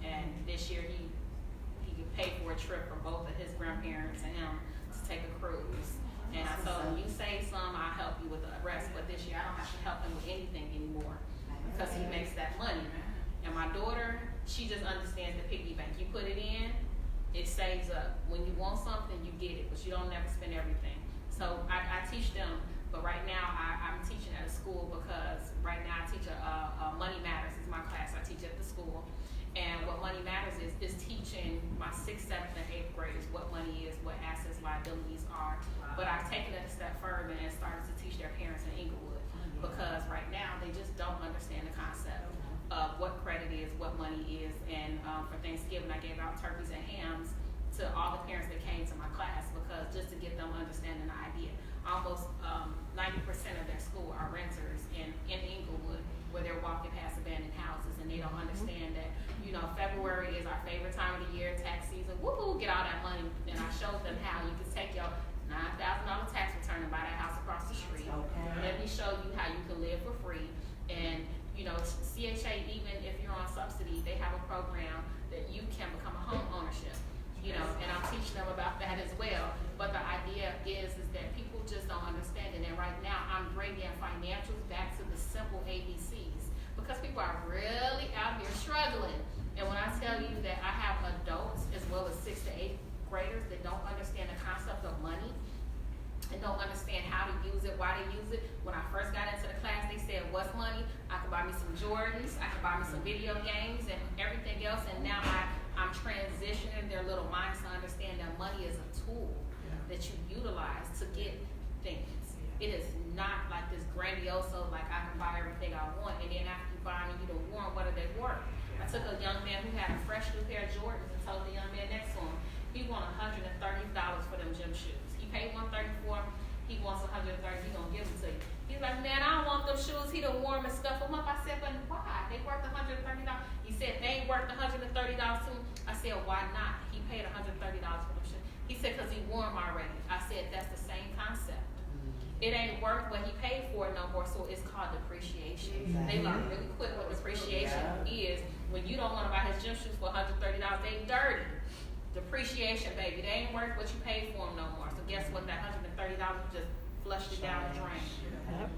And this year he could pay for a trip for both of his grandparents and him to take a cruise. And I told him, you save some, I'll help you with the rest. But this year I don't have to help him with anything anymore because he makes that money. And my daughter, she just understands the piggy bank. You put it in, it saves up. When you want something, you get it, but you don't never spend everything. So I teach them, but right now I'm teaching at a school because right now I teach Money Matters is my class I teach at the school. And what Money Matters is teaching my 6th, 7th, and 8th graders what money is, what assets, liabilities are. But I've taken it a step further and started to teach their parents in Inglewood because right now they just don't understand the concept of what credit is, what money is. And for Thanksgiving, I gave out turkeys and hams to all the parents that came to my class because just to get them understanding the idea. Almost 90% of their school are renters in Inglewood where they're walking past abandoned houses and they don't understand that, you know, February is our favorite time of the year, tax season, woohoo, get all that money. And I showed them how you can take your $9,000 tax return and buy that house across the street. Okay. Let me show you how you can live for free. And, you know, CHA, even if you're on subsidy, they have a program that you can become a home ownership. You know, and I'm teaching them about that as well. But the idea is that people just don't understand it. And right now, I'm bringing financials back to the simple ABCs because people are really out here struggling. And when I tell you that I have adults as well as 6th to 8th graders that don't understand the concept of money and don't understand how to use it, why they use it. When I first got into the class, they said, what's money? I could buy me some Jordans, I could buy me some video games and everything else. And now I'm transitioning their little minds to understand that money is a tool that you utilize to get things. It is not like this grandioso, like I can buy everything I want, and then after you buy them, you don't want, what are they worth? I took a young man who had a fresh new pair of Jordans and told the young man next to him, he wanted $130 for them gym shoes. He paid $134, he wants $130, he gonna give them to you. He's like, man, I don't want them shoes, he done wore them and stuff them up. I said, but why? They worth $130. He said, they ain't worth $130 to him. I said, why not? He paid $130 for them shoes. He said, because he wore them already. I said, that's the same concept. It ain't worth what he paid for it no more, so it's called depreciation. They learn really quick what depreciation is. When you don't want to buy his gym shoes for $130, they dirty. Depreciation, baby, they ain't worth what you paid for them no more. So guess what? That $130 just flushed it down the drain.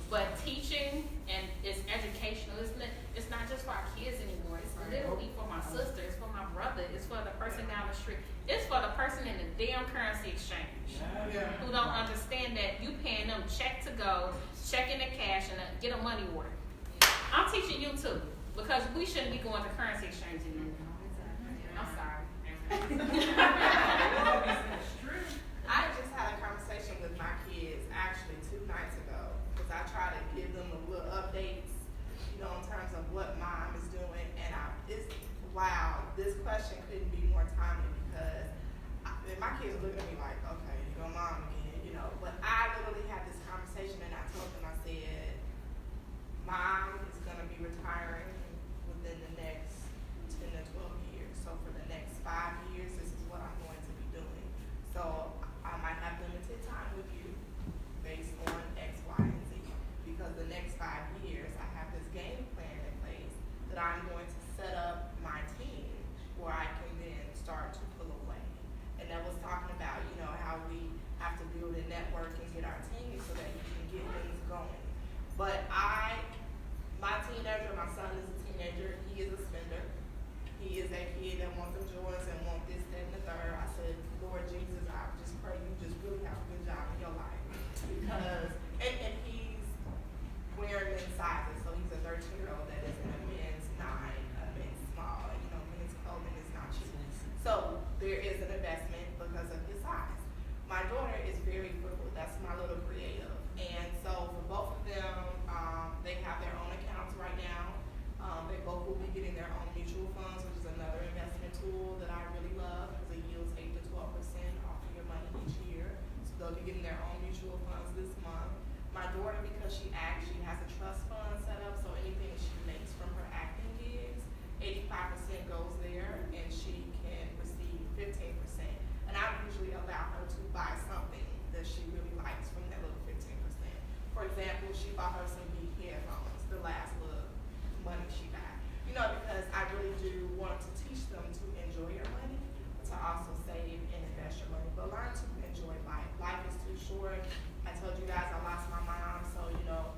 But teaching and it's educational. It's not just for our kids anymore. It's literally for my sister. It's for my brother. It's for the person down the street. It's for the person in the damn currency exchange who don't understand that you paying them check to go, check in the cash, and get a money order. I'm teaching you too because we shouldn't be going to currency exchange anymore. I'm sorry. I just had a conversation with my kids actually 2 nights ago because I try to give them a little updates, you know, in terms of what mom is doing. And wow, this question couldn't be more timely because my kids are looking at me like, okay, you go mom again, you know. But I literally had this conversation and I told them, I said, mom is gonna be retiring within the next 10 to 12 years. So for the next 5 years, this is what I'm going to be doing. So I might have limited time with you based on X, Y, and Z. Because the next 5 years, I have this game plan in place that I'm going to set up my team where I can then start to pull away. And that was talking about, you know, how we have to build a network and get our team so that you can get things going. But my teenager, my son is a teenager, he is a spender. He is a kid that wants some joys and wants this, that, and the third. I said, Lord Jesus, I just pray you just really have a good job in your life. Because, and he's wearing men's sizes, so he's a 13-year-old that is in a men's 9, a men's small. You know, men's clothing is not cheap. So there is an investment because of his size. My daughter is very frugal. That's my little creative. And so for both of them, they have their own accounts right now. They both will be getting their own mutual funds, which is another investment tool that I really love because it yields 8 to 12% off of your money each year. So they'll be getting their own mutual funds this month. My daughter, because she actually has a trust fund set up, so anything that she makes from her acting gigs, 85% goes there, and she can receive 15%. And I usually allow her to buy something that she really likes from that little 15%. For example, she bought her some Beat headphones, the last little money she got. You know, because I really do want to teach them to enjoy your money, but to also save and invest your money. But learn to enjoy life. Life is too short. I told you guys I lost my mom, so you know,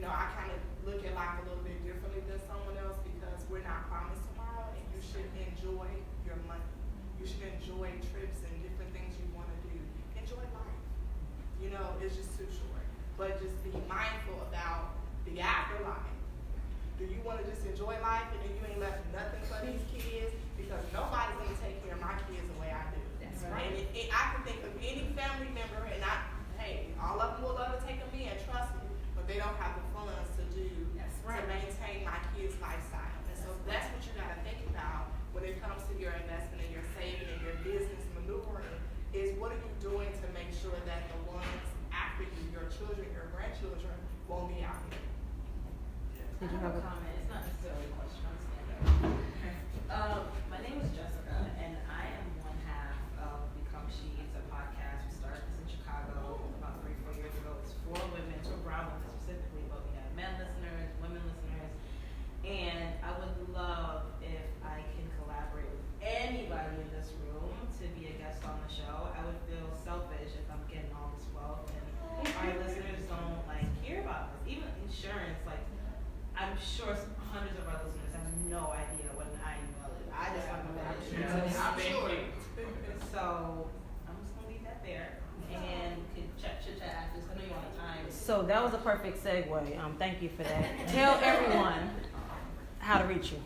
I kind of look at life a little bit differently than someone else because we're not promised tomorrow, and you should enjoy your money. You should enjoy trips and different things you want to do. Enjoy life. You know, it's just too short. But just be mindful about the afterlife. Do you want to just enjoy life and then you ain't left nothing for these kids? Because nobody's going to take care of my kids the way I do. That's right. And I can think of any family member, and hey, all of them will love to take them in, trust me, but they don't have the funds to do to maintain my kids' lifestyle. And so that's what you got to think about when it comes to your investment and your saving and your business maneuvering is what are you doing to make sure that the ones after you, your children, your grandchildren, won't be out here. I have a comment. It's not necessarily a question. I'm standing up. My name is Jessica, and I am one half of Become She. It's a podcast. We started this in Chicago about 3-4 years ago. It's for women, for brown women specifically, but we have men listeners, women listeners, and I would love if I can collaborate with anybody in this room to be a guest on the show. I would feel selfish if I'm getting all this wealth and our listeners don't hear about this. Even insurance, I'm sure hundreds of our listeners have no idea what an IUL is. I just don't know what insurance is. I'm sure. So I'm just gonna leave that there and could chat after this. I know you're on time. So that was a perfect segue. Thank you for that. Tell everyone how to reach you.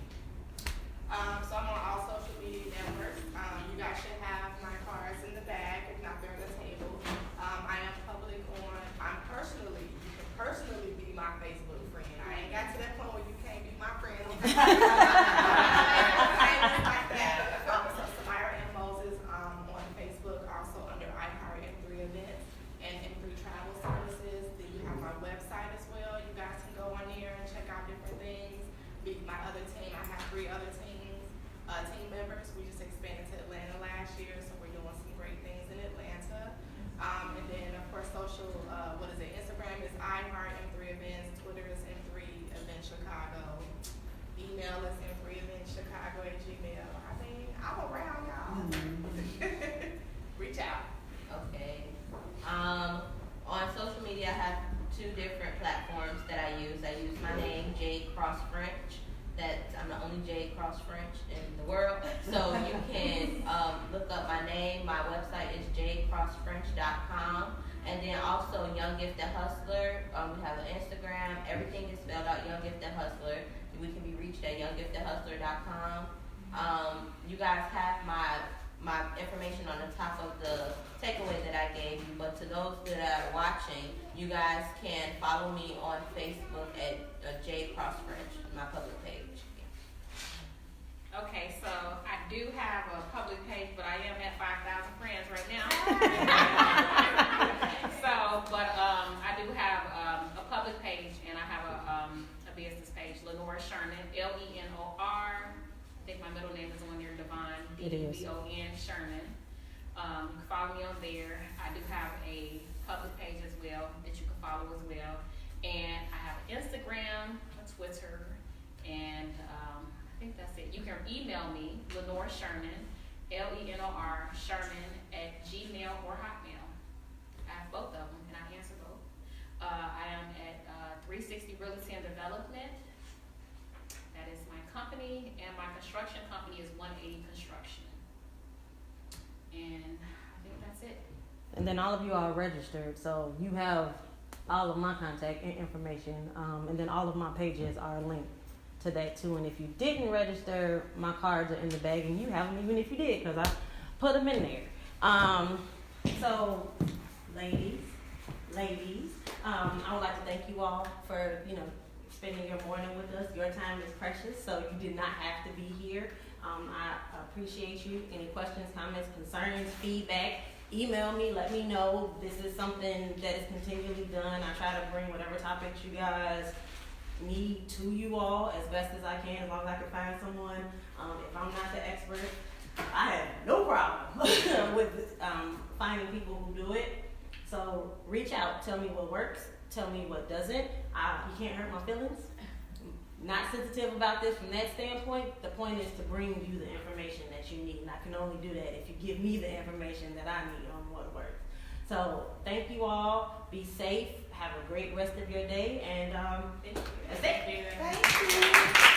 So I'm on all social media networks. You guys should have my cards in the bag, if not they're on the table. I am public on. You can personally be my Facebook friend. I ain't got to that point where you can't be my friend. Like that. So Samira M. Moses on Facebook, also under iHeart M3 Events and M3 Travel Services. Then you have my website as well. You guys can go on there and check out different things. My other team, I have 3 other team members. We just expanded to Atlanta last year, so we're doing some great things in Atlanta. And then of course Instagram is iHeart M3 Events, Twitter is M3 Events Chicago, email is m3eventchicago@gmail. I mean, I'm around y'all. Reach out. Okay. On social media, I have 2 different platforms that I use. I use my name, Jade Cross French. I'm the only Jade Cross French in the world. So you can look up my name. My website is jadecrossfrench.com. And then also Young Gifted Hustler. We have an Instagram. Everything is spelled out Young Gifted Hustler. We can be reached at younggiftedhustler.com. You guys have my information on the top of the takeaway that I gave you, but to those that are watching, you guys can follow me on Facebook at Jade Cross French, my public page. Okay, so I do have a public page, but I am at 5,000 friends right now. I do have a public page, and I have think my middle name is on there, Devon, It is. D-E-V-O-N, Sherman. You can follow me on there. I do have a public page as well that you can follow as well. And I have an Instagram, a Twitter, and I think that's it. You can email me, Lenore Sherman, Lenor Sherman at Gmail or Hotmail. I have both of them, and I answer both. I am at 360 Realty and Development. That is my company, and my construction company is 180 Construction. And I think that's it. And then all of you are registered, so you have all of my contact information, and then all of my pages are linked to that too. And if you didn't register, my cards are in the bag, and you have them even if you did, because I put them in there. So, ladies, I would like to thank you all for, spending your morning with us. Your time is precious, so you did not have to be here. I appreciate you. Any questions, comments, concerns, feedback, email me, let me know. This is something that is continually done. I try to bring whatever topics you guys need to you all as best as I can, as long as I can find someone. If I'm not the expert, I have no problem with finding people who do it. So reach out, tell me what works, tell me what doesn't. You can't hurt my feelings. Not sensitive about this from that standpoint. The point is to bring you the information that you need, and I can only do that if you give me the information that I need on what works. So thank you all. Be safe. Have a great rest of your day, and that's it. Thank you.